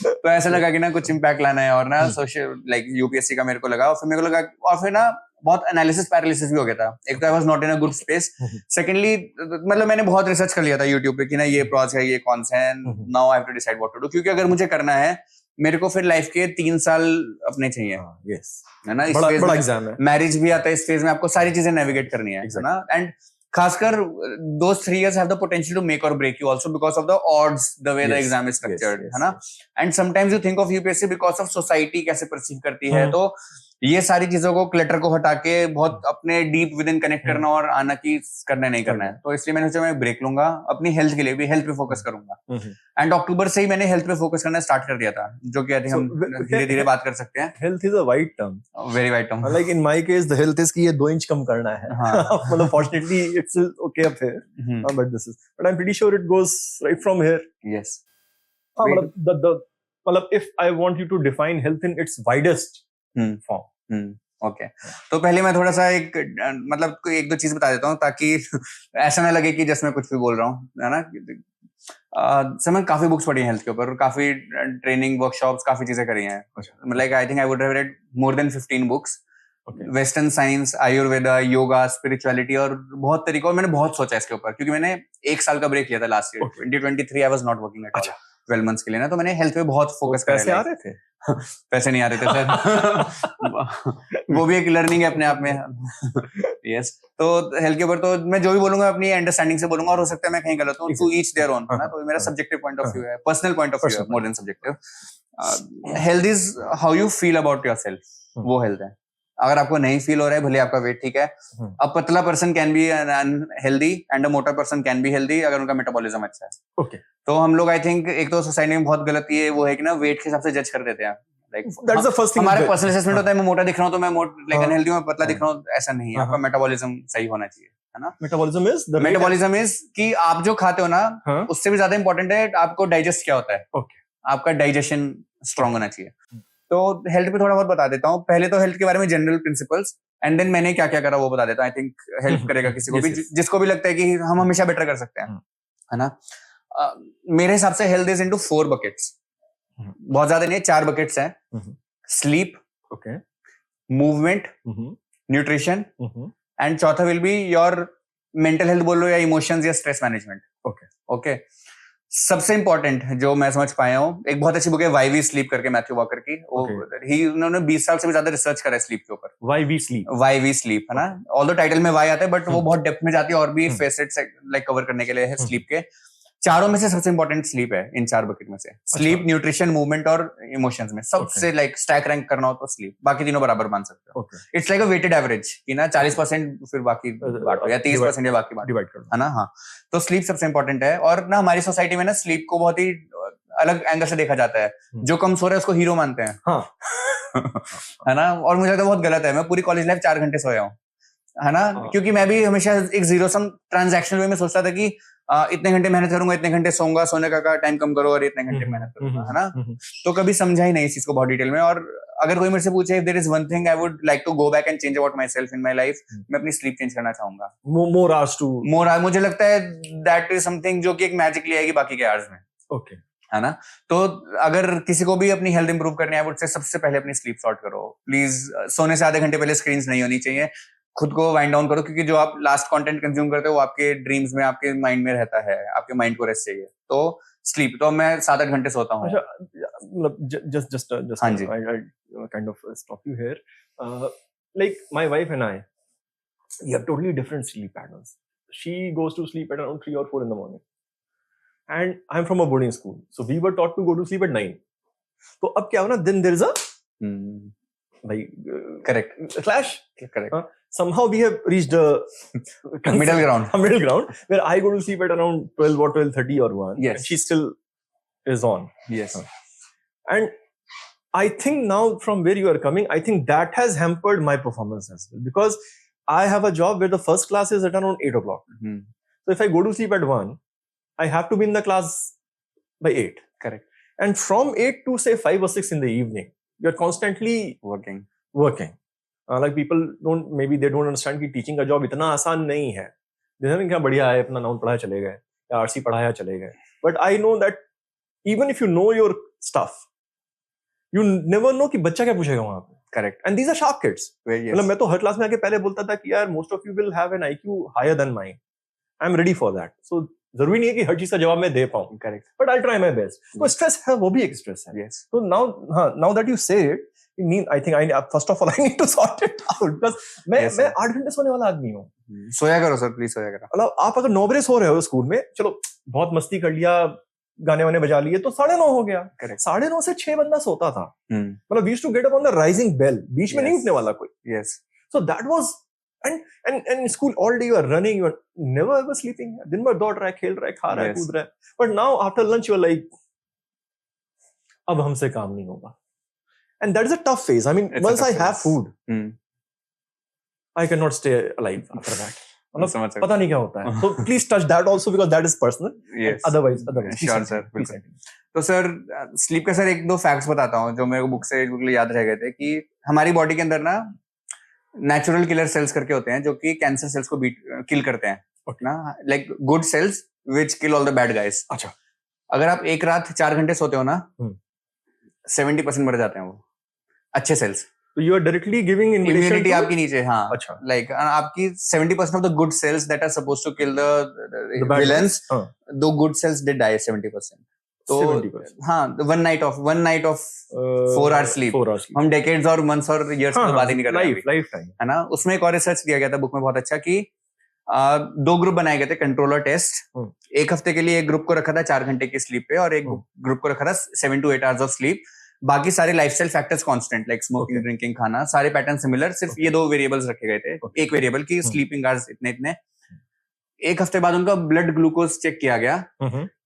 तो ऐसा लगा कि ना कुछ इम्पैक्ट लाना है, और ना सोशल लाइक यूपीएससी का मेरे को लगा, और फिर मेरे को लगा, और फिर ना बहुत एनालिसिस पैरालिसिस भी हो गया था। एक तो आई was not in a good space, secondly मतलब मैंने बहुत रिसर्च कर लिया था यूट्यूब पे कि ना ये प्रॉज है, ये कौन से हैं, now I have to decide what to do, क्योंकि अगर मुझे करना है, मेरे को फिर लाइफ के 3 साल अपने चाहिए, यस, है ना। इस बड़ा फेज बड़ा में एग्जाम है, मैरिज भी आता है, इस फेज में आपको सारी चीजें नेविगेट करनी है ना। एंड खासकर those 3 years have the potential to make or break you also because of the odds, the way the exam is structured, है ना। And sometimes you think of UPSC because of society कैसे perceive करती है, तो ये सारी चीजों को, क्लटर को हटा के बहुत अपने डीप विद इन कनेक्ट करना और आना की करना नहीं करना है। तो इसलिए मैंने सोचा मैं ब्रेक लूंगा, अपनी हेल्थ के लिए भी, हेल्थ पे फोकस करूंगा। एंड अक्टूबर से ही मैंने हेल्थ पे फोकस करना स्टार्ट कर दिया था, जो कि आई थिंक हम धीरे धीरे बात कर सकते हैं। Health is a wide term, very wide term. Like in my case the health is कि ये 2 इंच कम करना है। मतलब fortunately it's okay up here, but this is, but I am pretty sure it goes right from here. Yes, मतलब the मतलब if I want you to define health in its widest form. Okay, तो पहले मैं थोड़ा सा एक मतलब कोई 1-2 चीज बता देता हूँ, ताकि ऐसा ना लगे कि जस्ट मैं कुछ भी बोल रहा हूँ, है ना। सर मैंने काफी बुक्स पढ़ी हैं हेल्थ के ऊपर, काफी ट्रेनिंग वर्कशॉप्स, काफी चीजें करी हैं। Like I think I would have read more than 15 books, western science, Ayurveda, yoga, spirituality, और बहुत तरीकों, और मैंने बहुत सोचा इसके ऊपर, क्योंकि मैंने 1 साल का ब्रेक लिया था last year 2023। I was not working at all 12 months के लिए ना, तो मैंने हेल्थ पे बहुत फोकस करा। पैसे आ रहे थे? पैसे नहीं आ रहे थे सर। वो भी एक लर्निंग है अपने आप में। यस, तो हेल्थ के ऊपर तो मैं जो भी बोलूंगा अपनी अंडरस्टैंडिंग से बोलूंगा, और हो सकता है मैं कहीं गलत हूँ, टू ईच देयर ओन, है ना। तो मेरा सब्जेक्टिव पॉइंट ऑफ व्यू है, पर्सनल पॉइंट ऑफ व्यू है, more than subjective. Health is how you feel about yourself, वो हेल्थ है। अगर आपको नहीं फील हो रहा है, भले आपका वेट ठीक है, अ पतला person can be unhealthy and अ मोटा पर्सन कैन बी हेल्दी अगर उनका मेटाबॉलिज्म अच्छा है। ओके, तो हम लोग आई थिंक एक तो सोसाइटी में बहुत गलत ये वो है कि ना वेट के हिसाब से जज कर देते हैं। Like that's the first thing, हमारा पर्सनल असेसमेंट होता है, मैं मोटा दिख रहा हूं तो मैं लाइक अनहेल्दी हूं, पतला दिख रहा हूं, ऐसा नहीं है। आपका मेटाबॉलिज्म सही होना चाहिए, है ना। मेटाबॉलिज्म इज कि आप जो खाते हो ना, उससे भी ज्यादा इंपॉर्टेंट है आपको डाइजेस्ट क्या होता है। आपका डाइजेशन स्ट्रांग होना चाहिए। तो हेल्थ पे थोड़ा बहुत बता देता हूँ। पहले तो हेल्थ के बारे में जनरल प्रिंसिपल्स, एंड देन मैंने क्या क्या करा वो बता देता हूँ। आई थिंक हेल्प करेगा किसी को भी, जिसको भी लगता है कि हम हमेशा बेटर कर सकते हैं, है ना। मेरे हिसाब से हेल्थ इज इनटू 4 buckets, बहुत ज्यादा नहीं, 4 buckets हैं। Sleep, okay, movement, nutrition, and चौथा will be your mental health बोल लो या इमोशंस या स्ट्रेस मैनेजमेंट। ओके, सबसे इंपॉर्टेंट जो मैं समझ पाया हूँ, एक बहुत अच्छी बुक है व्हाई वी स्लीप करके, मैथ्यू वॉकर की। उन्होंने 20 साल से भी ज्यादा रिसर्च करा है स्लीप के ऊपर। व्हाई वी स्लीप, है ना। ऑल्दो टाइटल में व्हाई आता है, बट वो बहुत डेप्थ में जाती है और भी फेसेट्स लाइक कवर करने के लिए है स्लीप के। चारों में से सबसे इंपॉर्टेंट स्लीप है इन 4 बकेट में से। स्लीप, न्यूट्रिशन, मूवमेंट और इमोशंस में सबसे लाइक स्टैक रैंक करना हो तो स्लीप, बाकी तीनों बराबर मान सकते हो। It's like a weighted average कि ना 40% फिर बाकी बांटो, या 30% या बाकी बांटो, है ना। हाँ, तो स्लीप सबसे इंपॉर्टेंट है। और ना हमारी सोसाइटी में ना स्लीप को बहुत ही अलग एंगल से देखा जाता है। जो कम सो रहा है उसको हीरो मानते हैं, है ना। और मुझे तो बहुत गलत है। मैं पूरी कॉलेज लाइफ 4 घंटे सोया हूँ, है ना। क्योंकि मैं भी हमेशा एक जीरो सम ट्रांजैक्शनल वे में सोचता था कि इतने घंटे मेहनत करूंगा, इतने घंटे सोऊंगा, सोने का टाइम कम करो और इतने घंटे मेहनत करूंगा, है ना। तो कभी समझा ही नहीं इस चीज को बहुत डिटेल में। और अगर कोई मेरे से पूछे if there is one thing I would like to go back and change about myself in my life, मैं अपनी स्लीप चेंज करना चाहूंगा। मोर आवर्स टू मुझे लगता है दैट इज समथिंग जो कि एक मैजिक ले आएगी बाकी के आवर्स में, ओके, है ना। तो अगर किसी को भी अपनी हेल्थ इंप्रूव करनी है, आई वुड से सबसे पहले अपनी स्लीप सॉर्ट करो प्लीज। सोने से आधे घंटे पहले स्क्रीन्स नहीं होनी चाहिए। खुद को वाइंड डाउन करो, क्योंकि जो आप लास्ट कंटेंट कंज्यूम करते हो वो आपके ड्रीम्स में, आपके माइंड में रहता है। आपके माइंड को रेस्ट चाहिए। तो स्लीप तो मैं 7-8 घंटे सोता हूँ। अच्छा, मतलब just हाँ जी, I kind of stop you here. Like my wife and I, we have totally different sleep patterns. She goes to sleep at around 3 or 4 in the morning, and I'm from a boarding school, so we were taught to go to sleep at 9. तो अब क्या हो ना, then there is a like correct clash. Correct. Somehow we have reached a middle ground where I go to sleep at around 12 or 12:30 or 1. Yes. And she still is on. Yes. And I think now from where you are coming, I think that has hampered my performance as well, because I have a job where the first class is at around 8 o'clock. So if I go to sleep at 1, I have to be in the class by 8. Correct. And from 8 to say 5 or 6 in the evening, you're constantly working. like people they don't understand कि teaching का job इतना आसान नहीं है. जैसे क्या बढ़िया है अपना नाउन पढ़ाया चले गए या आरसी पढ़ाया चले गए. But I know that even if you know your stuff, you never know कि बच्चा क्या पूछेगा वहां पे. Correct. And these are sharp kids. Yes. मतलब मैं तो हर क्लास में आके पहले बोलता था कि यार most of you will have an IQ higher than mine. I'm ready for that. So जरूरी नहीं है कि हर चीज का जवाब मैं दे पाऊं. Correct. But I'll try my best. तो स्ट्रेस है, वो भी एक स्ट्रेस है. Yes. So now that you say it, I think first of all I need to sort it out because मैं 8 घंटे सोने वाला आदमी हूँ. सोया करो सर, प्लीज सोया करो. मतलब आप अगर 9 बजे सो रहे हो स्कूल में, चलो बहुत मस्ती कर लिया, गाने वाने बजा लिए तो 9:30 हो गया. 9:30 से 6 बंदा सोता था. मतलब we used to get up on the rising bell. बीच में नहीं उठने वाला कोई. Yes. So that was and in school all day you are running, you are never ever sleeping. दिन भर दौड़ रहा है, खेल रहा है, खा रहा है, कूद रहा है. But now after lunch you are like, अब हमसे काम नहीं होगा. And that is a tough phase. I mean, once I have food, I cannot stay alive after that. पता नहीं क्या होता है. So please touch that also because that is personal. Yes. Otherwise. Sure, sir. तो sir sleep के sir एक दो facts बताता हूँ जो मेरे को बुक से बिल्कुल याद रह गए थे कि हमारी बॉडी के अंदर ना नेचुरल किलर सेल्स करके होते हैं जो कि कैंसर सेल्स को किल करते हैं. ना like good cells which kill all the bad guys. अच्छा. अगर आप एक रात 4 घंटे सोते हो ना 70% मर जाते हैं वो अच्छे sales. So you are directly giving immunity आपकी नीचे. हाँ. अच्छा. Like आपकी 70% of the good cells that are supposed to kill the villains, दो good cells they die 70%. तो 70%. हाँ, one night of 4 hours sleep. हम decades और months और years की बात ही नहीं कर रहे हैं. Life time. है ना. उसमें एक और रिसर्च दिया गया था बुक में बहुत अच्छा कि 2 ग्रुप बनाए गए थे कंट्रोलर टेस्ट. एक हफ्ते के लिए एक ग्रुप को रखा था 4 घंटे की स्लीप पे और एक ग्रुप को रखा था 7 to 8 hours ऑफ स्लीप. बाकी सारे lifestyle factors constant like smoking, drinking, खाना सारे पैटर्न सिमिलर. सिर्फ ये 2 वेरिएबल्स रखे गए थे. एक वेरिएबल की स्लीपिंग आवर्स इतने. एक हफ्ते बाद उनका ब्लड ग्लूकोज चेक किया गया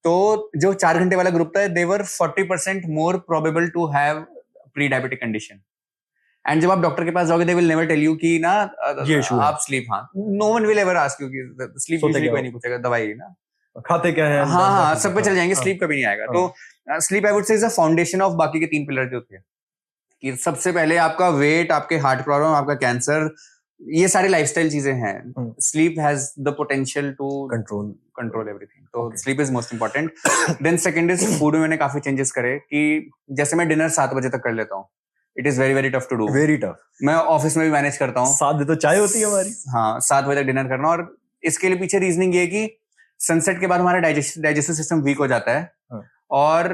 तो जो 4 घंटे वाला ग्रुप था they were 40% more probable to have pre diabetic condition. And जब आप डॉक्टर के पास जाओगे they will never tell you कि ना आप स्लीप. हाँ, no one will ever ask you कि स्लीप यूजुअली कोई नहीं पूछेगा. दवाई ना खाते क्या है. हाँ, सब पे चल जाएंगे. स्लीप कभी नहीं आएगा. तो sleep I would say is a foundation of बाकी के 3 पिलर जो थे कि सबसे पहले आपका वेट, आपके हार्ट प्रॉब्लम, आपका कैंसर, ये सारी लाइफस्टाइल चीजें हैं. Sleep has the potential to control everything. तो sleep is most important. Then second is food में मैंने काफी चेंजेस करे कि जैसे मैं डिनर 7 बजे तक कर लेता हूँ. It is very very tough to do. Very tough. मैं ऑफिस में भी मैनेज करता हूँ. 7 बजे तो चाय होती है हमारी. हाँ, 7 बजे तक डिनर करना. और इसके लिए पीछे रीजनिंग ये है कि सनसेट के बाद हमारा डाइजेस्टिव सिस्टम वीक हो जाता है. और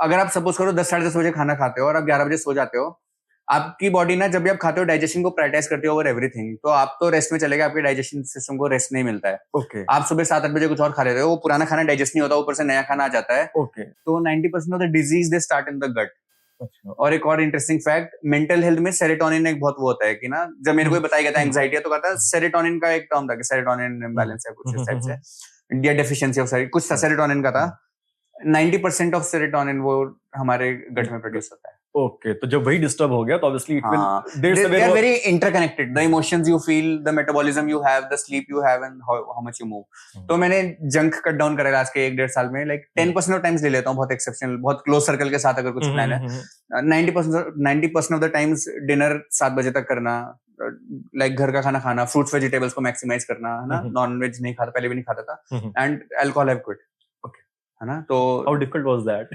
अगर आप सपोज करो 10 साढ़े 10 बजे खाना खाते हो और आप 11 बजे सो जाते हो, आपकी बॉडी ना जब भी आप खाते हो डाइजेशन को प्रायोरिटाइज करती हो ओवर एवरीथिंग. तो आप तो रेस्ट में चले गए, आपके डाइजेशन सिस्टम को रेस्ट नहीं मिलता है. okay. आप सुबह 7-8 बजे कुछ और खा लेते हो, वो पुराना खाना डाइजेस्ट नहीं होता, ऊपर से नया खाना आ जाता है. okay. तो 90% of the disease they start in the gut. और एक और इंटरेस्टिंग फैक्ट, मेंटल हेल्थ में सेरोटोनिन एक बहुत वो होता है कि ना जब मेरे को बताया गया था एंजाइटी है तो कहता है सेरोटोनिन का एक टर्म था कि सेरोटोनिन इम्बैलेंस है कुछ इस टाइप से या डेफिशिएंसी ऑफ कुछ सेरोटोनिन का था. 90% ऑफ सेरोटोनिन वो हमारे गट में प्रोड्यूस होता है. ओके. तो जब वही डिस्टर्ब हो गया तो obviously it will they are very interconnected. The emotions you feel, the metabolism you have, the sleep you have and how much you move. तो मैंने जंक कट डाउन करा लास्ट के 1-1.5 साल में. लाइक 10% ऑफ टाइम्स ले लेता हूँ, बहुत एक्सेप्शनल, बहुत क्लोज सर्कल के साथ अगर कुछ प्लान है. 90% ऑफ द टाइम्स डिनर 7 बजे तक करना, लाइक घर का खाना खाना, फ्रूट्स वेजिटेबल्स को मैक्सिमाइज करना, है ना. नॉन वेज नहीं खाता, पहले भी नहीं खाता था. And alcohol have quit. है ना. तो how difficult was that?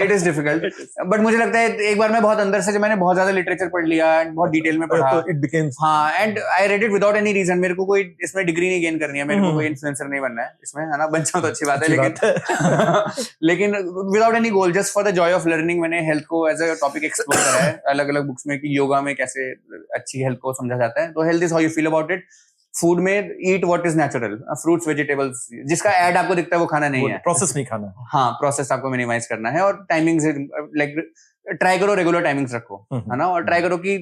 it is difficult. But मुझे लगता है एक बार मैं बहुत अंदर से जब मैंने बहुत ज्यादा लिटरेचर पढ़ लिया, बहुत डिटेल में पढ़ा, it became. हाँ, and I read it without any reason. मेरे को कोई इसमें डिग्री नहीं गेन करनी है, मेरे को कोई इन्फ्लुएंसर नहीं बनना है इसमें, है ना. बन जाऊं तो अच्छी बात है, लेकिन without any goal, just for the Joy of learning मैंने हेल्थ को एज अ टॉपिक एक्सप्लोर करा है अलग अलग बुक्स में कि योगा में कैसे अच्छी हेल्थ को समझा जाता है. तो health is how you feel about it. Food में eat what is natural, fruits vegetables, जिसका ऐड आपको दिखता है वो खाना नहीं है, प्रोसेस नहीं खाना. हाँ, प्रोसेस आपको मिनिमाइज करना है. और टाइमिंग्स लाइक ट्राई करो, रेगुलर टाइमिंग्स रखो, है ना. और ट्राई करो कि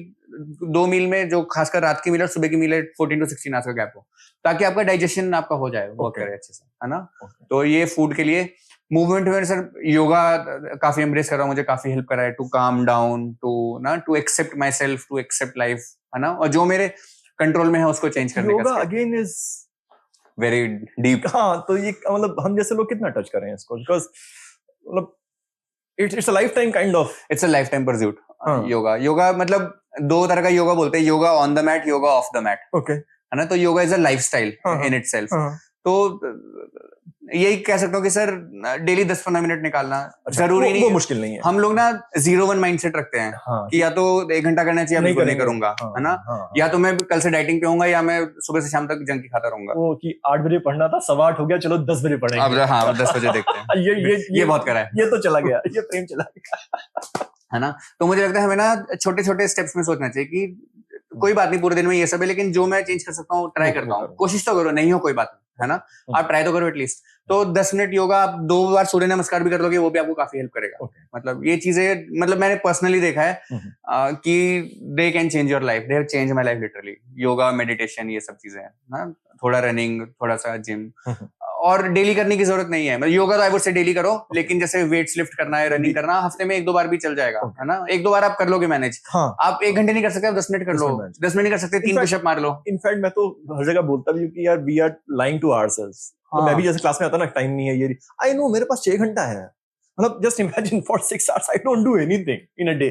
2 मील में जो खासकर रात की मील और सुबह की मील 14 to 16 आवर्स का गैप हो, ताकि आपका डाइजेशन आपका हो जाए, वर्क करे अच्छे से, है ना. तो ये फूड के लिए. मूवमेंट में सर योगा काफी एम्ब्रेस कर रहा हूँ, मुझे काफी हेल्प करा है to calm down, to accept myself, to accept life, है ना. और जो मेरे कंट्रोल में है उसको चेंज करने का. Yoga again is very deep. हाँ, तो ये मतलब हम जैसे लोग कितना टच कर रहे हैं इसको, बिकॉज मतलब it's a lifetime kind of. It's a lifetime pursuit. Yoga मतलब दो तरह का योगा बोलते हैं, yoga on the mat, yoga off the mat, okay, है ना। तो yoga is a lifestyle in itself. तो यही कह सकता हूँ कि सर डेली 10-15 मिनट निकालना जरूरी नहीं, वो मुश्किल नहीं है। हम लोग ना 0-1 माइंडसेट रखते हैं कि या तो 1 घंटा करना चाहिए, बिल्कुल नहीं करूंगा, है ना, या तो मैं कल से डाइटिंग पे होऊंगा, या मैं सुबह से शाम तक जंक ही खाता रहूंगा। वो कि 8 बजे पढ़ना था, 8:15 हो गया, चलो 10 बजे पढ़ेंगे। अब हाँ 10 बजे देखते हैं। ये बहुत करा है, ये तो चला गया, ये प्रेम चला गया, है ना। तो मुझे लगता है हमें ना छोटे छोटे स्टेप्स में सोचना चाहिए कि कोई बात नहीं पूरे दिन में ये सब है, लेकिन जो मैं चेंज कर सकता हूँ ट्राई करता हूँ, कोशिश तो करो, नहीं हो कोई बात नहीं, है ना, आप ट्राई तो करो एटलीस्ट। तो 10 मिनट योगा, आप 2 बार सूर्य नमस्कार भी कर लोगे, वो भी आपको काफी हेल्प करेगा। मतलब ये चीजें, मतलब मैंने पर्सनली देखा है कि they can change your life, they have change my life literally. Yoga, meditation, ये सब चीजें हैं, थोड़ा रनिंग, थोड़ा सा जिम, और डेली करने की जरूरत नहीं है। मतलब योगा तो आई वुड से डेली करो, लेकिन जैसे वेट्स लिफ्ट करना है, रनिंग करना, हफ्ते में 1-2 बार भी चल जाएगा, है ना। 1-2 बार आप कर लोगे मैनेज। आप 1 घंटे नहीं कर सकते, आप 10 मिनट कर लो, 10 मिनट नहीं कर सकते, 3 पुशअप मार लो। इनफैक्ट मैं तो हर जगह बोलता भी हूँ कि यार we are lying to ourselves. तो मैं भी जैसे क्लास में आता ना, टाइम नहीं है, ये आई नो मेरे पास 6 घंटा है, मतलब just imagine for 6 hours I don't do anything in a day,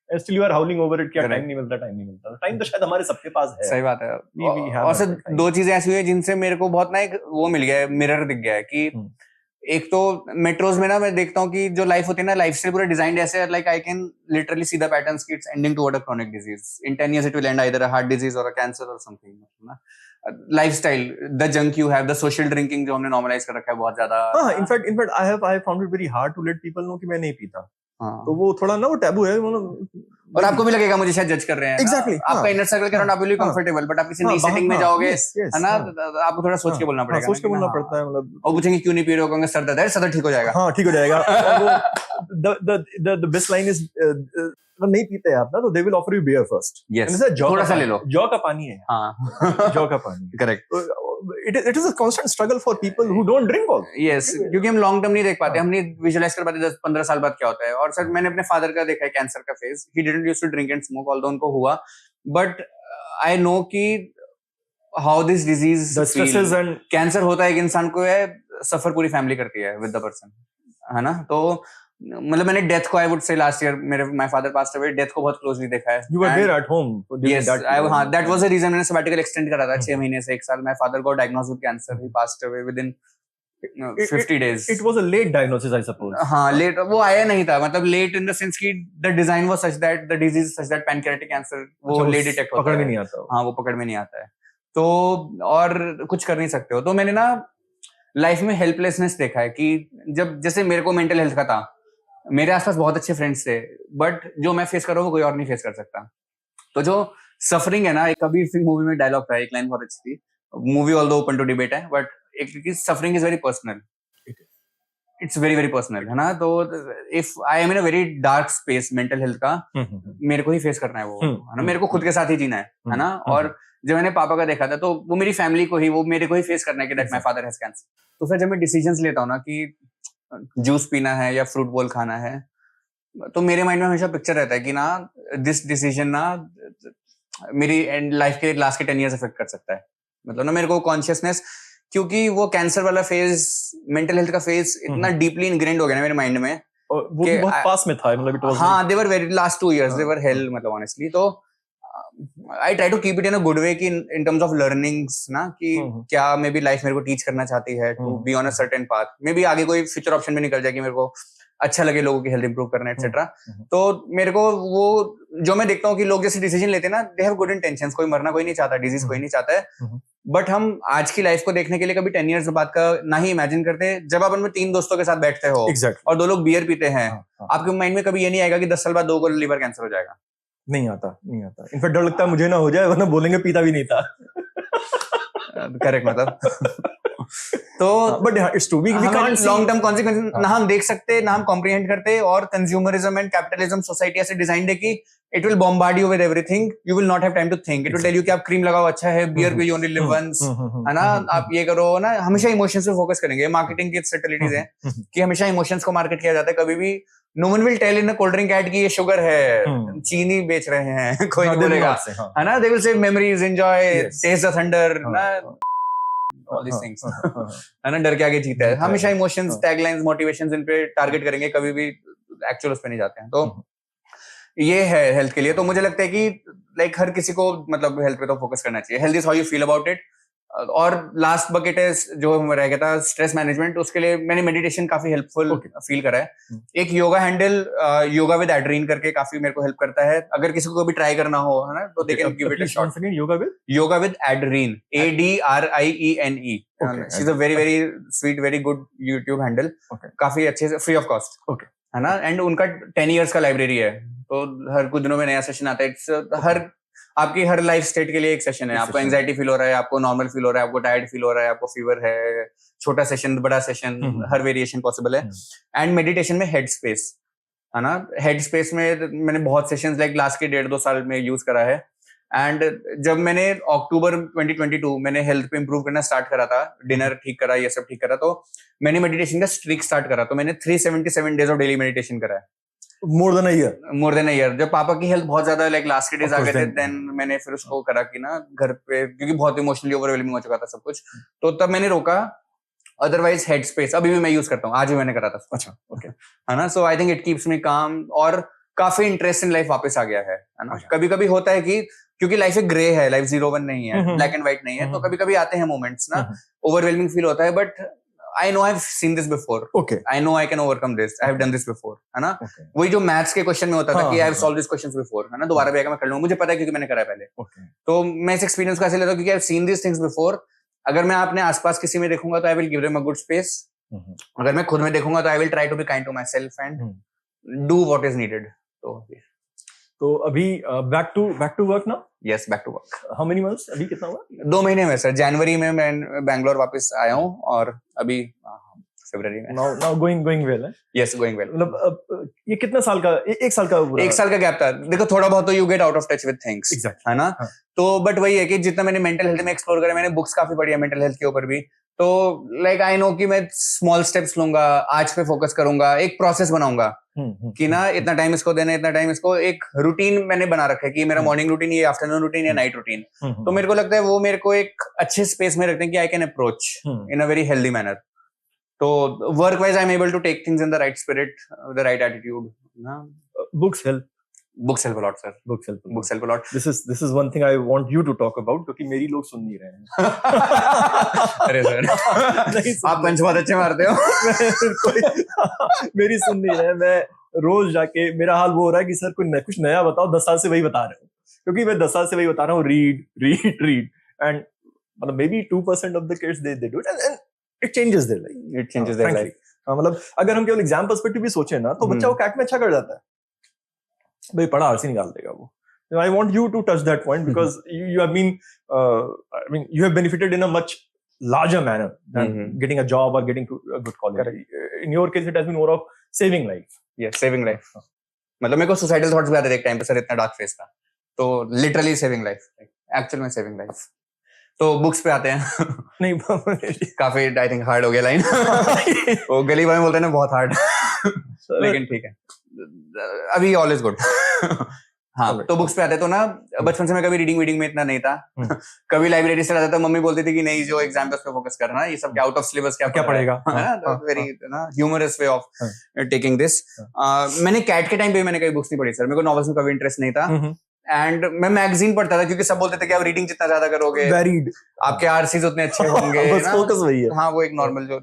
still you are howling over it, क्या टाइम नहीं मिलता, टाइम नहीं मिलता। टाइम तो शायद हमारे सबके पास है। सही बात है। और सर 2 चीजें ऐसी हुई है जिनसे मेरे को बहुत ना एक वो मिल गया है, मिरर दिख गया है कि एक तो मेट्रोज में ना मैं देखता हूँ कि जो लाइफ होती है ना, लाइफ स्टाइल पूरा डिजाइंड ऐसे, like I can literally see the patterns कि it's ending toward a chronic disease, in 10 years it will end either a heart disease और अ कैंसर और समथिंग, ना। Lifestyle, the junk you have, the social drinking जो हमने normalize कर रखा है बहुत ज्यादा। हाँ, in fact I found it very hard to let people know कि मैं नहीं पीता। तो वो थोड़ा ना वो टैबू है, और आपको भी लगेगा मुझे शायद जज कर रहे हैं। Exactly, आपका इनर सर्कल के अराउंड आप विल बी कंफर्टेबल, बट आप किसी नई सेटिंग में जाओगे, है ना, आपको थोड़ा सोच के बोलना पड़ेगा, सोच के बोलना पड़ता है। मतलब और पूछेंगे क्यों नहीं पी रहे हो, कहोगे सर दर्द है, सर ठीक हो जाएगा। हाँ, ठीक हो जाएगा। द बेस्ट लाइन इज अगर नहीं पीते आप ना, तो they will offer you beer first, थोड़ा सा ले लो, जौ का पानी है, हाँ जौ का पानी, correct. It is a constant struggle for people who don't drink all. Yes, क्योंकि हम लॉन्ग टर्म नहीं देख पाते, हम नहीं विजुअलाइज कर पाते 10-15 साल बाद क्या होता है। और सर मैंने अपने फादर का देखा है कैंसर का phase, he didn't used to drink and smoke although उनको हुआ, but I know कि how this disease, the stresses and cancer होता है एक इंसान को है, सफर पूरी फैमिली करती है with the person, है ना। तो मतलब मैंने डेथ को, I would say last year मेरे my father passed away, death को बहुत क्लोजली देखा है। You were there at home. Yes, हाँ, that was the reason मैंने sabbatical extend करा था 6 महीने से 1 साल। My father got diagnosed with cancer, he passed away within 50 days. It was a late diagnosis, I suppose. हाँ, late, वो आया नहीं था, मतलब late in the sense कि the design was such that the disease is such that pancreatic cancer वो late detect होता है, पकड़ में नहीं आता। हाँ, वो पकड़ में नहीं आता है, तो और कुछ कर नहीं सकते हो। तो मैंने ना लाइफ में हेल्पलेसनेस देखा है कि जब जैसे मेरे को मेंटल हेल्थ का था, मेरे आसपास बहुत अच्छे फ्रेंड्स थे, बट जो मैं फेस कर रहा हूँ वो कोई और नहीं फेस कर सकता। तो जो सफरिंग है ना, एक कबीर सिंह मूवी में डायलॉग था, एक लाइन बहुत अच्छी थी, movie although open to debate है, बट एक suffering is very personal, it's very very personal, है ना। तो if I am in a very dark space mental health का, मेरे को ही फेस करना है वो, है ना, मेरे को खुद के साथ ही जीना है ना। और जब मैंने पापा का देखा था, तो वो मेरी फैमिली को ही, वो मेरे को ही फेस करना है कि that my father has cancer. तो फिर जब मैं डिसीजंस लेता हूँ ना कि जूस पीना है या फ्रूट बॉल खाना है, तो मेरे माइंड में हमेशा पिक्चर रहता है कि ना दिस डिसीजन ना मेरी एंड लाइफ के लास्ट के 10 years इफेक्ट कर सकता है। मतलब ना मेरे को कॉन्शियसनेस, क्योंकि वो कैंसर वाला फेज, मेंटल हेल्थ का फेज इतना डीपली इनग्रेन्ड हो गया ना मेरे माइंड में, और वो भी बहुत पास में था, मतलब इट वाज, हाँ, they were very last 2 years they were hell, मतलब ऑनेस्टली। तो I try to keep it in a good way कि इन टर्म्स ऑफ लर्निंग्स ना, कि क्या मे बी लाइफ मेरे को टीच करना चाहती है to be on a certain path, maybe आगे कोई फ्यूचर ऑप्शन भी निकल जाए कि मेरे को अच्छा लगे लोगों की हेल्थ इंप्रूव करना एक्सेट्रा। तो मेरे को वो जो मैं देखता हूँ कि लोग जैसे डिसीजन लेते हैं ना, दे हैव गुड इंटेंशंस, कोई मरना कोई नहीं चाहता, डिजीज कोई नहीं चाहता है, बट हम आज की लाइफ को देखने के लिए कभी 10 years बाद का ना ही इमेजिन करते। जब आप उनमें 3 दोस्तों के साथ बैठते हो और 2 लोग बियर पीते हैं, आपके माइंड में कभी ये नहीं आएगा कि 10 साल बाद 2 को लिवर कैंसर हो जाएगा। नहीं आता। इनफैक्ट डर लगता है मुझे ना हो जाए, वरना बोलेंगे पीता भी नहीं था। करेक्ट, मतलब तो but it's true, we can't long term consequences ना हम देख सकते, ना हम कॉम्प्रिहेंड करते, और कंज्यूमरिज्म एंड कैपिटलिज्म सोसाइटी ऐसे डिजाइंड है कि it will bombard you with everything, you will not have time to think, it will tell you कि आप क्रीम लगाओ अच्छा है, बियर पे यू ओनली लिव वंस, है ना, आप ये करो ना, हमेशा इमोशंस पे फोकस करेंगे। मार्केटिंग की सटलिटीज है कि हमेशा इमोशंस को मार्केट किया जाता है। कभी भी no one will tell in a cold drink ad कि ये शुगर है, चीनी बेच रहे हैं, कोई नहीं बोलेगा, है ना। They will say memories, enjoy, taste the thunder, ना all these things, है ना, डर के आगे जीता है। हमेशा इमोशंस, टैगलाइंस, मोटिवेशंस इन पे टारगेट करेंगे, कभी भी एक्चुअल उस पे नहीं जाते हैं। तो ये है हेल्थ के लिए। तो मुझे लगता है कि लाइक हर किसी को मतलब हेल्थ पे तो फोकस करना चाहिए। Health is how you feel about it. और लास्ट बकेट है जो रह गया था स्ट्रेस मैनेजमेंट, उसके लिए मैंने मेडिटेशन काफी हेल्पफुल फील करा है। एक योगा हैंडल योगा विद एड्रीन करके काफी मेरे को हेल्प करता है, अगर किसी को भी ट्राई करना हो, है ना, तो they can give it a shot. Yoga with एड्रीन, ADRIENE। She is a very very sweet very good YouTube handle, काफी अच्छे से फ्री ऑफ कॉस्ट, है ना। एंड उनका 10 years का लाइब्रेरी है, तो हर कुछ दिनों में नया सेशन आता है। इट्स आपकी हर लाइफ स्टेट के लिए एक सेशन है। आपको एंजाइटी फील हो रहा है, आपको नॉर्मल फील हो रहा है, आपको टायर्ड फील हो रहा है, आपको फीवर है, छोटा सेशन बड़ा सेशन, हर वेरिएशन पॉसिबल है। एंड मेडिटेशन में हेड स्पेस, है ना, हेड स्पेस में मैंने बहुत सेशंस लाइक लास्ट के 1.5-2 साल में यूज करा है। एंड जब मैंने अक्टूबर 2022 मैंने हेल्थ पे इंप्रूव करना स्टार्ट करा था, डिनर ठीक करा, ये सब ठीक करा, तो मैंने मेडिटेशन का स्ट्रिक स्टार्ट करा। तो मैंने 377 डेज ऑफ डेली मेडिटेशन करा है। More than a year. जब पापा की हेल्थ बहुत ज्यादा लाइक लास्ट के डेज आ गए थे, देन मैंने फिर उसको करा कि ना घर पे, क्योंकि बहुत इमोशनली ओवरवेलमिंग हो चुका था सब कुछ, तो तब मैंने रोका। अदरवाइज हेड स्पेस अभी भी मैं यूज करता हूँ, आज भी मैंने करा था। अच्छा, ओके, है ना। So I think it keeps me calm, और काफी इंटरेस्ट इन लाइफ वापस आ गया है ना। कभी कभी होता है कि क्योंकि लाइफ एक ग्रे है, लाइफ 0-1 नहीं है, ब्लैक एंड व्हाइट नहीं है, तो कभी कभी आते हैं मोमेंट्स ना, ओवरवेलमिंग फील होता है, but I know I've seen this before. Okay. I know I can overcome this. I have done this before, है ना। वही जो मैथ्स के क्वेश्चन में होता था कि I have solved these questions before, है ना, दोबारा भी आएगा मैं कर लूंगा, मुझे पता है क्योंकि मैंने करा है पहले। तो मैं इस एक्सपीरियंस को ऐसे लेता हूँ क्योंकि I have seen these things before। अगर मैं अपने आसपास किसी में देखूंगा तो I will give them a good space। अगर मैं खुद में देखूंगा तो I will try to be kind to myself and do what is needed। तो अभी back to work now? Yes, back to work. How many months? अभी कितना हुआ? 2 महीने में सर। जनवरी में मैं बैंगलोर वापस आया हूँ, और अभी फरवरी में। Now going well है? Yes, going well। मतलब ये कितना साल का, एक साल का पूरा? 1 साल का गैप था। देखो थोड़ा बहुत तो you get out of touch with things, है ना। तो बट वही है कि जितना मैंने मेंटल हेल्थ में एक्सप्लोर करा, मैंने बुक्स काफी पढ़ी है मेंटल हेल्थ के ऊपर भी, तो लाइक आई नो कि मैं स्मॉल स्टेप्स लूंगा, आज पे फोकस करूंगा, एक प्रोसेस बनाऊंगा कि ना इतना टाइम इसको देना, इतना टाइम इसको, एक रूटीन मैंने बना रखा है कि मेरा मॉर्निंग रूटीन, ये आफ्टरनून रूटीन, या नाइट रूटीन। तो मेरे को लगता है वो मेरे को एक अच्छे स्पेस में रखते हैं कि I can approach in a very healthy manner. तो work wise I am able to take things in the right spirit, the right attitude ना। Books help a lot, sir. Books help a lot. This is one thing I want you to talk about, क्योंकि मेरी लोग सुन नहीं रहे हैं। अरे sir आप पंच बहुत अच्छे मारते हो। मेरी सुन नहीं रहे। मैं रोज जाके, मेरा हाल वो हो रहा है कि सर कुछ नया बताओ, 10 साल से वही बता रहे हो, क्योंकि मैं 10 साल से वही बता रहा हूँ, रीड एंड मतलब maybe 2% of the kids they do it and it changes their life। मतलब अगर हम केवल एग्जाम पर्सपेक्टिव भी सोचे ना, तो बच्चा वो कैट में अच्छा कर जाता है, भाई पढ़ा आरसी निकाल देगा वो। I want you to touch that point because you have been you have benefited in a much larger manner than getting a job or getting to a good college। In your case it has been more of saving life। Yes, saving life। मतलब मेरे को suicidal thoughts भी आते थे एक time पे sir, इतना dark face था, तो लिटरली सेविंग लाइफ, एक्चुअल में सेविंग लाइफ। तो बुक्स पे आते हैं। नहीं काफी आई थिंक हार्ड हो गया लाइन। वो गली में बोलते हैं ना बहुत हार्ड, लेकिन ठीक है, अभी ऑल इज गुड। हाँ, तो बुक्स पे आते तो ना, बचपन से मैं कभी रीडिंग में इतना नहीं था। कभी लाइब्रेरी से आता था, मम्मी बोलती थी कि नहीं जो एग्जाम पे उसको फोकस करना, ये सब आउट ऑफ सिलेबस क्या पढ़ेगा, वेरी ना humorous way of taking this. मैंने कैट के टाइम पे मैंने कई बुक्स नहीं पढ़ी सर, मेरे को नॉवेल्स में कभी इंटरेस्ट नहीं था। एंड मैं मैगजीन पढ़ता था क्योंकि सब बोलते थे कि आप रीडिंग जितना ज्यादा करोगे आपके आरसीज उतने अच्छे होंगे। फोकस वही है। हाँ, वो एक नॉर्मल जो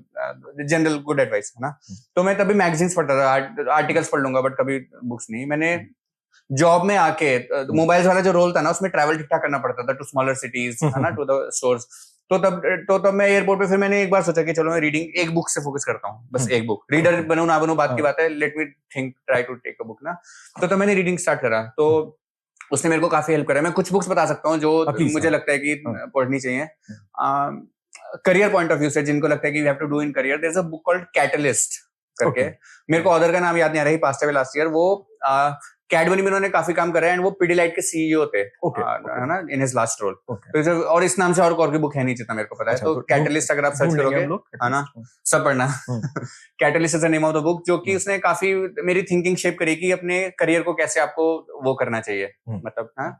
जनरल गुड एडवाइस है ना। तो मैं तभी मैगजीन्स पढ़ता था, आर्टिकल्स पढ़ लूंगा, बट कभी बुक्स नहीं। मैंने जॉब में आके मोबाइल्स वाला जो रोल था ना, उसमें ट्रैवल ठीक ठाक करना पड़ता था टू स्मॉलर सिटीज, है ना, टू द स्टोर्स। तो तब मैं एयरपोर्ट पे फिर मैंने एक बार सोचा कि चलो मैं रीडिंग एक बुक से फोकस करता हूँ, बस एक बुक। रीडर बनूं ना बनूं बात की बात है, let me think, try to take a book ना। तो मैंने रीडिंग स्टार्ट करा, तो उसने मेरे को काफी हेल्प करा। मैं कुछ बुक्स बता सकता हूँ जो मुझे लगता है कि पढ़नी चाहिए करियर पॉइंट ऑफ व्यू से, जिनको लगता है कि we have to do in career. There is a book called catalyst करके, मेरे को ऑथर का नाम याद नहीं आ रहा, ही पास्ट अवे लास्ट ईयर। वो कैडबरी में उन्होंने काफी काम करा है, एंड वो पिडिलाइट के सीईओ थे, है ना, इन हिज लास्ट रोल। तो और इस नाम से और की बुक है नहीं जितना मेरे को पता है। तो कैटलिस्ट अगर आप सर्च करोगे, है ना, सब पढ़ना। Catalyst is the name of the book, जो कि उसने काफी मेरी थिंकिंग शेप करी कि अपने करियर को कैसे आपको वो करना चाहिए। मतलब हाँ,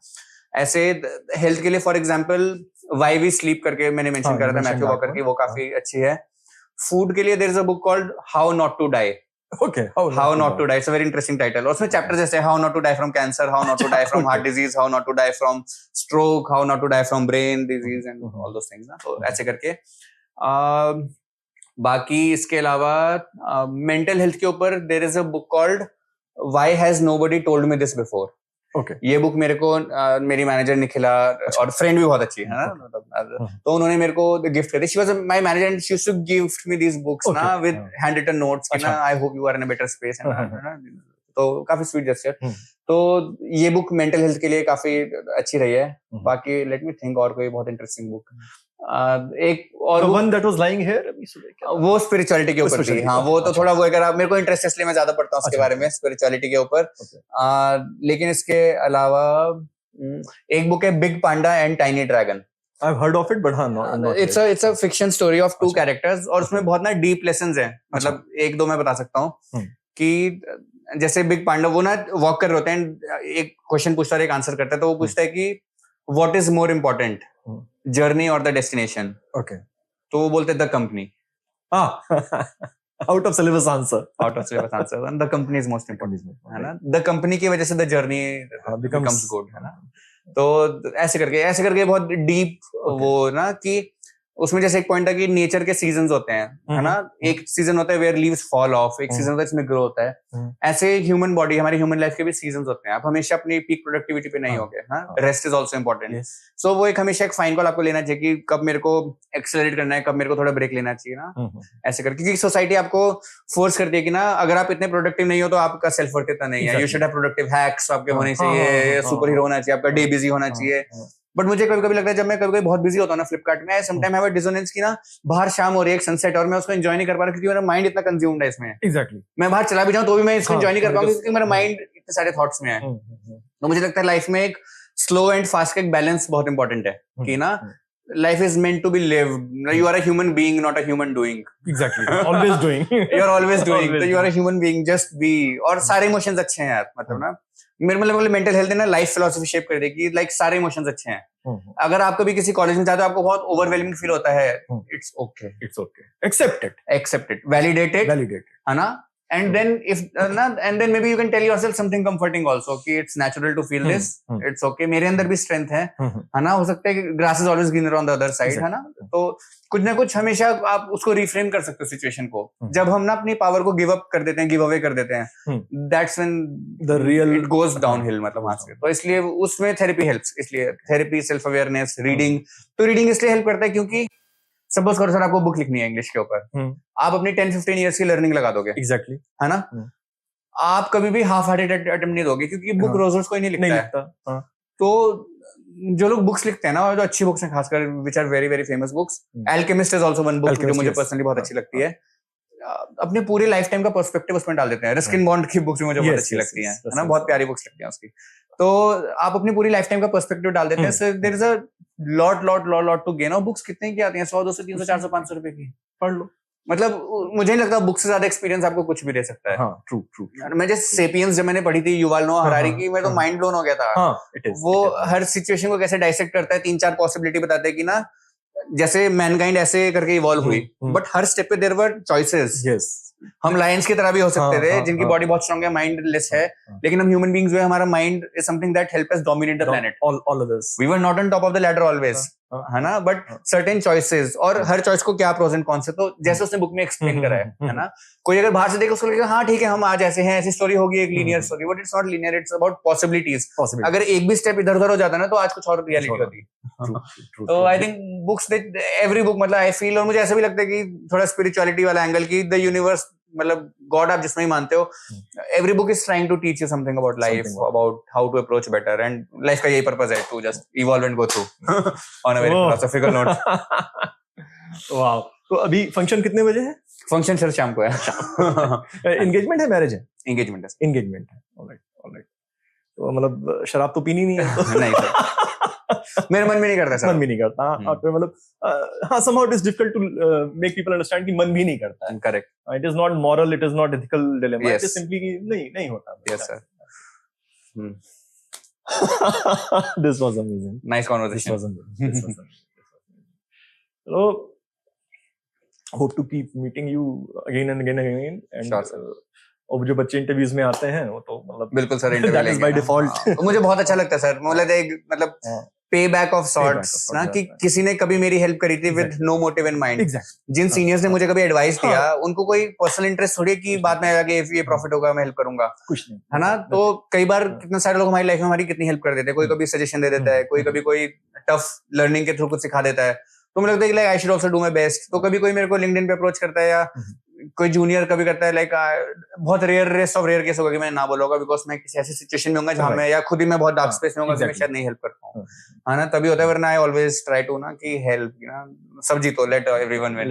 ऐसे हेल्थ के लिए for example why we sleep करके मैंने मेंशन करा था मैथ्यू वॉकर की, वो काफी अच्छी है। फूड के लिए there is a book called how not to die, Okay. How not to die. It's a very interesting title. और उसमें chapters जैसे how not to die from cancer, how not to die from heart disease, how not to die from stroke, how not to die from brain disease and all those things ना. तो ऐसे करके बाकी इसके अलावा mental health के ऊपर there is a book called why has nobody told me this before. Okay. ये बुक मेरे को मेरी मैनेजर निखिला और फ्रेंड भी बहुत अच्छी है ना, तो उन्होंने मेरे को गिफ्ट कर दी. She was my manager and she used to gift me these books ना विद हैंड रिटन नोट्स कि ना I hope you are in a better space. तो काफी स्वीट जेस्चर. तो ये बुक मेंटल हेल्थ के लिए काफी अच्छी रही है. बाकी लेट मी थिंक और कोई बहुत इंटरेस्टिंग बुक. एक और one that was lying here अभी सुबह वो स्पिरिचुअलिटी के ऊपर थी. हाँ वो तो थोड़ा वो अगर आप मेरे को इंटरेस्ट इसलिए मैं ज्यादा पढ़ता हूँ उसके बारे में स्पिरिचुअलिटी के ऊपर. लेकिन इसके अलावा एक बुक है big Panda and tiny dragon. I've heard of it but हाँ not it's a fiction story of two characters और उसमें बहुत ना डीप लेसन्स हैं. मतलब एक दो मैं बता सकता हूँ कि जैसे बिग पांडा वो ना वॉक कर रहे होते हैं, एक क्वेश्चन पूछता है एक आंसर करता है. तो वो पूछता है कि what is more important, journey और द डेस्टिनेशन. Okay. तो वो बोलते हैं the company. Out of syllabus answer. Out of syllabus answer. And the company is most important. है ना, द कंपनी की वजह से द जर्नी becomes good. है ना. तो ऐसे करके बहुत डीप वो ना कि उसमें जैसे एक पॉइंट है कि नेचर के सीजन्स होते हैं, है ना. एक सीजन होता है वेयर लीव्स फॉल ऑफ, एक सीजन होता है इसमें ग्रो होता है. ऐसे ह्यूमन बॉडी, हमारी ह्यूमन लाइफ के भी सीजन्स होते हैं. आप हमेशा अपनी पीक प्रोडक्टिविटी पे नहीं होगे. Rest is also important. So वो एक हमेशा एक फाइन कॉल आपको लेना चाहिए कि कब मेरे को एक्सेलरेट करना है, कब मेरे को थोड़ा ब्रेक लेना चाहिए ना. ऐसे करके क्योंकि सोसाइटी आपको फोर्स करती है कि ना अगर आप इतने प्रोडक्टिव नहीं हो तो आपका सेल्फ वर्थ इतना नहीं है. You should have productive hacks आपके होने चाहिए, सुपर हीरो होना चाहिए, आपका डे बिजी होना चाहिए. बट मुझे कभी कभी लगता है जब मैं कभी कभी बहुत बिजी होता हूँ ना फ्लिपकार्ट में, समटाइम हैव अ डिसोनेंस की ना बाहर शाम हो रही है एक सनसेट और मैं उसको एंजॉय नहीं कर पा रहा क्योंकि मेरा माइंड इतना कंज्यूम्ड है इसमें. Exactly. मैं बाहर चला भी जाऊं तो भी मैं इसको एंजॉय नहीं कर पाऊंगा क्योंकि मेरा माइंड इतने सारे थॉट्स में है. तो मुझे लगता है लाइफ में एक स्लो एंड फास्ट का एक बैलेंस बहुत इंपॉर्टेंट है कि ना life is meant to be lived. You are a human being, not a human doing. Exactly. Always doing. You are always doing. तो you are a human being, just be. और सारे emotions अच्छे हैं यार. मतलब ना मेरे मतलब मेंटल हेल्थ है ना लाइफ फिलोसफी शेप कर देगी. लाइक सारे इमोशंस अच्छे हैं. अगर आप कभी किसी कॉलेज में जाते हो आपको बहुत ओवरवेलमिंग फील होता है, it's okay. Accept it, validate है ना. And then and then maybe you can tell yourself something comforting also कि it's natural to feel this. It's okay. मेरे अंदर भी strength है ना. हो सकता है कि grass is always greener on the other side, है ना. तो कुछ ना कुछ हमेशा आप उसको रिफ्रेम कर सकते हो सिचुएशन को. जब हम ना अपनी पावर को गिव अप कर देते हैं, गिव अवे कर देते हैं, that's when the real it goes downhill. मतलब वहां से. तो इसलिए उसमें थेरेपी हेल्प्स. इसलिए थेरेपी, सेल्फ अवेयरनेस, रीडिंग. तो रीडिंग इसलिए हेल्प करता है क्योंकि सपोज करो सर आपको बुक लिखनी है इंग्लिश के ऊपर, आप अपनी 10-15 इयर्स की लर्निंग लगा दोगे. एग्जैक्टली. है ना. आप कभी भी हाफ हार्टेड अटेम्प्ट नहीं दोगे क्योंकि बुक रोज रोज कोई नहीं लिखता है. तो जो लोग बुक्स लिखते हैं ना, और जो अच्छी बुक्स हैं खासकर which are very very famous books, Alchemist is also one book जो मुझे पर्सनली बहुत अच्छी लगती है. अपने पूरे लाइफ टाइम का पर्सपेक्टिव उसमें डाल देते हैं. रस्किन बॉन्ड की बुक्स मुझे बहुत अच्छी लगती हैं, है ना. बहुत प्यारी बुक्स लगती हैं उसकी. तो आप अपनी पूरी लाइफ टाइम का पर्सपेक्टिव डाल देते हैं. So there is a lot to gain. और बुक्स कितने की आती हैं? 100, 200, 300, 400, 500 रुपए की. पढ़ लो. मतलब मुझे नहीं लगता बुक से ज्यादा एक्सपीरियंस आपको कुछ भी दे सकता है. हाँ, ट्रू. मैं जैसे सेपियंस जब मैंने पढ़ी थी युval नोआ हरारी की, मैं तो माइंड ब्लोन हो गया था. वो हर सिचुएशन को कैसे डाइसेक्ट करता है, 3-4 पॉसिबिलिटी बताते हैं कि ना जैसे मैनकाइंड ऐसे करके इवॉल्व हुई, बट हर स्टेप पे देयर वर चॉइसेस. हम लायंस की तरह भी हो सकते थे जिनकी बॉडी बहुत स्ट्रांग है, माइंड लेस है, लेकिन हम ह्यूमन बीइंग्स जो है हमारा mind is something that help us dominate the planet. All others we were not on top of the ladder always, है ना. बट सर्टेन चॉइसेस, और हर चॉइस को क्या प्रोस एंड कॉन्स है. तो जैसे उसने बुक में एक्सप्लेन करा है ना. कोई अगर बाहर से देखे उसको लगेगा हाँ ठीक है हम आज ऐसे हैं, ऐसी स्टोरी होगी, एक linear story. But it's not linear, it's about possibilities. अगर एक भी स्टेप इधर उधर हो जाता ना तो आज कुछ और रियलिटी होती. तो I think books, every book, मतलब आई फील, और मुझे ऐसा भी लगता है कि थोड़ा स्पिरिचुअलिटी वाला एंगल की द यूनिवर्स, मतलब गॉड आप जिसमें ही मानते हो, every book is trying to teach you something about life, about how to approach better. And life का यही पर्पस है, to just evolve and go through on a very philosophical note. Wow. तो अभी फंक्शन कितने बजे है? Function sir शाम को है. एंगेजमेंट है, मैरिज है? एंगेजमेंट है. ऑलराइट. तो मतलब शराब तो पीनी नहीं है? नहीं सर, मेरा मन भी नहीं करता सर. मन भी नहीं करता. आपको मतलब हाँ, somehow it is difficult to make people understand कि मन भी नहीं करता है. Correct. It is not moral, it is not ethical dilemma. Yes. It is simply कि नहीं होता. Yes sir. This was amazing. Nice conversation. This was amazing. So hope to keep meeting you again and again and again. And sure, sir. और जो बच्चे interviews में आते हैं वो तो मतलब बिल्कुल sir that is by default. तो मुझे बहुत अच्छा लगता है सर, मतलब एक मतलब हाँ। पे बैक ऑफ सॉर्ट्स sorts, ना, कि exactly. किसी ने कभी मेरी हेल्प करी थी with no motive in mind. Exactly जिन सीनियर्स ने मुझे कभी एडवाइस हाँ। दिया, उनको कोई पर्सनल इंटरेस्ट थोड़ी है कि बाद में आगे ये प्रॉफिट होगा मैं हेल्प करूंगा, कुछ नहीं है ना। तो कई बार हाँ। कितने सारे लोग हमारी लाइफ में हमारी कितनी हेल्प कर देते हैं, कोई कभी सजेशन दे देता है, कोई कभी कोई टफ लर्निंग के थ्रू कुछ सिखा देता है, तो मुझे लगता है कि like I should also do my best. तो कभी कोई मेरे को लिंक्डइन पे अप्रोच करता है, या कोई जूनियर कभी करता है, लाइक बहुत रेस्ट ऑफ रेयर केस होगा कि मैं ना बोलूंगा, बिकॉज मैं किसी ऐसी सिचुएशन में होऊंगा जहां मैं या खुद ही मैं बहुत डार्क स्पेस में होऊंगा, मैं exactly. शायद नहीं हेल्प कर पाऊँ, है ना। तभी होता है, वरना आई ऑलवेज ट्राई टू ना कि हेल्प, ना सब जीतो, late everyone win.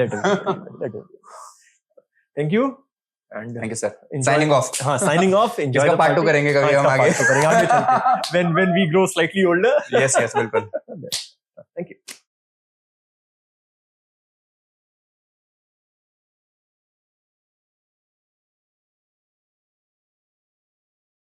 Thank you and thank you sir, signing off. हाँ साइनिंग ऑफ, एंजॉय इसका पार्ट 2 करेंगे कभी हम आगे, when we grow slightly older. Yes बिल्कुल।